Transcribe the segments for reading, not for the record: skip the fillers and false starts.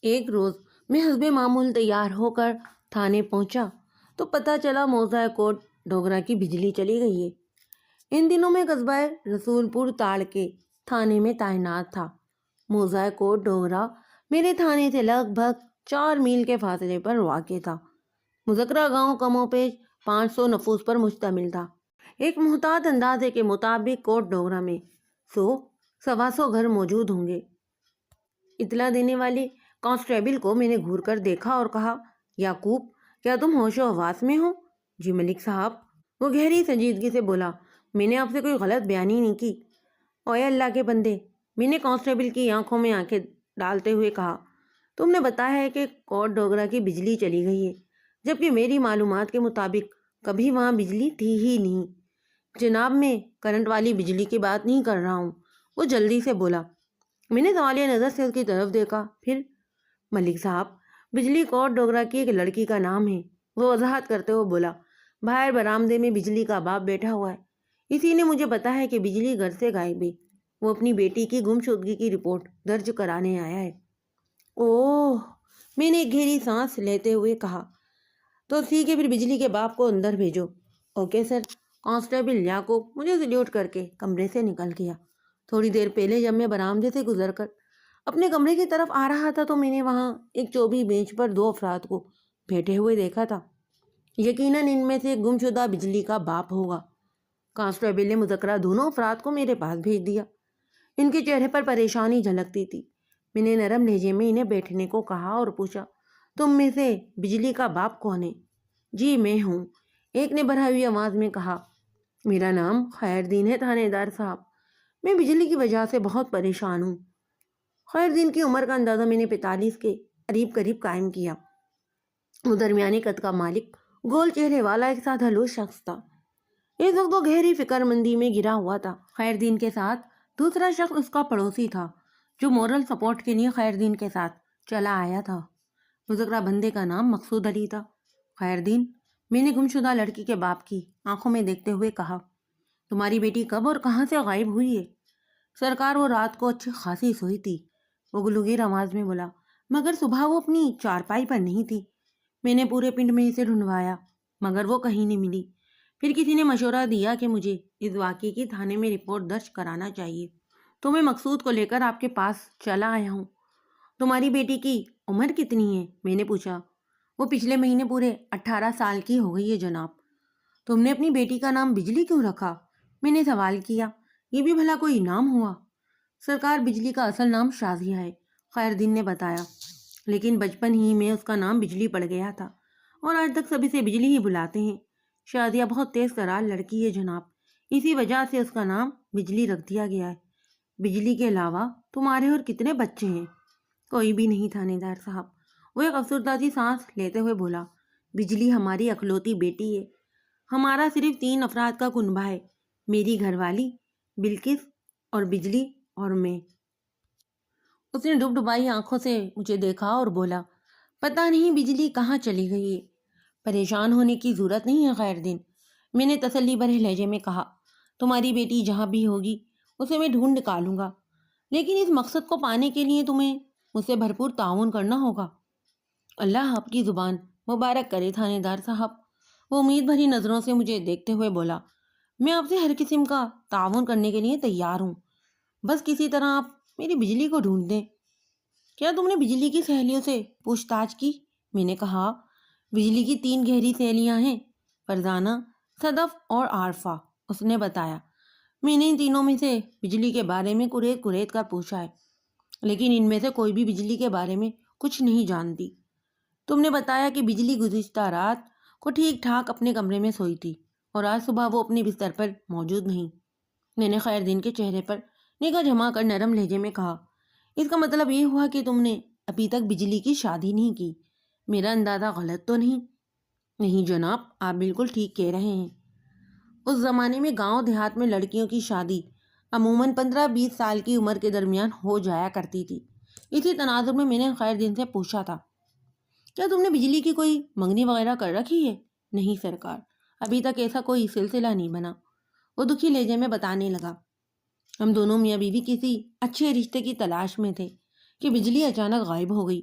ایک روز میں حسب معمول تیار ہو کر تھانے پہنچا تو پتہ چلا موضع کوٹ ڈوگرا کی بجلی چلی گئی ہے۔ ان دنوں میں قصبہ رسول پور تاڑ کے تھانے میں تعینات تھا۔ موضع کوٹ ڈوگرا میرے تھانے سے لگ بھگ 4 میل کے فاصلے پر واقع تھا۔ مذکرہ گاؤں کم و بیش 500 نفوس پر مشتمل تھا۔ ایک محتاط اندازے کے مطابق کوٹ ڈوگرا میں 100-125 گھر موجود ہوں گے۔ اطلاع دینے والے کانسٹیبل کو میں نے گھور کر دیکھا اور کہا، یعقوب، کیا تم ہوش و حواس میں ہو؟ جی ملک صاحب۔ وہ گہری سنجیدگی سے بولا، میں نے آپ سے کوئی غلط بیانی نہیں کی۔ اوے اللہ کے بندے، میں نے کانسٹیبل کی آنکھوں میں آنکھیں ڈالتے ہوئے کہا، تم نے بتایا ہے کہ کوٹ ڈوگرا کی بجلی چلی گئی ہے، جبکہ میری معلومات کے مطابق کبھی وہاں بجلی تھی ہی نہیں۔ جناب، میں کرنٹ والی بجلی کی بات نہیں کر رہا ہوں۔ وہ جلدی سے بولا۔ میں نے سوالیہ نظر سے اس کی طرف دیکھا، پھر ملک صاحب، بجلی کوٹ ڈوگرا کی ایک لڑکی کا نام ہے۔ وہ وضاحت کرتے ہوئے بولا، باہر برآمدے میں بجلی کا باپ بیٹھا ہوا ہے، اسی نے مجھے بتایا ہے کہ بجلی گھر سے غائب ہے۔ وہ اپنی بیٹی کی گمشدگی کی رپورٹ درج کرانے آیا ہے۔ اوہ، میں نے ایک گہری سانس لیتے ہوئے کہا، تو ٹھیک ہے، پھر بجلی کے باپ کو اندر بھیجو۔ Okay sir. کانسٹیبل یعقوب مجھے سلیوٹ کر کے کمرے سے نکل گیا۔ تھوڑی دیر پہلے جب میں برآمدے سے گزر کر اپنے کمرے کی طرف آ رہا تھا تو میں نے وہاں ایک چوبی بینچ پر 2 افراد کو بیٹھے ہوئے دیکھا تھا۔ یقیناً ان میں سے گم شدہ بجلی کا باپ ہوگا۔ کانسٹیبل نے مذکرہ دونوں افراد کو میرے پاس بھیج دیا۔ ان کے چہرے پر پریشانی جھلکتی تھی۔ میں نے نرم لہجے میں انہیں بیٹھنے کو کہا اور پوچھا، تم میں سے بجلی کا باپ کون ہے؟ جی میں ہوں، ایک نے بڑھائی ہوئی آواز میں کہا۔ میرا نام خیر دین ہے تھانے دار صاحب، میں بجلی کی وجہ سے بہت پریشان ہوں۔ خیر دین کی عمر کا اندازہ میں نے 45 کے قریب قائم کیا۔ وہ درمیانی قد کا مالک، گول چہرے والا ایک سادہ لوح شخص تھا۔ اس وقت وہ گہری فکر مندی میں گرا ہوا تھا۔ خیر دین کے ساتھ دوسرا شخص اس کا پڑوسی تھا جو مورل سپورٹ کے لیے خیر دین کے ساتھ چلا آیا تھا۔ مذکرہ بندے کا نام مقصود علی تھا۔ خیر دین، میں نے گمشدہ لڑکی کے باپ کی آنکھوں میں دیکھتے ہوئے کہا، تمہاری بیٹی کب اور کہاں سے غائب ہوئی ہے؟ سرکار، وہ رات کو اچھی خاصی سوئی تھی، وہ گلوگیر آواز میں بولا، مگر صبح وہ اپنی چارپائی پر نہیں تھی۔ میں نے پورے پنڈ میں اسے ڈھونڈوایا مگر وہ کہیں نہیں ملی۔ پھر کسی نے مشورہ دیا کہ مجھے اس واقعے کی تھانے میں رپورٹ درج کرانا چاہیے، تو میں مقصود کو لے کر آپ کے پاس چلا آیا ہوں۔ تمہاری بیٹی کی عمر کتنی ہے؟ میں نے پوچھا۔ وہ پچھلے مہینے پورے 18 سال کی ہو گئی ہے جناب۔ تم نے اپنی بیٹی کا نام بجلی کیوں رکھا؟ میں نے سوال کیا۔ یہ بھی بھلا کوئی نام ہوا؟ سرکار، بجلی کا اصل نام شازیہ ہے، خیر دین نے بتایا، لیکن بچپن ہی میں اس کا نام بجلی پڑ گیا تھا اور آج تک سب اسے بجلی ہی بلاتے ہیں۔ شازیہ بہت تیز ترار لڑکی ہے جناب، اسی وجہ سے اس کا نام بجلی رکھ دیا گیا ہے۔ بجلی کے علاوہ تمہارے اور کتنے بچے ہیں؟ کوئی بھی نہیں تھانے دار صاحب، وہ ایک افسردہ سی سانس لیتے ہوئے بولا، بجلی ہماری اکلوتی بیٹی ہے۔ ہمارا صرف 3 افراد کا کنبہ ہے، میری گھر والی بلکس اور بجلی اور میں۔ اس نے ڈبڈبائی آنکھوں سے مجھے دیکھا اور بولا، پتہ نہیں بجلی کہاں چلی گئی ہے۔ پریشان ہونے کی ضرورت نہیں ہے خیر دین، میں نے تسلی بھرے لہجے میں کہا، تمہاری بیٹی جہاں بھی ہوگی اسے میں ڈھونڈ نکالوں گا، لیکن اس مقصد کو پانے کے لیے تمہیں مجھ سے بھرپور تعاون کرنا ہوگا۔ اللہ آپ کی زبان مبارک کرے تھانے دار صاحب، وہ امید بھری نظروں سے مجھے دیکھتے ہوئے بولا، میں آپ سے ہر قسم کا تعاون کرنے کے لیے تیار ہوں، بس کسی طرح آپ میری بجلی کو ڈھونڈ دیں۔ کیا تم نے بجلی کی سہیلیوں سے پوچھ تاچھ کی؟ میں نے کہا، بجلی کی 3 گہری سہیلیاں ہیں، فرزانہ، صدف اور عارفہ، اس نے بتایا۔ میں نے ان تینوں میں سے بجلی کے بارے میں کریت کر پوچھا ہے، لیکن ان میں سے کوئی بھی بجلی کے بارے میں کچھ نہیں جانتی۔ تم نے بتایا کہ بجلی گزشتہ رات کو ٹھیک ٹھاک اپنے کمرے میں سوئی تھی اور آج صبح وہ اپنے بستر پر موجود نہیں۔ میں نے خیر دین کے چہرے پر نگاہ جما کر نرم لہجے میں کہا، اس کا مطلب یہ ہوا کہ تم نے ابھی تک بجلی کی شادی نہیں کی؟ میرا اندازہ غلط تو نہیں؟ نہیں جناب، آپ بالکل ٹھیک کہہ رہے ہیں۔ اس زمانے میں گاؤں دیہات میں لڑکیوں کی شادی عموماً 15-20 سال کی عمر کے درمیان ہو جایا کرتی تھی۔ اسی تناظر میں نے خیر دین سے پوچھا تھا، کیا تم نے بجلی کی کوئی منگنی وغیرہ کر رکھی ہے؟ نہیں سرکار، ابھی تک ایسا کوئی سلسلہ نہیں بنا، وہ دکھی لہجے میں بتانے لگا۔ ہم دونوں میاں بیوی کسی اچھے رشتے کی تلاش میں تھے کہ بجلی اچانک غائب ہو گئی۔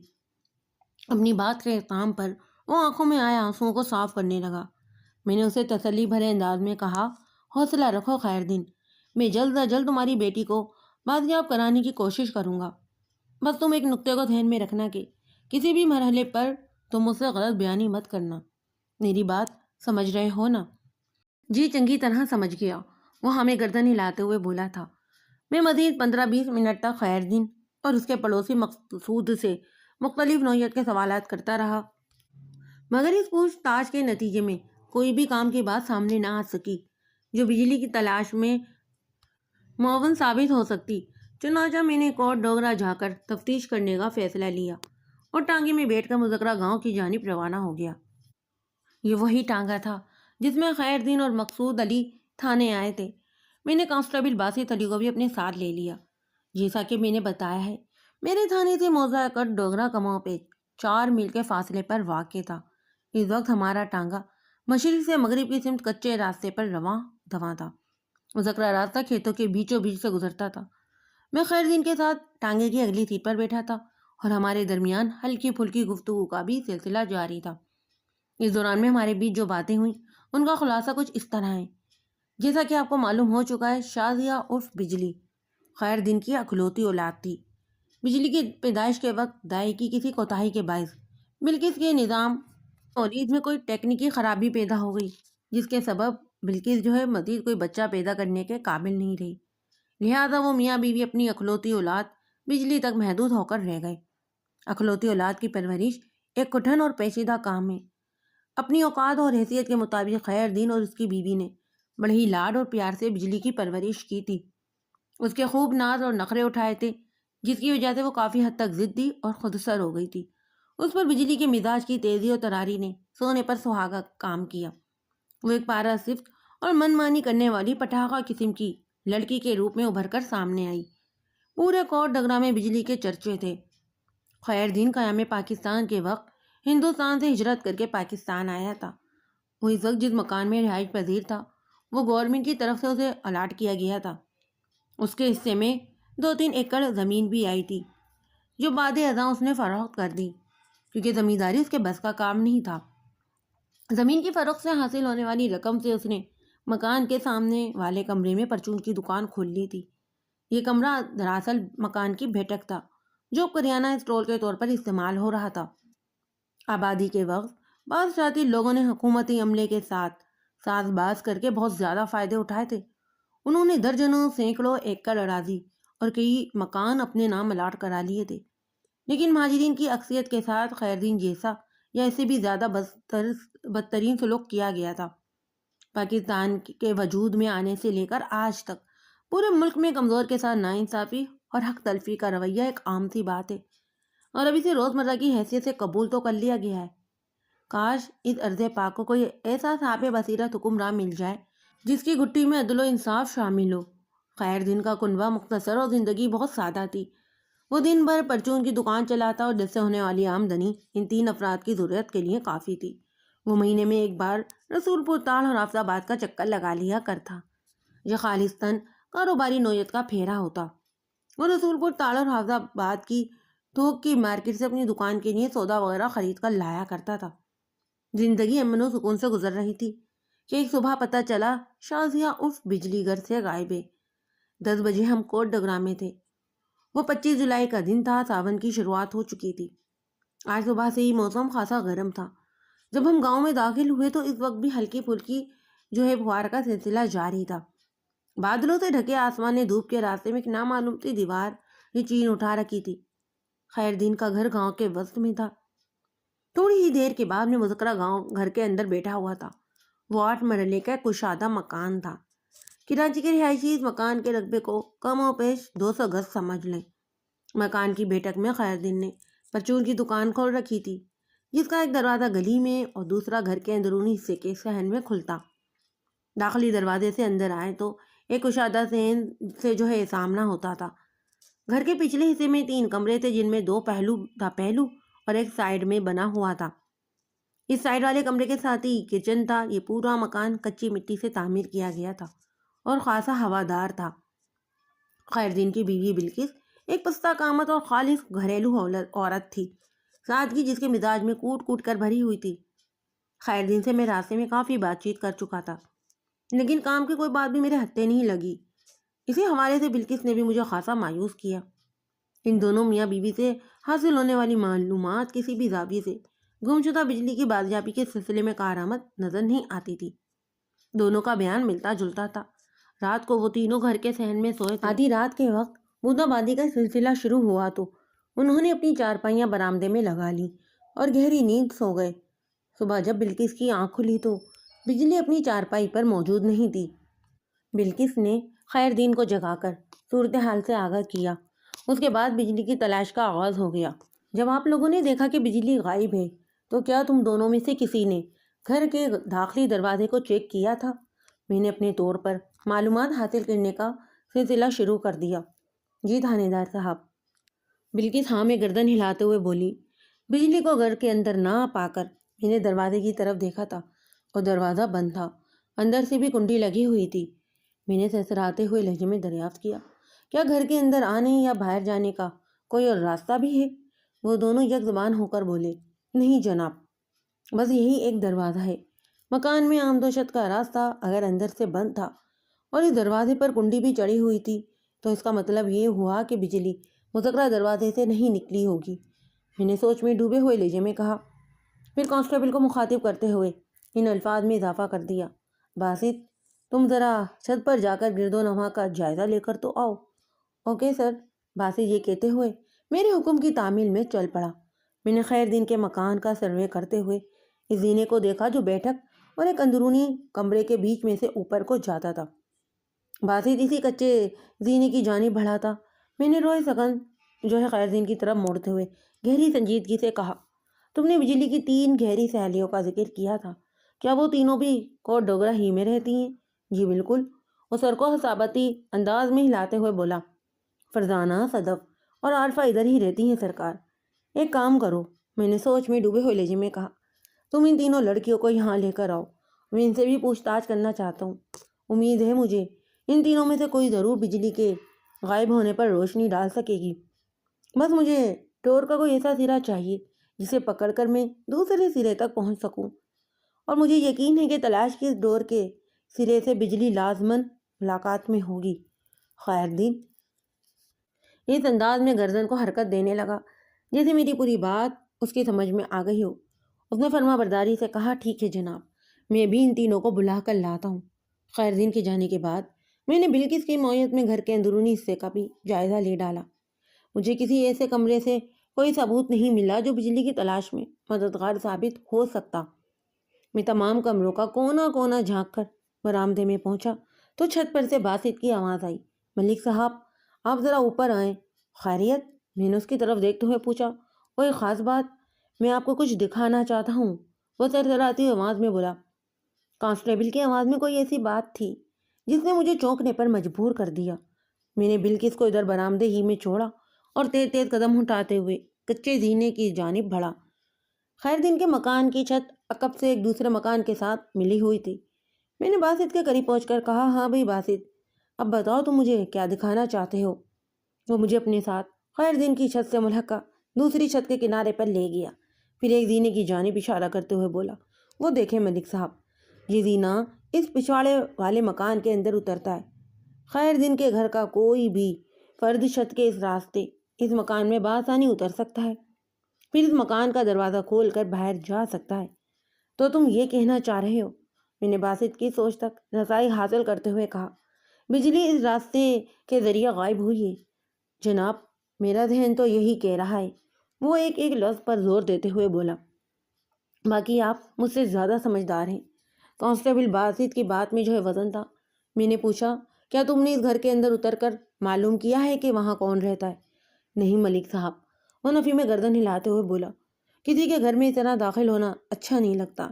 اپنی بات کے اختتام پر وہ آنکھوں میں آئے آنسوؤں کو صاف کرنے لگا۔ میں نے اسے تسلی بھرے انداز میں کہا، حوصلہ رکھو خیر دن، میں جلد از جلد تمہاری بیٹی کو بازیاب کرانے کی کوشش کروں گا۔ بس تم ایک نقطے کو ذہن میں رکھنا کہ کسی بھی مرحلے پر تم مجھ سے غلط بیانی مت کرنا۔ میری بات سمجھ رہے ہو نا؟ جی چنگی طرح سمجھ گیا، وہ ہمیں گردن ہلاتے ہوئے بولا تھا۔ میں مزید 15-20 منٹ تک خیر دن اور اس کے پڑوسی مقصود سے مختلف نوعیت کے سوالات کرتا رہا، مگر اس پوچھ تاچھ کے نتیجے میں کوئی بھی کام کی بات سامنے نہ آ سکی جو بجلی کی تلاش میں معاون ثابت ہو سکتی۔ چنانچہ میں نے کوٹ ڈوگرا جا کر تفتیش کرنے کا فیصلہ لیا اور ٹانگے میں بیٹھ کر مذکرہ گاؤں کی جانب روانہ ہو گیا۔ یہ وہی ٹانگا تھا جس میں خیر دین اور مقصود علی تھانے آئے تھے۔ میں نے کانسٹیبل باسط علی کو بھی اپنے ساتھ لے لیا۔ جیسا کہ میں نے بتایا ہے، میرے تھانے سے موضع کٹ ڈوگرا کماؤں پہ 4 میل کے فاصلے پر واقع تھا۔ اس وقت ہمارا ٹانگا مشرق سے مغرب کی سمت کچے راستے پر رواں دواں تھا۔ مذکرہ راستہ کھیتوں کے بیچوں بیچ سے گزرتا تھا۔ میں خیر دین کے ساتھ ٹانگے کی اگلی سیٹ پر بیٹھا تھا اور ہمارے درمیان ہلکی پھلکی گفتگو کا بھی سلسلہ جاری تھا۔ اس دوران میں ہمارے بیچ جو باتیں ہوئیں ان کا خلاصہ کچھ اس طرح ہے۔ جیسا کہ آپ کو معلوم ہو چکا ہے، شازیہ عرف بجلی خیر دین کی اکلوتی اولاد تھی۔ بجلی کی پیدائش کے وقت دائی کی کسی کوتاہی کے باعث بلکس کے نظام تولید میں کوئی ٹیکنیکی خرابی پیدا ہو گئی، جس کے سبب بلکس مزید کوئی بچہ پیدا کرنے کے قابل نہیں رہی۔ لہٰذا وہ میاں بیوی اپنی اکلوتی اولاد بجلی تک محدود ہو کر رہ گئے۔ اکلوتی اولاد کی پرورش ایک کٹھن اور پیچیدہ کام ہے۔ اپنی اوقات اور حیثیت کے مطابق خیر دین اور اس کی بیوی نے بڑے ہی لاڈ اور پیار سے بجلی کی پرورش کی تھی۔ اس کے خوب ناز اور نخرے اٹھائے تھے، جس کی وجہ سے وہ کافی حد تک ضدی اور خودسر ہو گئی تھی۔ اس پر بجلی کے مزاج کی تیزی اور تراری نے سونے پر سہاگا کام کیا۔ وہ ایک پارا صفت اور من مانی کرنے والی پٹاخہ قسم کی لڑکی کے روپ میں ابھر کر سامنے آئی۔ پورے کوٹ ڈگرا میں بجلی کے چرچے تھے۔ خیر دین قیام پاکستان کے وقت ہندوستان سے ہجرت کر کے پاکستان آیا تھا۔ وہ اس وقت جس مکان میں رہائش پذیر تھا وہ گورنمنٹ کی طرف سے اسے الاٹ کیا گیا تھا۔ اس کے حصے میں 2-3 ایکڑ زمین بھی آئی تھی، جو بعد ازاں اس نے فروخت کر دی، کیونکہ زمینداری اس کے بس کا کام نہیں تھا۔ زمین کی فروخت سے حاصل ہونے والی رقم سے اس نے مکان کے سامنے والے کمرے میں پرچون کی دکان کھول لی تھی۔ یہ کمرہ دراصل مکان کی بیٹھک تھا، جو کریانہ اسٹور کے طور پر استعمال ہو رہا تھا۔ آبادی کے وقت بعض شاطر لوگوں نے حکومتی عملے کے ساتھ ساز باز کر کے بہت زیادہ فائدے اٹھائے تھے۔ انہوں نے درجنوں سینکڑوں ایکڑ اراضی اور کئی مکان اپنے نام الاٹ کرا لیے تھے، لیکن مہاجرین کی اکثریت کے ساتھ خیر دین جیسا یا اسے بھی زیادہ بدترین سلوک کیا گیا تھا۔ پاکستان کے وجود میں آنے سے لے کر آج تک پورے ملک میں کمزور کے ساتھ ناانصافی اور حق تلفی کا رویہ ایک عام سی بات ہے، اور اب اسے روزمرہ کی حیثیت سے قبول تو کر لیا گیا ہے۔ کاش اس ارض پاک کو کوئی ایسا صاحب بصیرت حکمراں مل جائے جس کی گھٹی میں عدل و انصاف شامل ہو۔ خیر دین کا کنبہ مختصر اور زندگی بہت سادہ تھی۔ وہ دن بھر پرچون کی دکان چلاتا اور جس سے ہونے والی آمدنی ان 3 افراد کی ضرورت کے لیے کافی تھی۔ وہ مہینے میں ایک بار رسول پور تاڑ اور حافظ آباد کا چکر لگا لیا کرتا۔ یہ خالصتاً کاروباری نوعیت کا پھیرا ہوتا۔ وہ رسول پور تاڑ اور حافظ آباد کی تھوک کی مارکیٹ سے اپنی دکان کے لیے سودا وغیرہ خرید کر لایا کرتا تھا۔ زندگی امن و سکون سے گزر رہی تھی کہ ایک صبح پتہ چلا شازیہ عرف بجلی گھر سے غائب ہے۔ 10 بجے ہم کوٹ ڈگرا میں تھے۔ وہ 25 جولائی کا دن تھا، ساون کی شروعات ہو چکی تھی۔ آج صبح سے ہی موسم خاصا گرم تھا۔ جب ہم گاؤں میں داخل ہوئے تو اس وقت بھی ہلکی پھلکی بہار کا سلسلہ جاری تھا۔ بادلوں سے ڈھکے آسمان نے دھوپ کے راستے میں ایک نامعلوم سی دیوار چین اٹھا رکھی تھی۔ خیر دین کا گھر گاؤں کے وسط میں تھا۔ تھوڑی ہی دیر کے بعد میں مذکرہ گاؤں گھر کے اندر بیٹھا ہوا تھا۔ وہ 8 مرلے کا کشادہ مکان تھا۔ کراچی کے رہائشی اس مکان کے رقبے کو کم و بیش 200 گز سمجھ لیں۔ مکان کی بیٹھک میں خیر دین نے پرچون کی دکان کھول رکھی تھی، جس کا ایک دروازہ گلی میں اور دوسرا گھر کے اندرونی حصے کے صحن میں کھلتا۔ داخلی دروازے سے اندر آئے تو ایک کشادہ صحن سے سامنا ہوتا تھا۔ گھر کے پچھلے حصے میں 3 کمرے تھے، جن میں 2 پہلو اور ایک سائیڈ میں بنا ہوا تھا۔ اس سائیڈ والے کمرے کے ساتھ ہی کچن تھا۔ یہ پورا مکان کچی مٹی سے تعمیر کیا گیا تھا اور خاصا ہوادار تھا۔ خیر دین کی بیوی بلکس ایک پستہ قامت اور خالص گھریلو عورت تھی۔ سادگی جس کے مزاج میں کوٹ کوٹ کر بھری ہوئی تھی۔ خیر دین سے میں راستے میں کافی بات چیت کر چکا تھا، لیکن کام کی کوئی بات بھی میرے ہتھے نہیں لگی۔ اسی حوالے سے بلکس نے بھی مجھے خاصا مایوس کیا۔ ان دونوں میاں بیوی سے حاصل ہونے والی معلومات کسی بھی زاویے سے گمشدہ بجلی کی بازیابی کے سلسلے میں کارآمد نظر نہیں آتی تھی۔ دونوں کا بیان ملتا جلتا تھا۔ رات کو وہ تینوں گھر کے صحن میں سوئے تھے۔ آدھی رات کے وقت بوندہ باندی کا سلسلہ شروع ہوا تو انہوں نے اپنی چارپائیاں برآمدے میں لگا لی اور گہری نیند سو گئے۔ صبح جب بلکس کی آنکھ کھلی تو بجلی اپنی چارپائی پر موجود نہیں تھی۔ بلکس نے خیر دین کو جگا کر صورتحال سے آگاہ کیا۔ اس کے بعد بجلی کی تلاش کا آغاز ہو گیا۔ جب آپ لوگوں نے دیکھا کہ بجلی غائب ہے تو کیا تم دونوں میں سے کسی نے گھر کے داخلی دروازے کو چیک کیا تھا؟ میں نے اپنے طور پر معلومات حاصل کرنے کا سلسلہ شروع کر دیا۔ جی تھانے دار صاحب، بلکس ہاں میں گردن ہلاتے ہوئے بولی۔ بجلی کو گھر کے اندر نہ پا کر میں نے دروازے کی طرف دیکھا تھا اور دروازہ بند تھا، اندر سے بھی کنڈی لگی ہوئی تھی۔ میں نے سرسراتے ہوئے لہجے میں دریافت کیا، کیا گھر کے اندر آنے یا باہر جانے کا کوئی اور راستہ بھی ہے؟ وہ دونوں یک زبان ہو کر بولے، نہیں جناب، بس یہی ایک دروازہ ہے۔ مکان میں آمد و شد کا راستہ اگر اندر سے بند تھا اور اس دروازے پر کنڈی بھی چڑھی ہوئی تھی تو اس کا مطلب یہ ہوا کہ بجلی مذکرہ دروازے سے نہیں نکلی ہوگی۔ میں نے سوچ میں ڈوبے ہوئے لہجے میں کہا، پھر کانسٹیبل کو مخاطب کرتے ہوئے ان الفاظ میں اضافہ کر دیا، باسط تم ذرا چھت پر جا کر گرد و نواح کا جائزہ لے کر تو آؤ۔ اوکے سر، باسط یہ کہتے ہوئے میرے حکم کی تعمیل میں چل پڑا۔ میں نے خیر دین کے مکان کا سروے کرتے ہوئے اس زینے کو دیکھا جو بیٹھک اور ایک اندرونی کمرے کے بیچ میں سے اوپر کو جاتا تھا۔ باسط اسی کچے زینے کی جانب بڑھا تھا۔ میں نے روئے سگن جو ہے خیر دین کی طرف موڑتے ہوئے گہری سنجیدگی سے کہا، تم نے بجلی کی 3 گہری سہیلیوں کا ذکر کیا تھا، کیا وہ تینوں بھی کوٹ ڈوگرہ ہی میں رہتی ہیں؟ جی بالکل، وہ سر کو حسابتی انداز میں ہلاتے ہوئے بولا، فرزانہ، صدف اور عارفہ ادھر ہی رہتی ہیں سرکار۔ ایک کام کرو، میں نے سوچ میں ڈوبے ہوئے لہجے میں کہا، تم ان تینوں لڑکیوں کو یہاں لے کر آؤ، میں ان سے بھی پوچھ تاچھ کرنا چاہتا ہوں۔ امید ہے مجھے ان تینوں میں سے کوئی ضرور بجلی کے غائب ہونے پر روشنی ڈال سکے گی۔ بس مجھے ڈور کا کوئی ایسا سرا چاہیے جسے پکڑ کر میں دوسرے سرے تک پہنچ سکوں، اور مجھے یقین ہے کہ تلاش کی اس ڈور کے سرے سے بجلی لازماً ملاقات میں ہوگی۔ خیر دین اس انداز میں گردن کو حرکت دینے لگا جیسے میری پوری بات اس کی سمجھ میں آ گئی ہو۔ اس نے فرما برداری سے کہا، ٹھیک ہے جناب، میں بھی ان تینوں کو بلا کر لاتا ہوں۔ خیر دین کے جانے کے بعد میں نے بلکس کی معیت میں گھر کے اندرونی حصے کا بھی جائزہ لے ڈالا۔ مجھے کسی ایسے کمرے سے کوئی ثبوت نہیں ملا جو بجلی کی تلاش میں مددگار ثابت ہو سکتا۔ میں تمام کمروں کا کونا کونا جھانک کر برآمدے میں پہنچا تو چھت پر سے باسط کی آواز آئی، ملک صاحب آپ ذرا اوپر آئیں۔ خیریت؟ میں نے اس کی طرف دیکھتے ہوئے پوچھا، کوئی خاص بات؟ میں آپ کو کچھ دکھانا چاہتا ہوں، وہ سرسراتی آواز میں بولا۔ کانسٹیبل کی آواز میں کوئی ایسی بات تھی جس نے مجھے چونکنے پر مجبور کر دیا۔ میں نے بلکس کو ادھر برآمدے ہی میں چھوڑا اور تیز تیز قدم اٹھاتے ہوئے کچے زینے کی جانب بڑھا۔ خیر دین کے مکان کی چھت عقب سے ایک دوسرے مکان کے ساتھ ملی ہوئی تھی۔ میں نے باسط کے قریب پہنچ کر کہا، ہاں بھائی باسط، اب بتاؤ تم مجھے کیا دکھانا چاہتے ہو؟ وہ مجھے اپنے ساتھ خیر دین کی چھت سے ملحقہ دوسری چھت کے کنارے پر لے گیا، پھر ایک زینے کی جانب اشارہ کرتے ہوئے بولا، وہ دیکھیں ملک صاحب، یہ زینہ اس پچھواڑے والے مکان کے اندر اترتا ہے۔ خیر دین کے گھر کا کوئی بھی فرد چھت کے اس راستے اس مکان میں بآسانی اتر سکتا ہے، پھر اس مکان کا دروازہ کھول کر باہر جا سکتا ہے۔ تو تم یہ کہنا چاہ رہے ہو؟ میں نے باسط کی سوچ تک رسائی حاصل کرتے ہوئے کہا، بجلی اس راستے کے ذریعے غائب ہوئی ہے۔ جناب میرا ذہن تو یہی کہہ رہا ہے، وہ ایک ایک لفظ پر زور دیتے ہوئے بولا، باقی آپ مجھ سے زیادہ سمجھدار ہیں۔ کانسٹیبل باسط کی بات میں جو ہے وزن تھا۔ میں نے پوچھا، کیا تم نے اس گھر کے اندر اتر کر معلوم کیا ہے کہ وہاں کون رہتا ہے؟ نہیں ملک صاحب، وہ نفی میں گردن ہلاتے ہوئے بولا، کسی کے گھر میں اس طرح داخل ہونا اچھا نہیں لگتا،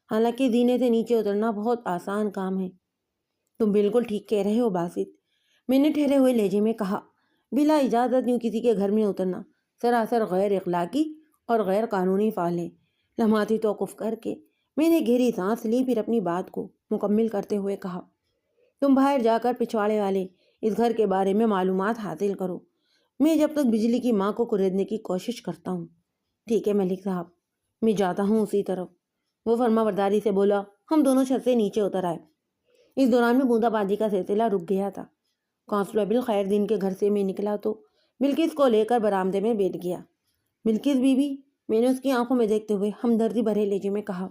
حالانکہ زینے سے نیچے اترنا بہت آسان کام ہے۔ تم بالکل ٹھیک کہہ رہے ہو باسط، میں نے ٹھہرے ہوئے لہجے میں کہا، بلا اجازت یوں کسی کے گھر میں اترنا سراسر غیر اخلاقی اور غیر قانونی فعل ہے۔ لمحاتی توقف کر کے میں نے گہری سانس لی، پھر اپنی بات کو مکمل کرتے ہوئے کہا، تم باہر جا کر پچھواڑے والے اس گھر کے بارے میں معلومات حاصل کرو، میں جب تک بجلی کی ماں کو کریدنے کی کوشش کرتا ہوں۔ ٹھیک ہے ملک صاحب، میں جاتا ہوں اسی طرف۔ وہ فرما برداری سے بولا۔ ہم دونوں چھت سے نیچے اتر آئے۔ اس دوران میں بوندا بازی کا سلسلہ رک گیا تھا۔ کانسٹیبل خیر دین کے گھر سے میں نکلا تو بلکس کو لے کر برآمدے میں بیٹھ گیا۔ بلکس بی بی، میں نے اس کی آنکھوں میں دیکھتے ہوئے ہمدردی بھرے لہجے میں کہا،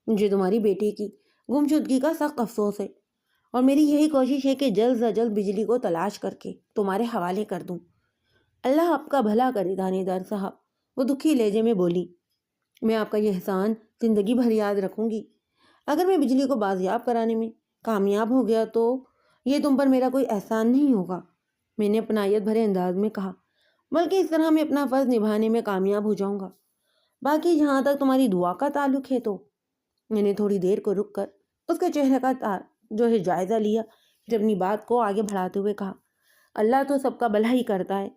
مجھے تمہاری بیٹی کی گمشدگی کا سخت افسوس ہے، اور میری یہی کوشش ہے کہ جلد از جلد بجلی کو تلاش کر کے تمہارے حوالے کر دوں۔ اللہ آپ کا بھلا کرے تھانے دار صاحب، وہ دکھی لہجے میں بولی۔ میں آپ کا یہ احسان زندگی بھر یاد رکھوں گی۔ اگر میں بجلی کو بازیاب کرانے میں کامیاب ہو گیا تو یہ تم پر میرا کوئی احسان نہیں ہوگا، میں نے اپنائیت بھرے انداز میں کہا، بلکہ اس طرح میں اپنا فرض نبھانے میں کامیاب ہو جاؤں گا۔ باقی جہاں تک تمہاری دعا کا تعلق ہے تو میں نے تھوڑی دیر کو رک کر اس کے چہرے کا جو ہے جائزہ لیا، پھر اپنی بات کو آگے بڑھاتے ہوئے کہا، اللہ تو سب کا بھلا ہی کرتا ہے،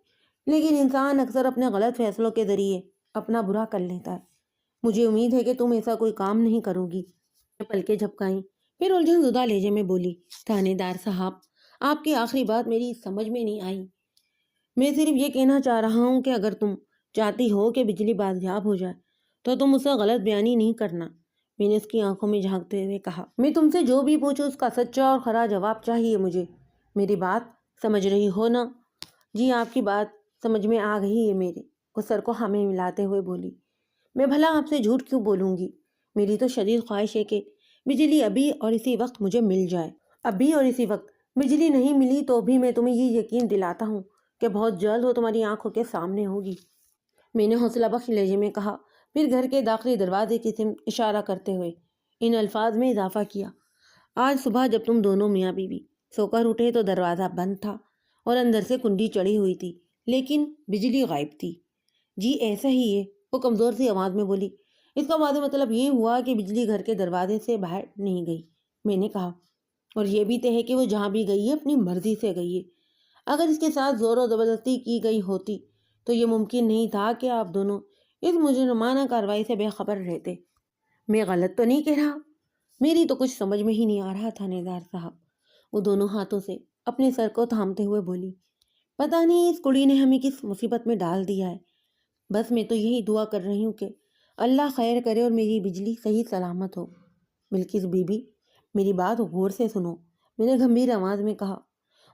لیکن انسان اکثر اپنے غلط فیصلوں کے ذریعے اپنا برا کر لیتا ہے۔ مجھے امید ہے کہ تم ایسا کوئی کام نہیں کرو گی۔ پلکیں جھپکائیں، پھر الجھن زدہ لہجے میں بولی، تھانے دار صاحب، آپ کی آخری بات میری سمجھ میں نہیں آئی۔ میں صرف یہ کہنا چاہ رہا ہوں کہ اگر تم چاہتی ہو کہ بجلی بازیاب ہو جائے تو تم اسے غلط بیانی نہیں کرنا۔ میں نے اس کی آنکھوں میں جھانکتے ہوئے کہا، میں تم سے جو بھی پوچھوں اس کا سچا اور کھرا جواب چاہیے مجھے۔ میری بات سمجھ رہی ہو نا؟ جی آپ کی بات سمجھ میں آ گئی ہے میرے، وہ سر کو ہمیں ملاتے ہوئے بولی۔ میں بھلا آپ سے جھوٹ کیوں بولوں گی؟ میری تو شدید خواہش ہے کہ بجلی ابھی اور اسی وقت مجھے مل جائے۔ ابھی اور اسی وقت بجلی نہیں ملی تو بھی میں تمہیں یہ یقین دلاتا ہوں کہ بہت جلد وہ تمہاری آنکھوں کے سامنے ہوگی، میں نے حوصلہ بخش لہجے میں کہا، پھر گھر کے داخلی دروازے کی سمت اشارہ کرتے ہوئے ان الفاظ میں اضافہ کیا، آج صبح جب تم دونوں میاں بیوی سو کر اٹھے تو دروازہ بند تھا اور اندر سے کنڈی چڑھی ہوئی تھی، لیکن بجلی غائب تھی۔ جی ایسا ہی ہے، وہ کمزور سی آواز میں بولی۔ اس کا واضح مطلب یہ ہوا کہ بجلی گھر کے دروازے سے باہر نہیں گئی، میں نے کہا، اور یہ بھی طے ہے کہ وہ جہاں بھی گئی ہے اپنی مرضی سے گئی ہے۔ اگر اس کے ساتھ زور و زبردستی کی گئی ہوتی تو یہ ممکن نہیں تھا کہ آپ دونوں اس مجرمانہ کارروائی سے بے خبر رہتے۔ میں غلط تو نہیں کہہ رہا؟ میری تو کچھ سمجھ میں ہی نہیں آ رہا تھانے دار صاحب، وہ دونوں ہاتھوں سے اپنے سر کو تھامتے ہوئے بولی۔ پتہ نہیں اس کڑی نے ہمیں کس مصیبت میں ڈال دیا ہے، بس میں تو یہی دعا کر رہی ہوں کہ اللہ خیر کرے اور میری بجلی صحیح سلامت ہو۔ بلکس بی بی، میری بات غور سے سنو، میں نے گمبھیر آواز میں کہا،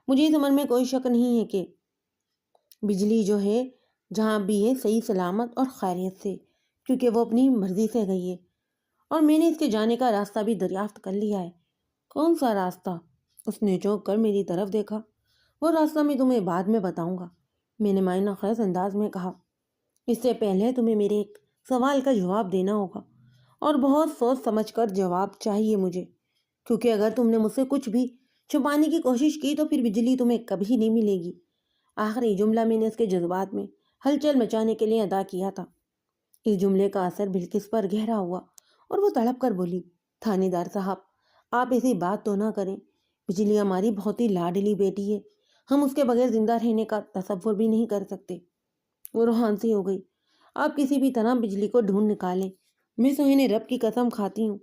مجھے اس عمل میں کوئی شک نہیں ہے کہ بجلی جو ہے جہاں بھی ہے صحیح سلامت اور خیریت سے، کیونکہ وہ اپنی مرضی سے گئی ہے، اور میں نے اس کے جانے کا راستہ بھی دریافت کر لیا ہے۔ کون سا راستہ؟ اس نے چونک کر میری طرف دیکھا۔ وہ راستہ میں تمہیں بعد میں بتاؤں گا، میں نے معنی خیز انداز میں کہا۔ اس سے پہلے تمہیں میرے ایک سوال کا جواب دینا ہوگا، اور بہت سوچ سمجھ کر جواب چاہیے مجھے، کیونکہ اگر تم نے مجھ سے کچھ بھی چھپانے کی کوشش کی تو پھر بجلی تمہیں کبھی نہیں ملے گی۔ آخری جملہ میں نے اس کے جذبات میں ہلچل مچانے کے لیے ادا کیا تھا۔ اس جملے کا اثر بلکس پر گہرا ہوا اور وہ تڑپ کر بولی، تھانے دار صاحب، آپ ایسی بات تو نہ کریں، بجلی ہماری بہت ہی لاڈلی بیٹی ہے، ہم اس کے بغیر زندہ رہنے کا تصور بھی نہیں کر سکتے۔ وہ روحان سی ہو گئی، آپ کسی بھی طرح بجلی کو ڈھونڈ نکالیں، میں سوہنے رب کی قسم کھاتی ہوں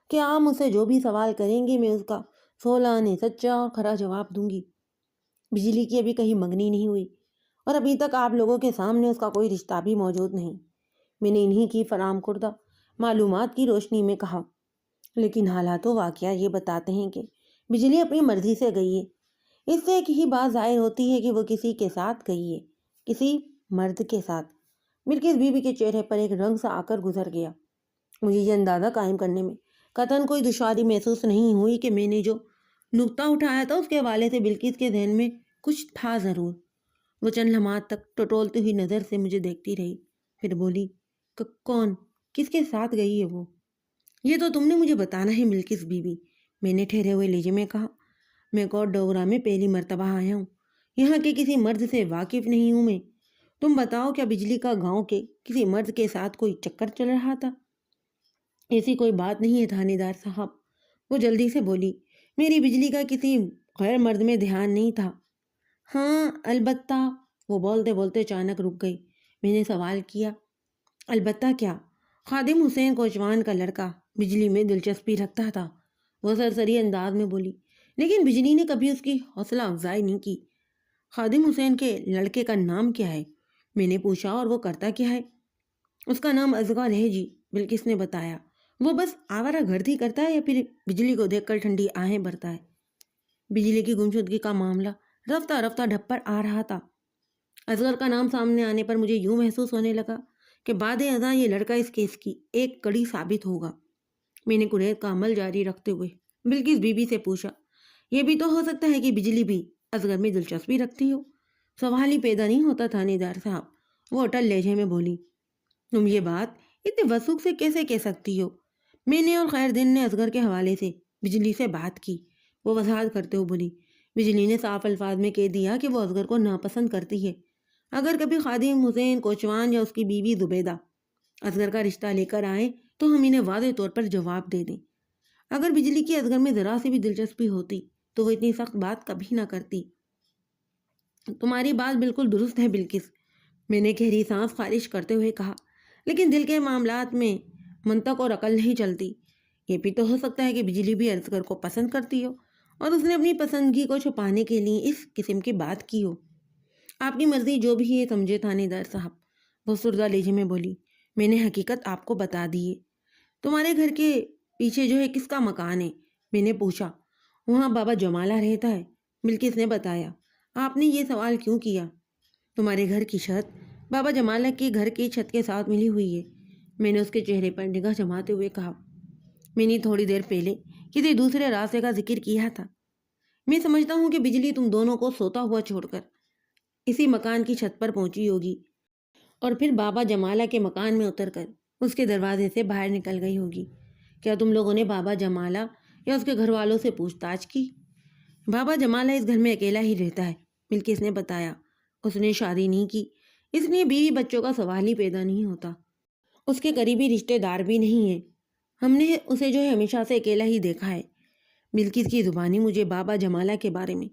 کہ آپ مجھ سے جو بھی سوال کریں گے میں اس کا سولانے سچا اور کھرا جواب دوں گی۔ بجلی کی ابھی کہیں منگنی نہیں ہوئی اور ابھی تک آپ لوگوں کے سامنے اس کا کوئی رشتہ بھی موجود نہیں، میں نے انہی کی فراہم کردہ معلومات کی روشنی میں کہا، لیکن حالات و واقعہ یہ بتاتے ہیں کہ بجلی اپنی مرضی سے گئی ہے۔ اس سے ایک ہی بات ظاہر ہوتی ہے کہ وہ کسی کے ساتھ گئی ہے، کسی مرد کے ساتھ۔ بلکس بی بی کے چہرے پر ایک رنگ سا آ کر گزر گیا۔ مجھے یہ اندازہ قائم کرنے میں قطعاً کوئی دشواری محسوس نہیں ہوئی کہ میں نے جو نقطہ اٹھایا تھا اس کے حوالے سے بلکس کے ذہن میں کچھ تھا ضرور۔ وہ چند لمحات تک ٹٹولتی ہوئی نظر سے مجھے دیکھتی رہی، پھر بولی، کون، کس کے ساتھ گئی ہے وہ؟ یہ تو تم نے مجھے بتانا ہے بلکس بی بی، میں نے ٹھہرے ہوئے لہجے میں کہا۔ میں کوٹ ڈوگرا میں پہلی مرتبہ آیا ہوں، یہاں کے کسی مرد سے واقف نہیں ہوں میں۔ تم بتاؤ، کیا بجلی کا گاؤں کے کسی مرد کے ساتھ کوئی چکر چل رہا تھا؟ ایسی کوئی بات نہیں ہے تھانے دار صاحب، وہ جلدی سے بولی، میری بجلی کا کسی غیر مرد میں دھیان نہیں تھا۔ ہاں البتہ، وہ بولتے بولتے اچانک رک گئی۔ میں نے سوال کیا، البتہ کیا؟ خادم حسین کوچوان کا لڑکا بجلی میں دلچسپی رکھتا تھا، وہ سرسری انداز میں بولی، لیکن بجلی نے کبھی اس کی حوصلہ افزائی نہیں کی۔ خادم حسین کے لڑکے کا نام کیا ہے؟ میں نے پوچھا، اور وہ کرتا کیا ہے؟ اس کا نام ازغر ہے جی، بلکس نے بتایا۔ وہ بس آوارہ گردی کرتا ہے یا پھر بجلی کو دیکھ کر ٹھنڈی آہیں بھرتا ہے؟ بجلی کی گمشدگی کا معاملہ رفتہ رفتہ ڈھپ پر آ رہا تھا۔ اصغر کا نام سامنے آنے پر مجھے یوں محسوس ہونے لگا کہ بعد ازاں یہ لڑکا اس کیس کی ایک کڑی ثابت ہوگا۔ میں نے قریت کا عمل جاری رکھتے ہوئے بلکس بی بی سے پوچھا، یہ بھی تو ہو سکتا ہے کہ بجلی بھی اصغر میں دلچسپی رکھتی ہو؟ سوال ہی پیدا نہیں ہوتا تھانے دار صاحب، وہ اٹل لہجے میں بولی۔ تم یہ بات اتنے وثوق سے کیسے کہہ سکتی ہو؟ میں نے اور خیر دین نے اصغر کے حوالے سے بجلی سے بات کی۔ وہ وضاحت کرتے ہوئے بولی، بجلی نے صاف الفاظ میں کہہ دیا کہ وہ اصغر کو ناپسند کرتی ہے۔ اگر کبھی خادم حسین کوچوان یا اس کی بیوی زبیدہ اصغر کا رشتہ لے کر آئیں تو ہم انہیں واضح طور پر جواب دے دیں۔ اگر بجلی کی اصغر میں ذرا سی بھی دلچسپی ہوتی تو وہ اتنی سخت بات کبھی نہ کرتی۔ تمہاری بات بالکل درست ہے بلکس، میں نے گہری سانس خارج کرتے ہوئے کہا، لیکن دل کے معاملات میں منطق اور عقل نہیں چلتی۔ یہ بھی تو ہو سکتا ہے کہ بجلی بھی اصغر کو پسند کرتی ہو اور اس نے اپنی پسندگی کو چھپانے کے لیے اس قسم کی بات کی ہو۔ آپ کی مرضی جو بھی ہے سمجھے تھانے دار صاحب، وہ سردہ لہجے میں بولی۔ میں نے حقیقت آپ کو بتا دی ہے۔ تمہارے گھر کے پیچھے جو ہے کس کا مکان ہے؟ میں نے پوچھا۔ وہاں بابا جمالہ رہتا ہے، بلکس نے بتایا۔ آپ نے یہ سوال کیوں کیا؟ تمہارے گھر کی چھت بابا جمالہ کے گھر کی چھت کے ساتھ ملی ہوئی ہے، میں نے اس کے چہرے پر نگاہ جماتے ہوئے کہا۔ میں نے تھوڑی دیر پہلے کسی دوسرے راستے کا ذکر کیا تھا۔ میں سمجھتا ہوں کہ بجلی تم دونوں کو سوتا ہوا چھوڑ کر اسی مکان کی چھت پر پہنچی ہوگی اور پھر بابا جمالہ کے مکان میں اتر کر اس کے دروازے سے باہر نکل گئی ہوگی۔ کیا تم لوگوں نے بابا جمالہ یا اس کے گھر والوں سے پوچھ تاچھ کی؟ بابا جمالہ اس گھر میں اکیلا ہی رہتا ہے، بلکس نے بتایا۔ اس نے شادی نہیں کی، اس لیے بیوی بچوں کا سوال ہی پیدا نہیں ہوتا۔ اس کے قریبی رشتے دار بھی نہیں ہیں، ہم نے اسے جو ہے ہمیشہ سے اکیلا ہی دیکھا ہے۔ بلکس کی زبانی مجھے بابا جمالہ کے بارے میں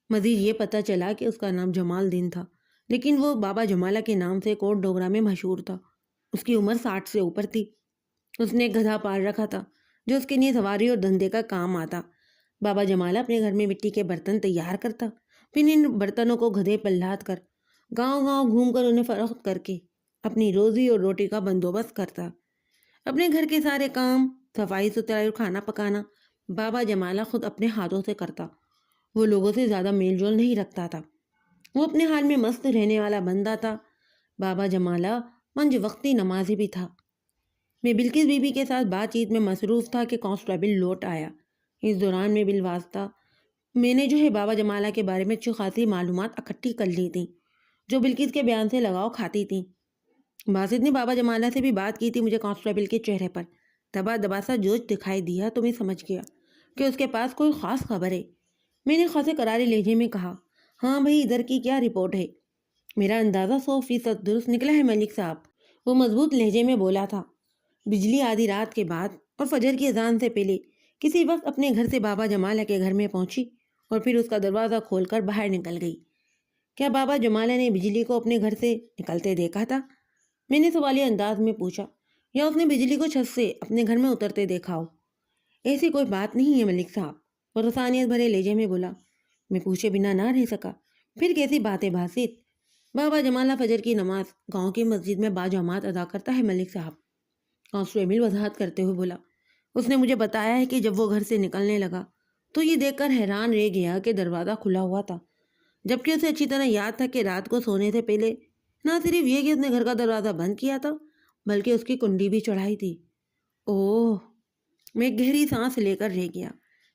مزید یہ پتہ چلا کہ اس کا نام جمال دین تھا، لیکن وہ بابا جمالہ کے نام سے کوٹ ڈوگرا میں مشہور تھا۔ اس کی عمر 60 سے اوپر تھی۔ اس نے ایک گدھا پال رکھا تھا جو اس کے لیے سواری اور دھندے کا کام آتا۔ بابا جمالہ اپنے گھر میں مٹی کے برتن تیار کرتا، پھر ان برتنوں کو گدھے پر لاد کر گاؤں گاؤں گھوم کر انہیں فروخت کر کے اپنی روزی اور روٹی کا بندوبست کرتا۔ اپنے گھر کے سارے کام، صفائی ستھرائی اور کھانا پکانا بابا جمالہ خود اپنے ہاتھوں سے کرتا۔ وہ لوگوں سے زیادہ میل جول نہیں رکھتا تھا، وہ اپنے حال میں مست رہنے والا بندہ تھا۔ بابا جمالہ منج وقتی نمازی بھی تھا۔ میں بلکس بی بی کے ساتھ بات چیت میں مصروف تھا کہ کانسٹیبل لوٹ آیا۔ اس دوران میں بالواسطہ میں نے جو ہے بابا جمالہ کے بارے میں اچھی خاصی معلومات اکٹھی کر لی تھیں جو بلکس کے بیان سے لگاؤ کھاتی تھیں۔ باسط نے بابا جمالہ سے بھی بات کی تھی۔ مجھے کانسٹیبل کے چہرے پر دبا دبا سا جوش دکھائی دیا تو میں سمجھ گیا کہ اس کے پاس کوئی خاص خبر ہے۔ میں نے خاصے کرارے لہجے میں کہا، ہاں بھائی، ادھر کی کیا رپورٹ ہے؟ میرا اندازہ 100% درست نکلا ہے ملک صاحب، وہ مضبوط لہجے میں بولا تھا۔ بجلی آدھی رات کے بعد اور فجر کی اذان سے پہلے کسی وقت اپنے گھر سے بابا جمالہ کے گھر میں پہنچی اور پھر اس کا دروازہ کھول کر باہر نکل گئی۔ کیا بابا جمالہ نے بجلی کو اپنے گھر سے نکلتے دیکھا تھا؟ میں نے سوالیہ انداز میں پوچھا۔ یا اس نے بجلی کو چھت سے اپنے گھر میں اترتے دیکھا ہو؟ ایسی کوئی بات نہیں ہے ملک صاحب، وہ رسانیت بھرے لہجے میں بولا۔ میں پوچھے بنا نہ رہ سکا، پھر کیسی باتیں باسط؟ بابا جمالہ فجر کی نماز گاؤں کی مسجد میں باجماعت ادا کرتا ہے ملک صاحب، کانسٹیبل وضاحت کرتے ہوئے بولا۔ اس نے مجھے بتایا ہے کہ جب وہ گھر سے نکلنے لگا تو یہ دیکھ کر حیران رہ گیا کہ دروازہ کھلا ہوا تھا، جبکہ اسے اچھی طرح یاد تھا کہ رات کو سونے سے پہلے نہ صرف یہ کہ اس نے گھر کا دروازہ بند کیا تھا بلکہ اس کی کنڈی بھی چڑھائی تھی۔ اوہ! میں گہری سانس لے کر رہ گیا،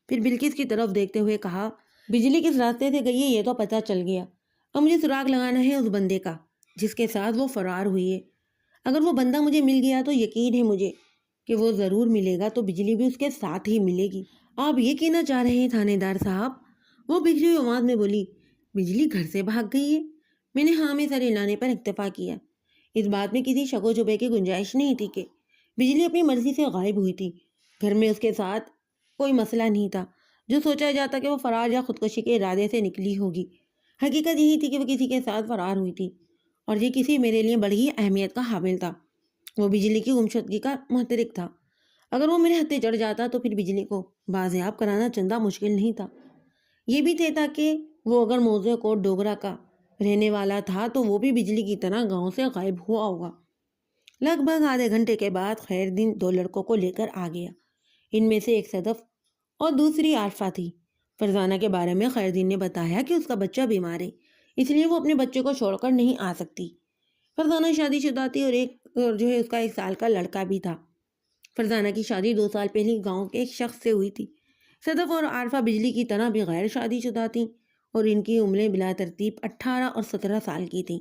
پھر بلکس کی طرف دیکھتے ہوئے کہا، بجلی کس راستے سے گئی ہے یہ تو پتہ چل گیا، اب مجھے سراغ لگانا ہے اس بندے کا جس کے ساتھ وہ فرار ہوئی ہے۔ اگر وہ بندہ مجھے مل گیا تو یقین ہے مجھے کہ وہ ضرور ملے گا، تو بجلی بھی اس کے ساتھ ہی ملے گی۔ آپ یہ کہنا چاہ رہے ہیں تھانے دار صاحب؟ وہ بگڑی ہوئی آواز میں بولی، بجلی گھر سے بھاگ گئی ہے؟ میں نے ہاں میں سر ہلانے پر اکتفا کیا۔ اس بات میں کسی شک و شبے کی گنجائش نہیں تھی کہ بجلی اپنی مرضی سے غائب ہوئی تھی۔ گھر میں اس کے ساتھ کوئی مسئلہ نہیں تھا جو سوچا جاتا کہ وہ فرار یا خودکشی کے ارادے سے نکلی ہوگی۔ حقیقت یہی تھی کہ وہ کسی کے ساتھ فرار ہوئی تھی، اور یہ کسی میرے لیے بڑی ہی اہمیت کا حامل تھا۔ وہ بجلی کی گمشدگی کا محترک تھا۔ اگر وہ میرے ہتھے چڑھ جاتا تو پھر بجلی کو بازیاب کرانا چندہ مشکل نہیں تھا۔ یہ بھی طے تھا کہ وہ اگر موضوع کوٹ ڈوگرا کا رہنے والا تھا تو وہ بھی بجلی کی طرح گاؤں سے غائب ہوا ہوگا۔ لگ بھگ آدھے گھنٹے کے بعد خیر دن 2 لڑکوں کو لے کر آ گیا۔ ان میں سے ایک صدف اور دوسری عارفہ تھی۔ فرزانہ کے بارے میں خیر دن نے بتایا کہ اس کا بچہ بیمار ہے، اس لیے وہ اپنے بچے کو چھوڑ کر نہیں آ سکتی۔ فرزانہ شادی شدہ تھی اور اس کا 1 سال کا لڑکا بھی تھا۔ فرزانہ کی شادی 2 سال پہلے گاؤں کے ایک شخص سے ہوئی تھی۔ صدف اور عارفہ بجلی کی طرح بھی غیر شادی شدہ تھیں اور ان کی عمریں بلا ترتیب 18 اور 17 سال کی تھیں۔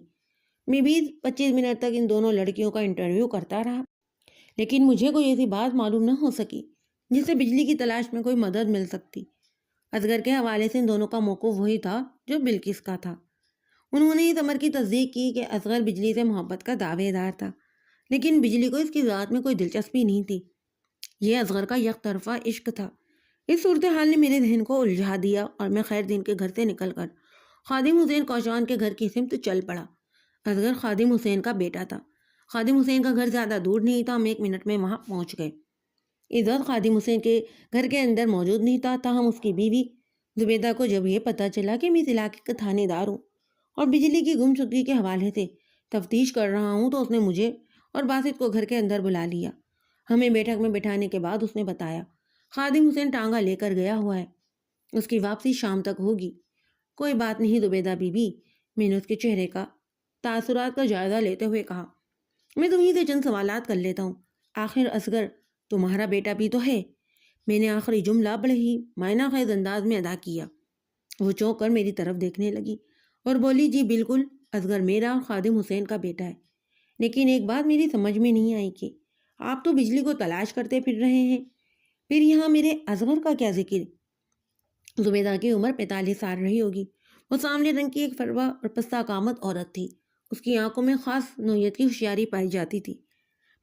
میں 20-25 منٹ تک ان دونوں لڑکیوں کا انٹرویو کرتا رہا، لیکن مجھے کوئی ایسی بات معلوم نہ ہو سکی جس سے بجلی کی تلاش میں کوئی مدد مل سکتی۔ اصغر کے حوالے سے ان دونوں کا موقف وہی تھا جو بلقیس کا تھا۔ انہوں نے اس امر کی تصدیق کی کہ اصغر بجلی سے محبت کا دعوے دار تھا، لیکن بجلی کو اس کی ذات میں کوئی دلچسپی نہیں تھی۔ یہ اصغر کا یک طرفہ عشق تھا۔ اس صورتحال نے میرے ذہن کو الجھا دیا اور میں خیر دین کے گھر سے نکل کر خادم حسین کوشان کے گھر کی سمت چل پڑا۔ اصغر خادم حسین کا بیٹا تھا۔ خادم حسین کا گھر زیادہ دور نہیں تھا، ہم 1 منٹ میں وہاں پہنچ گئے۔ اس وقت خادم حسین کے گھر کے اندر موجود نہیں تھا، تاہم اس کی بیوی زبیدہ کو جب یہ پتہ چلا کہ میں اس علاقے کا تھانے دار ہوں اور بجلی کی گمشدگی کے حوالے سے تفتیش کر رہا ہوں، تو اس نے مجھے اور باسط کو گھر کے اندر بلا لیا۔ ہمیں بیٹھک میں بٹھانے کے بعد اس نے بتایا، خادم حسین ٹانگا لے کر گیا ہوا ہے، اس کی واپسی شام تک ہوگی۔ کوئی بات نہیں زبیدہ بی بی، میں نے اس کے چہرے کا تاثرات کا جائزہ لیتے ہوئے کہا، میں تمہیں سے چند سوالات کر لیتا ہوں۔ آخر اصغر تمہارا بیٹا بھی تو ہے۔ میں نے آخری جملہ بڑے ہی معنی خیز انداز میں ادا کیا۔ وہ چونک کر میری طرف دیکھنے لگی اور بولی، جی بالکل، اصغر میرا اور خادم حسین کا بیٹا ہے، لیکن ایک بات میری سمجھ میں نہیں آئی کہ آپ تو بجلی کو تلاش کرتے پھر رہے ہیں، پھر یہاں میرے اصغر کا کیا ذکر؟ زبیدہ کی عمر 45 سال رہی ہوگی۔ وہ سامنے رنگ کی ایک فروا اور پستہ قامت عورت تھی۔ اس کی آنکھوں میں خاص نوعیت کی ہوشیاری پائی جاتی تھی۔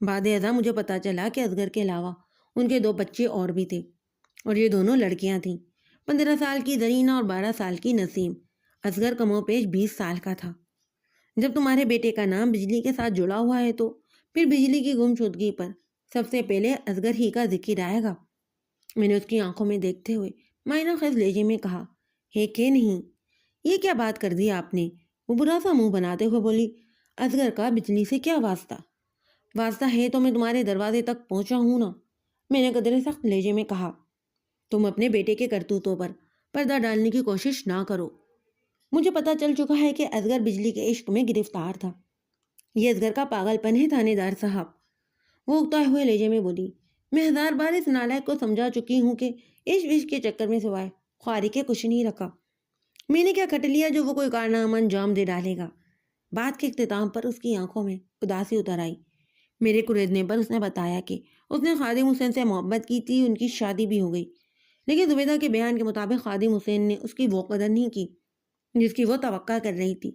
بعد ازاں مجھے پتا چلا کہ اصغر کے علاوہ ان کے 2 بچے اور بھی تھے، اور یہ دونوں لڑکیاں تھیں، 15 سال کی زرینہ اور 12 سال کی نسیم۔ اصغر کم و بیش 20 سال کا تھا۔ جب تمہارے بیٹے کا نام بجلی کے ساتھ جڑا ہوا ہے تو پھر بجلی کی گمشدگی پر سب سے پہلے اصغر ہی کا ذکر آئے گا۔ میں نے اس کی آنکھوں میں دیکھتے ہوئے معنی خیز لہجے میں کہا، ہے کہ نہیں؟ یہ کیا بات کر دی آپ نے؟ وہ برا سا منہ بناتے ہوئے بولی، اصغر کا بجلی سے کیا واسطہ؟ واسطہ ہے تو میں تمہارے دروازے تک پہنچا ہوں نا، میں نے قدرے سخت لہجے میں کہا۔ تم اپنے بیٹے کے کرتوتوں پر پردہ ڈالنے کی کوشش نہ کرو۔ مجھے پتا چل چکا ہے کہ اصغر بجلی کے عشق میں گرفتار تھا۔ یہ اصغر کا پاگل پن ہے تھانے دار صاحب، وہ اکتائے ہوئے لہجے میں بولی۔ میں 1000 بار اس نالائق کو سمجھا چکی ہوں کہ عشق کے چکر میں سوائے خواری کے کچھ نہیں رکھا۔ میں نے کیا کھٹ لیا جو وہ کوئی کارنامہ انجام دے ڈالے گا؟ بات کے اختتام پر اس کی آنکھوں میں اداسی اتر آئی۔ میرے کریدنے پر اس نے بتایا کہ اس نے خادم حسین سے محبت کی تھی، ان کی شادی بھی ہو گئی، لیکن زبیدہ کے بیان کے مطابق خادم حسین نے اس کی وہ قدر نہیں کی جس کی وہ توقع کر رہی تھی۔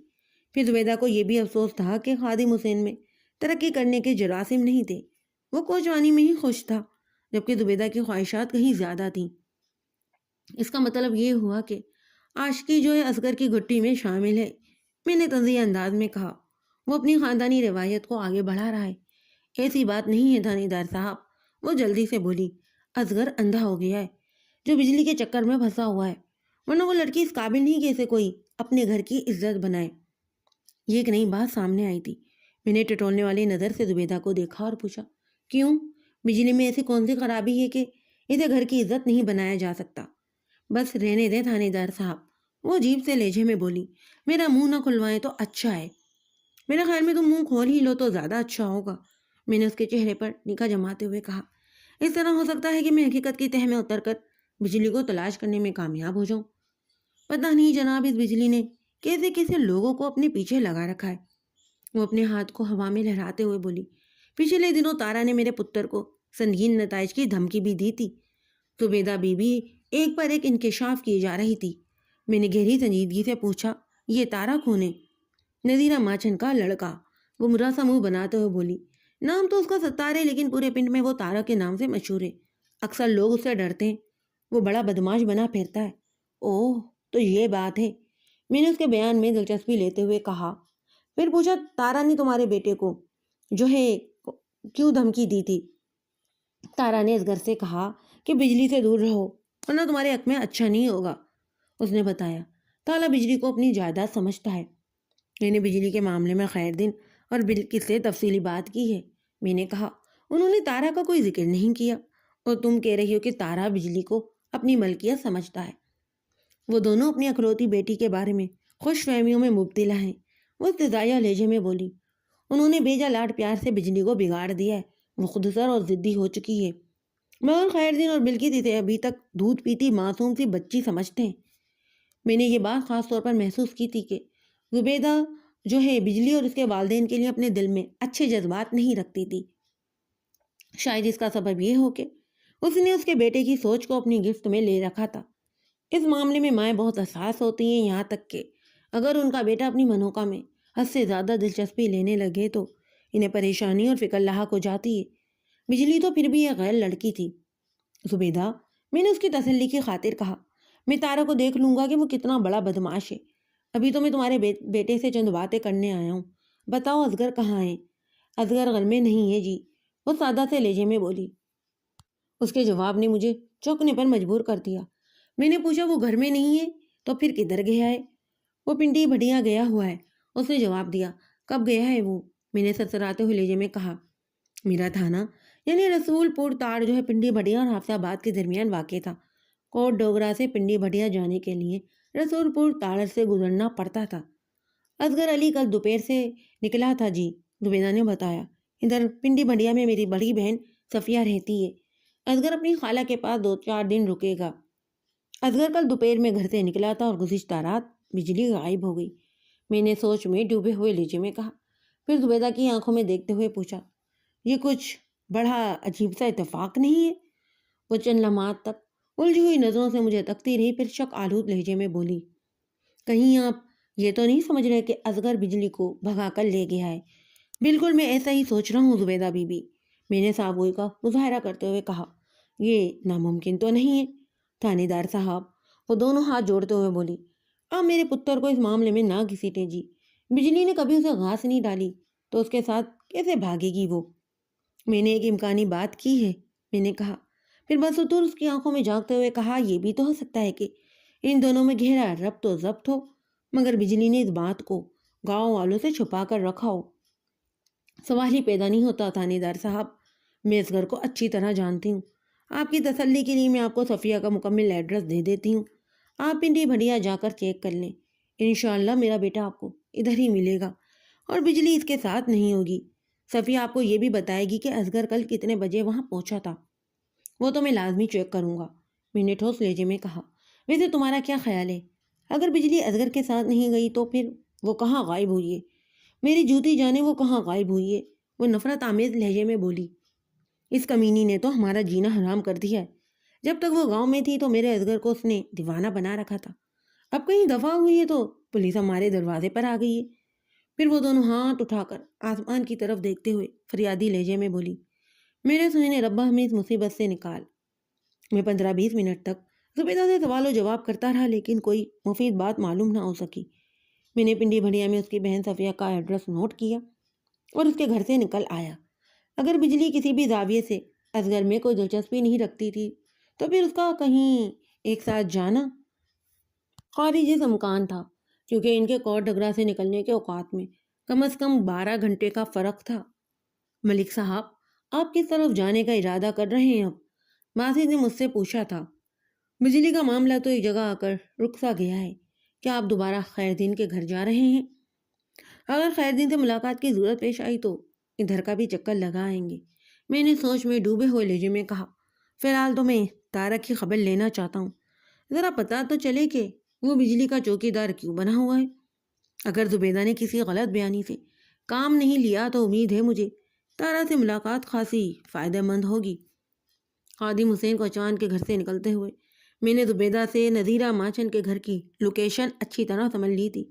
پھر زبیدہ کو یہ بھی افسوس تھا کہ خادم حسین میں ترقی کرنے کے جراثیم نہیں تھے، وہ کوچوانی میں ہی خوش تھا، جبکہ زبیدہ کی خواہشات کہیں زیادہ تھیں۔ اس کا مطلب یہ ہوا کہ عاشقی جو ہے اصغر کی گھٹی میں شامل ہے، میں نے تنزیہ انداز میں کہا۔ وہ اپنی خاندانی روایت کو آگے بڑھا رہا ہے۔ ایسی بات نہیں ہے تھانے دار صاحب، وہ جلدی سے بولی، اصغر اندھا ہو گیا ہے جو بجلی کے چکر میں پھنسا ہوا ہے، ورنہ وہ لڑکی اس قابل نہیں کہ اسے کوئی اپنے گھر کی عزت بنائے۔ یہ ایک نئی بات سامنے آئی تھی۔ میں نے ٹٹولنے والی نظر سے زبیدہ کو دیکھا اور پوچھا، کیوں؟ بجلی میں ایسی کون سی خرابی ہے کہ اسے گھر کی عزت نہیں بنایا جا سکتا؟ بس رہنے دیں تھانے دار صاحب، وہ عجیب سے لہجے میں بولی، میرا منہ نہ کھلوائیں تو اچھا ہے۔ میرے خیال میں تم منہ کھول ہی لو تو زیادہ اچھا ہوگا، میں نے اس کے چہرے پر نگاہ جماتے ہوئے کہا۔ اس طرح ہو سکتا ہے کہ میں حقیقت کی تہہ میں اتر کر بجلی کو تلاش کرنے میں کامیاب ہو جاؤں۔ پتہ نہیں جناب اس بجلی نے کیسے کیسے لوگوں کو اپنے پیچھے لگا رکھا ہے۔ وہ اپنے ہاتھ کو ہوا میں لہراتے ہوئے بولی، پچھلے دنوں تارا نے میرے پتر کو سنگین نتائج کی دھمکی بھی دی تھی۔ زبیدہ بی بی ایک پر ایک انکشاف کی جا رہی تھی۔ میں نے گہری سنجیدگی سے پوچھا، یہ تارا کون ہے؟ نذیرہ ماچن کا لڑکا، وہ مرا سا منہ بناتے ہوئے بولی، نام تو اس کا ستار ہے لیکن پورے پنڈ میں وہ تارا کے نام سے مشہور ہے، اکثر لوگ اس سے ڈرتے ہیں، وہ بڑا بدماش بنا پھرتا ہے۔ اوہ تو یہ بات ہے، میں نے اس کے بیان میں دلچسپی لیتے ہوئے کہا۔ پھر پوچھا، تارا نے تمہارے بیٹے کو جو ہے کیوں دھمکی دی تھی؟ تارا نے اس گھر سے کہا کہ بجلی سے دور رہو ورنہ تمہارے حق میں اچھا نہیں ہوگا۔ اس نے بتایا، تالا بجلی کو اپنی جائیداد سمجھتا ہے۔ میں نے بجلی کے معاملے میں خیر دن اور بلقیس سے تفصیلی بات کی ہے۔ میں نے کہا انہوں نے تارا کا کوئی ذکر نہیں کیا، اور تم کہہ رہی ہو کہ تارا بجلی کو اپنی ملکیت سمجھتا ہے۔ وہ دونوں اپنی اکلوتی بیٹی کے بارے میں خوش فہمیوں میں مبتلا ہیں، وہ استزائیہ لہجے میں بولی۔ انہوں نے بیجا لاڈ پیار سے بجلی کو بگاڑ دیا ہے، وہ خودسر اور ضدی ہو چکی ہے، مگر خیردین اور بلکہ اسے ابھی تک دودھ پیتی معصوم سی بچی سمجھتے ہیں۔ میں نے یہ بات خاص طور پر محسوس کی تھی کہ زبیدہ جو ہے بجلی اور اس کے والدین کے لیے اپنے دل میں اچھے جذبات نہیں رکھتی تھی۔ شاید اس کا سبب یہ ہو کہ اس نے اس کے بیٹے کی سوچ کو اپنی گرفت میں لے رکھا تھا۔ اس معاملے میں مائیں بہت حساس ہوتی ہیں، یہاں تک کہ اگر ان کا بیٹا اپنی منوکا میں حد سے زیادہ دلچسپی لینے لگے تو انہیں پریشانی اور فکر لاحق ہو جاتی ہے۔ بجلی تو پھر بھی ایک غیر لڑکی تھی۔ زبیدہ، میں نے اس کی تسلی کی خاطر کہا، میں تارا کو دیکھ لوں گا کہ وہ کتنا بڑا بدماش ہے۔ ابھی تو میں تمہارے بیٹے سے چند باتیں کرنے آیا ہوں، بتاؤ اصغر کہاں ہے؟ اصغر گھر میں نہیں ہے جی، وہ سادہ سے لہجے میں بولی۔ اس کے جواب نے مجھے چونکنے پر مجبور کر دیا۔ میں نے پوچھا وہ گھر میں نہیں ہے تو پھر کدھر گیا ہے؟ وہ پنڈی بھٹیا گیا ہوا ہے، اس نے جواب دیا۔ کب گیا ہے وہ؟ میں نے سرسراتے ہوئے لہجے میں کہا۔ میرا تھانہ یعنی رسول پور تاڑ جو ہے پنڈی بھٹیا اور حافظ آباد کے درمیان واقع تھا۔ کوٹ ڈوگرا سے پنڈی بھٹیا جانے کے لیے رسول پور تاڑ سے گزرنا پڑتا تھا۔ اصغر علی کل دوپہر سے نکلا تھا جی، زبیدہ نے بتایا۔ ادھر پنڈی بھٹیا میں میری بڑی بہن صفیہ رہتی ہے، اصغر اپنی خالہ کے پاس 2-4 دن رکے گا۔ اصغر کل دوپہر میں گھر سے نکلا تھا اور گزشتہ رات بجلی غائب ہو گئی۔ میں نے سوچ میں ڈوبے ہوئے لہجے میں کہا، پھر زبیدہ کی آنکھوں میں دیکھتے ہوئے پوچھا، یہ کچھ بڑا عجیب سا اتفاق نہیں ہے؟ وہ چند لمحات تک الجھی ہوئی نظروں سے مجھے تکتی رہی، پھر شک آلود لہجے میں بولی، کہیں آپ یہ تو نہیں سمجھ رہے کہ اصغر بجلی کو بھگا کر لے گیا ہے؟ بالکل میں ایسا ہی سوچ رہا ہوں زبیدہ بی بی، میں نے صابوئی کا مظاہرہ کرتے ہوئے کہا۔ یہ ناممکن تو نہیں ہے تھانے دار صاحب، وہ دونوں ہاتھ جوڑتے ہوئے بولی۔ آپ میرے پتر کو اس معاملے میں نہ گھسیٹیں جی، بجلی نے کبھی اسے گھاس نہیں ڈالی تو اس کے ساتھ کیسے بھاگے گی وہ؟ میں نے ایک امکانی بات کی ہے، میں نے کہا، پھر بسطور اس کی آنکھوں میں جھانکتے ہوئے کہا، یہ بھی تو ہو سکتا ہے کہ ان دونوں میں گہرا ربط و ضبط ہو، مگر بجلی نے اس بات کو گاؤں والوں سے چھپا کر رکھا ہو۔ سوال ہی پیدا نہیں ہوتا تھانے دار صاحب، میں اس گھر کو اچھی طرح جانتی ہوں۔ آپ کی تسلی کے لیے میں آپ کو صفیہ کا مکمل ایڈریس دے دیتی ہوں، آپ پنڈی بھٹیا جا کر چیک کر لیں، انشاءاللہ میرا بیٹا آپ کو ادھر ہی ملے گا اور بجلی اس کے ساتھ نہیں ہوگی۔ صفیہ آپ کو یہ بھی بتائے گی کہ اصغر کل کتنے بجے وہاں پہنچا تھا۔ وہ تو میں لازمی چیک کروں گا، میں نے ٹھوس لہجے میں کہا۔ ویسے تمہارا کیا خیال ہے، اگر بجلی اصغر کے ساتھ نہیں گئی تو پھر وہ کہاں غائب ہوئی ہے؟ میری جوتی جانے وہ کہاں غائب ہوئی ہے، وہ نفرت آمیز لہجے میں بولی۔ اس کمینی نے تو ہمارا جینا حرام کر دیا ہے، جب تک وہ گاؤں میں تھی تو میرے اصغر کو اس نے دیوانہ بنا رکھا تھا، اب کہیں دفعہ ہوئی ہے تو پولیس ہمارے دروازے پر آ گئی ہے۔ پھر وہ دونوں ہاتھ اٹھا کر آسمان کی طرف دیکھتے ہوئے فریادی لہجے میں بولی، میرے سونے ربا ہمیں اس مصیبت سے نکال۔ میں 15-20 منٹ تک زبیدہ سے سوال و جواب کرتا رہا، لیکن کوئی مفید بات معلوم نہ ہو سکی۔ میں نے پنڈی بھٹیا میں اس کی بہن صفیہ کا ایڈریس نوٹ کیا اور اس کے گھر سے نکل آیا۔ اگر بجلی کسی بھی زاویے سے اصغر میں کوئی دلچسپی نہیں رکھتی تھی تو پھر اس کا کہیں ایک ساتھ جانا خارج سے امکان تھا، کیونکہ ان کے کوٹ ڈگرا سے نکلنے کے اوقات میں کم از کم 12 گھنٹے کا فرق تھا۔ ملک صاحب، آپ کس طرف جانے کا ارادہ کر رہے ہیں اب؟ باسی نے مجھ سے پوچھا تھا۔ بجلی کا معاملہ تو ایک جگہ آ کر رک سا گیا ہے، کیا آپ دوبارہ خیردین کے گھر جا رہے ہیں؟ اگر خیردین سے ملاقات کی ضرورت پیش آئی تو ادھر کا بھی چکر لگا آئیں گے، میں نے سوچ میں ڈوبے ہوئے لہجے میں کہا۔ فی الحال تو میں تارا کی خبر لینا چاہتا ہوں، ذرا پتہ تو چلے کہ وہ بجلی کا چوکیدار کیوں بنا ہوا ہے۔ اگر زبیدہ نے کسی غلط بیانی سے کام نہیں لیا تو امید ہے مجھے تارا سے ملاقات خاصی فائدہ مند ہوگی۔ خادم حسین کوچوان کے گھر سے نکلتے ہوئے میں نے زبیدہ سے نذیرہ ماچن کے گھر کی لوکیشن اچھی طرح سمجھ لی تھی۔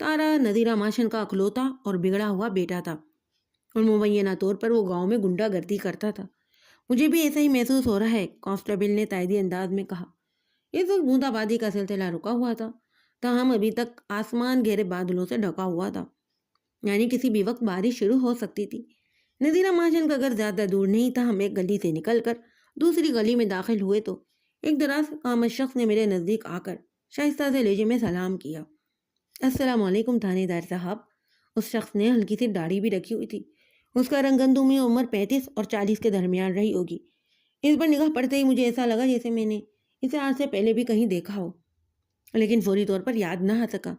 تارا نذیرہ ماچن کا اکلوتا اور بگڑا ہوا بیٹا تھا اور مبینہ طور پر وہ گاؤں میں گنڈا گردی کرتا تھا۔ مجھے بھی ایسا ہی محسوس ہو رہا ہے، کانسٹیبل نے تائیدی انداز میں کہا۔ اس وقت بوندا بادی کا سلسلہ رکا ہوا تھا، تاہم ابھی تک آسمان گہرے بادلوں سے ڈھکا ہوا تھا، یعنی کسی بھی وقت بارش شروع ہو سکتی تھی۔ نذیرہ ماچن کا گھر زیادہ دور نہیں تھا، ہم ایک گلی سے نکل کر دوسری گلی میں داخل ہوئے تو ایک دراز قامت شخص نے میرے نزدیک آ کر شائستہ سے لہجے میں سلام کیا۔ السلام علیکم تھانے دار صاحب۔ اس شخص نے ہلکی سی داڑھی بھی رکھی ہوئی تھی اس کا رنگ گندمی عمر 35 اور 40 کے درمیان رہی ہوگی۔ اس پر نگاہ پڑتے ہی مجھے ایسا لگا جیسے میں نے اسے آج سے پہلے بھی کہیں دیکھا ہو، لیکن فوری طور پر یاد نہ آ سکا۔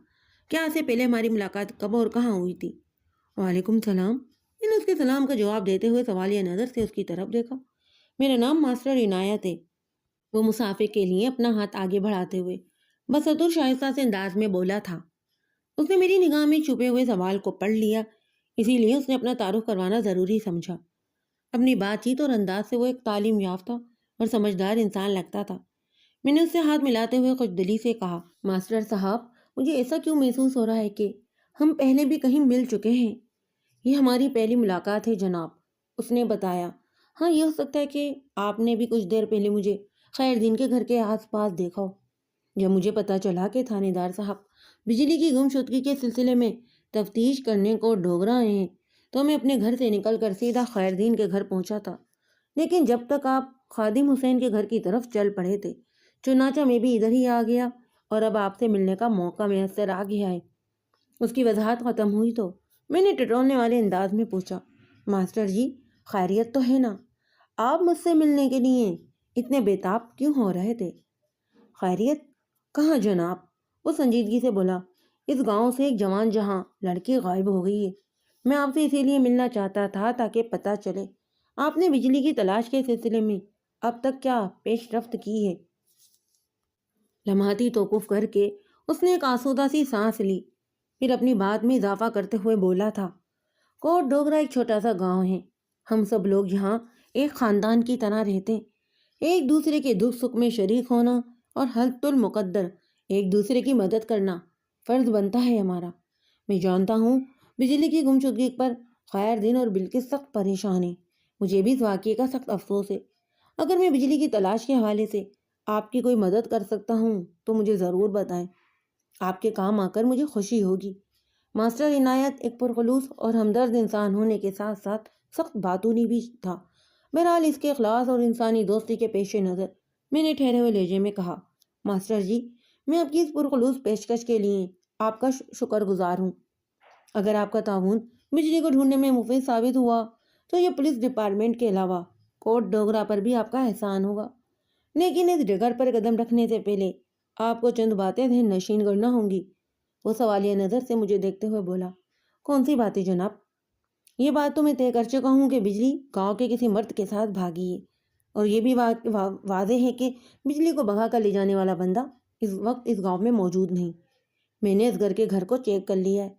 کیا آج سے پہلے ہماری ملاقات کب اور کہاں ہوئی تھی؟ وعلیکم السلام۔ میں نے اس کے سلام کا جواب دیتے ہوئے سوالیہ نظر سے اس کی طرف دیکھا۔ میرا نام ماسٹر عنایت ہے، وہ مسافر کے لیے اپنا ہاتھ آگے بڑھاتے ہوئے بسطور شائستہ سے انداز میں بولا تھا۔ اس نے میری نگاہ میں چھپے ہوئے سوال کو پڑھ لیا، اسی لیے اس نے اپنا تعارف کروانا ضروری سمجھا۔ اپنی بات چیت اور انداز سے وہ ایک تعلیم یافتہ اور سمجھدار انسان لگتا تھا۔ میں نے اس سے ہاتھ ملاتے ہوئے خوش دلی سے کہا، ماسٹر صاحب، مجھے ایسا کیوں محسوس ہو رہا ہے کہ ہم پہلے بھی کہیں مل چکے ہیں؟ یہ ہماری پہلی ملاقات ہے جناب، اس نے بتایا۔ ہاں، یہ ہو سکتا ہے کہ آپ نے بھی کچھ دیر پہلے مجھے خیر دین کے گھر کے آس پاس دیکھا ہو۔ جب مجھے پتا چلا کہ تھانے دار صاحب بجلی کی گمشدگی کے سلسلے میں تفتیش کرنے کو ڈھوگرا آئے ہیں تو میں اپنے گھر سے نکل کر سیدھا خیر دین کے گھر پہنچا تھا، لیکن جب تک آپ خادم حسین کے گھر کی طرف چل پڑے تھے، چنانچہ میں بھی ادھر ہی آ گیا اور اب آپ سے ملنے کا موقع میسر آ گیا ہے۔ اس کی وضاحت ختم ہوئی تو میں نے ٹٹولنے والے انداز میں پوچھا، ماسٹر جی، خیریت تو ہے نا؟ آپ مجھ سے ملنے کے لیے اتنے بےتاب کیوں ہو رہے تھے؟ خیریت کہاں جناب، وہ سنجیدگی سے بولا، اس گاؤں سے ایک جوان جہاں لڑکی غائب ہو گئی ہے۔ میں آپ سے اسی لیے ملنا چاہتا تھا تاکہ پتہ چلے آپ نے بجلی کی تلاش کے سلسلے میں اب تک کیا پیش رفت کی ہے۔ لمحاتی توقف کر کے اس نے ایک آسودہ سی سانس لی، پھر اپنی بات میں اضافہ کرتے ہوئے بولا تھا، کوٹ ڈوگرا ایک چھوٹا سا گاؤں ہے، ہم سب لوگ یہاں ایک خاندان کی طرح رہتے ہیں، ایک دوسرے کے دکھ سکھ میں شریک ہونا اور حلت المقدر ایک دوسرے کی مدد کرنا فرض بنتا ہے ہمارا۔ میں جانتا ہوں بجلی کی گمشدگی پر خیر دین اور بلکس سخت پریشان ہیں، مجھے بھی اس واقعے کا سخت افسوس ہے۔ اگر میں بجلی کی تلاش کے حوالے سے آپ کی کوئی مدد کر سکتا ہوں تو مجھے ضرور بتائیں، آپ کے کام آ کر مجھے خوشی ہوگی۔ ماسٹر عنایت ایک پرخلوص اور ہمدرد انسان ہونے کے ساتھ ساتھ سخت باتونی بھی تھا۔ بہرحال اس کے اخلاص اور انسانی دوستی کے پیش نظر میں نے ٹھہرے ہوئے لہجے میں کہا، ماسٹر جی، میں آپ کی اس پرخلوص پیشکش کے لیے آپ کا شکر گزار ہوں۔ اگر آپ کا تعاون بجلی کو ڈھونڈنے میں مفید ثابت ہوا تو یہ پولیس ڈپارٹمنٹ کے علاوہ کوٹ ڈوگرا پر بھی آپ کا احسان ہوگا، لیکن اس ڈگر پر قدم رکھنے سے پہلے آپ کو چند باتیں ذہن نشین کرنا ہوں گی۔ وہ سوالیہ نظر سے مجھے دیکھتے ہوئے بولا، کون سی باتیں جناب؟ یہ بات تو میں طے کر چکا ہوں کہ بجلی گاؤں کے کسی مرد کے ساتھ بھاگی ہے، اور یہ بھی واضح ہے کہ بجلی کو بھگا کر لے جانے والا بندہ اس وقت اس گاؤں میں موجود نہیں۔ میں نے اس گھر کو چیک کر لیا ہے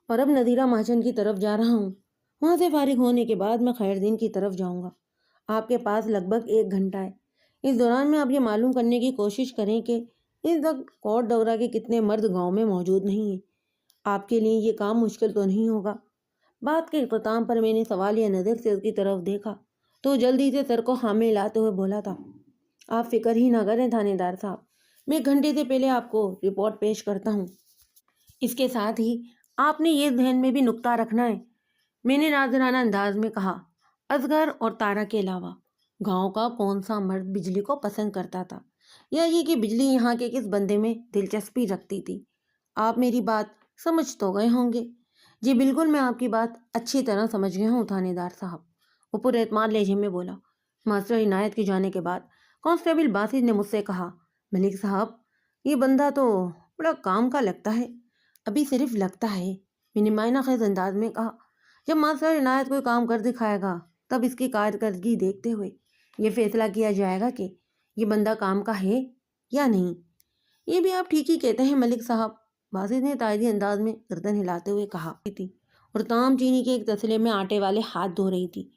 اور اب نذیرہ مہاجن کی طرف جا رہا ہوں، وہاں سے فارغ ہونے کے بعد میں خیر دین کی طرف جاؤں گا۔ آپ کے پاس لگ بھگ 1 گھنٹہ ہے، اس دوران میں آپ یہ معلوم کرنے کی کوشش کریں کہ اس وقت کوٹ ڈورا کے کتنے مرد گاؤں میں موجود نہیں ہیں۔ آپ کے لیے یہ کام مشکل تو نہیں ہوگا؟ بات کے اختتام پر میں نے سوالیہ نظر سے اس کی طرف دیکھا تو جلدی سے سر کو خم میں لاتے ہوئے بولا تھا، آپ فکر ہی نہ کریں تھانے دار صاحب، میں 1 گھنٹے سے پہلے آپ کو رپورٹ پیش کرتا ہوں۔ اس کے ساتھ ہی آپ نے یہ ذہن میں بھی نقطہ رکھنا ہے، میں نے ناظرانہ انداز میں کہا، اصغر اور تارا کے علاوہ گاؤں کا کون سا مرد بجلی کو پسند کرتا تھا، یا یہ کہ بجلی یہاں کے کس بندے میں دلچسپی رکھتی تھی؟ آپ میری بات سمجھ تو گئے ہوں گے؟ جی بالکل، میں آپ کی بات اچھی طرح سمجھ گیا ہوں تھانے دار صاحب، وہ پر اعتماد لہجے میں بولا۔ ماسٹر عنایت کے جانے کے بعد کانسٹیبل باسط نے مجھ سے کہا، ملک صاحب، یہ بندہ تو بڑا کام کا لگتا ہے۔ ابھی صرف لگتا ہے، میں نے معنی خیز انداز میں کہا، جب ماسٹر عنایت کوئی کام کر دکھائے گا تب اس کی کارکردگی دیکھتے ہوئے یہ فیصلہ کیا جائے گا کہ یہ بندہ کام کا ہے یا نہیں۔ یہ بھی آپ ٹھیک ہی کہتے ہیں ملک صاحب، باسط نے تائیدی انداز میں گردن ہلاتے ہوئے کہا تھی، اور تام چینی کے ایک تسلے میں آٹے والے ہاتھ دھو رہی تھی۔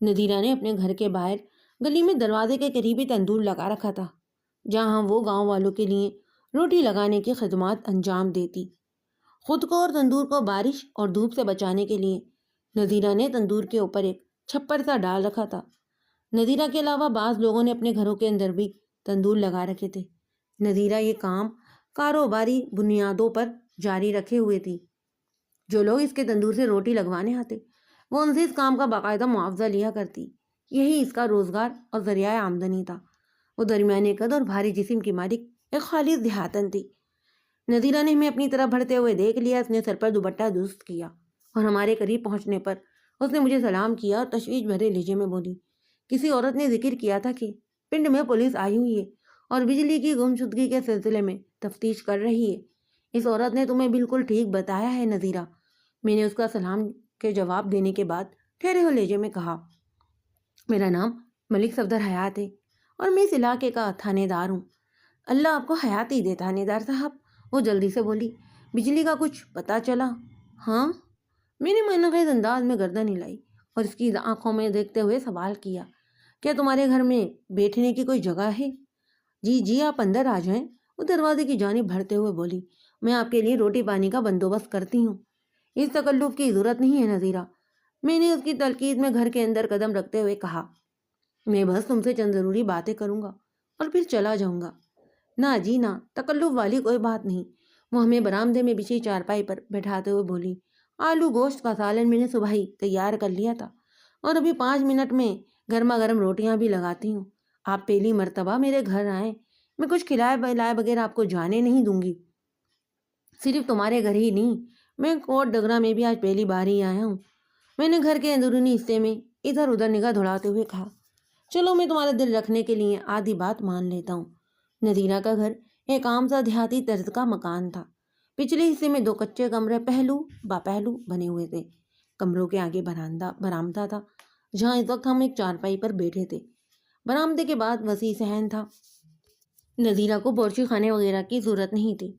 نذیرہ نے اپنے گھر کے باہر گلی میں دروازے کے قریب ہی تندور لگا رکھا تھا، جہاں وہ گاؤں والوں کے لیے روٹی لگانے کی خدمات انجام دیتی۔ خود کو اور تندور کو بارش اور دھوپ سے بچانے کے لیے نذیرہ نے تندور کے اوپر ایک چھپر سا ڈال رکھا تھا۔ نذیرہ کے علاوہ بعض لوگوں نے اپنے گھروں کے اندر بھی تندور لگا رکھے تھے۔ نذیرہ یہ کام کاروباری بنیادوں پر جاری رکھے ہوئے تھی۔ جو لوگ اس کے تندور سے روٹی لگوانے آتے وہ ان سے اس کام کا باقاعدہ معاوضہ لیا کرتی، یہی اس کا روزگار اور ذریعہ آمدنی تھا۔ وہ درمیانے قد اور بھاری جسم کی مالک ایک خالص دیہاتن تھی۔ نذیرہ نے ہمیں اپنی طرف بڑھتے ہوئے دیکھ لیا، اس نے سر پر دوپٹہ درست کیا اور ہمارے قریب پہنچنے پر اس نے مجھے سلام کیا اور تشویش بھرے لہجے میں بولی، کسی عورت نے ذکر کیا تھا کہ پنڈ میں پولیس آئی ہوئی ہے اور بجلی کی گمشدگی کے سلسلے میں تفتیش کر رہی ہے۔ اس عورت نے تمہیں بالکل ٹھیک بتایا ہے نذیرہ۔ میں نے اس کا سلام کے جواب دینے کے بعد ٹھہرے ہوئے لہجے میں کہا، میرا نام ملک صفدر حیات ہے اور میں اس علاقے کا تھانے دار ہوں۔ اللہ آپ کو حیات ہی دے تھانے دار صاحب۔ وہ جلدی سے بولی، بجلی کا کچھ پتہ چلا؟ ہاں؟ میں نے معنی خیز انداز میں گردن ہلائی اور اس کی آنکھوں میں دیکھتے ہوئے سوال کیا، کیا تمہارے گھر میں بیٹھنے کی کوئی جگہ ہے؟ جی جی، آپ اندر آ جائیں۔ وہ دروازے کی جانب بڑھتے ہوئے بولی، میں آپ کے لیے روٹی پانی کا بندوبست کرتی ہوں۔ اس تکلف کی ضرورت نہیں ہے نذیرہ، میں نے اس کی تلقین میں گھر کے اندر قدم رکھتے ہوئے کہا، میں بس تم سے چند ضروری باتیں کروں گا اور پھر چلا جاؤں گا۔ نہ جی نہ، تکلف والی کوئی بات نہیں۔ وہ ہمیں برآمدے میں بچھی چارپائی پر بیٹھاتے ہوئے بولی، آلو گوشت کا سالن میں نے صبح ہی تیار کر لیا تھا اور ابھی 5 منٹ میں گرما گرم روٹیاں بھی لگاتی ہوں۔ آپ پہلی مرتبہ میرے گھر آئیں، میں کچھ کھلائے بلائے بغیر آپ کو جانے نہیں دوں گی۔ صرف تمہارے گھر ہی نہیں، میں کوٹ ڈگرا میں بھی آج پہلی بار ہی آیا ہوں۔ میں نے گھر کے اندرونی حصے میں ادھر ادھر نگاہ دوڑاتے ہوئے کہا، چلو میں تمہارا دل رکھنے کے لیے آدھی بات مان لیتا ہوں۔ نذیرہ کا گھر ایک عام سا دیہاتی طرز کا مکان تھا۔ پچھلے حصے میں 2 کچے کمرے پہلو با پہلو بنے ہوئے تھے۔ کمروں کے آگے برآمدہ تھا جہاں اس وقت ہم ایک چارپائی پر بیٹھے تھے۔ برآمدے کے بعد وسیع صحن تھا۔ نذیرہ کو بورچی خانے وغیرہ کی ضرورت نہیں تھی،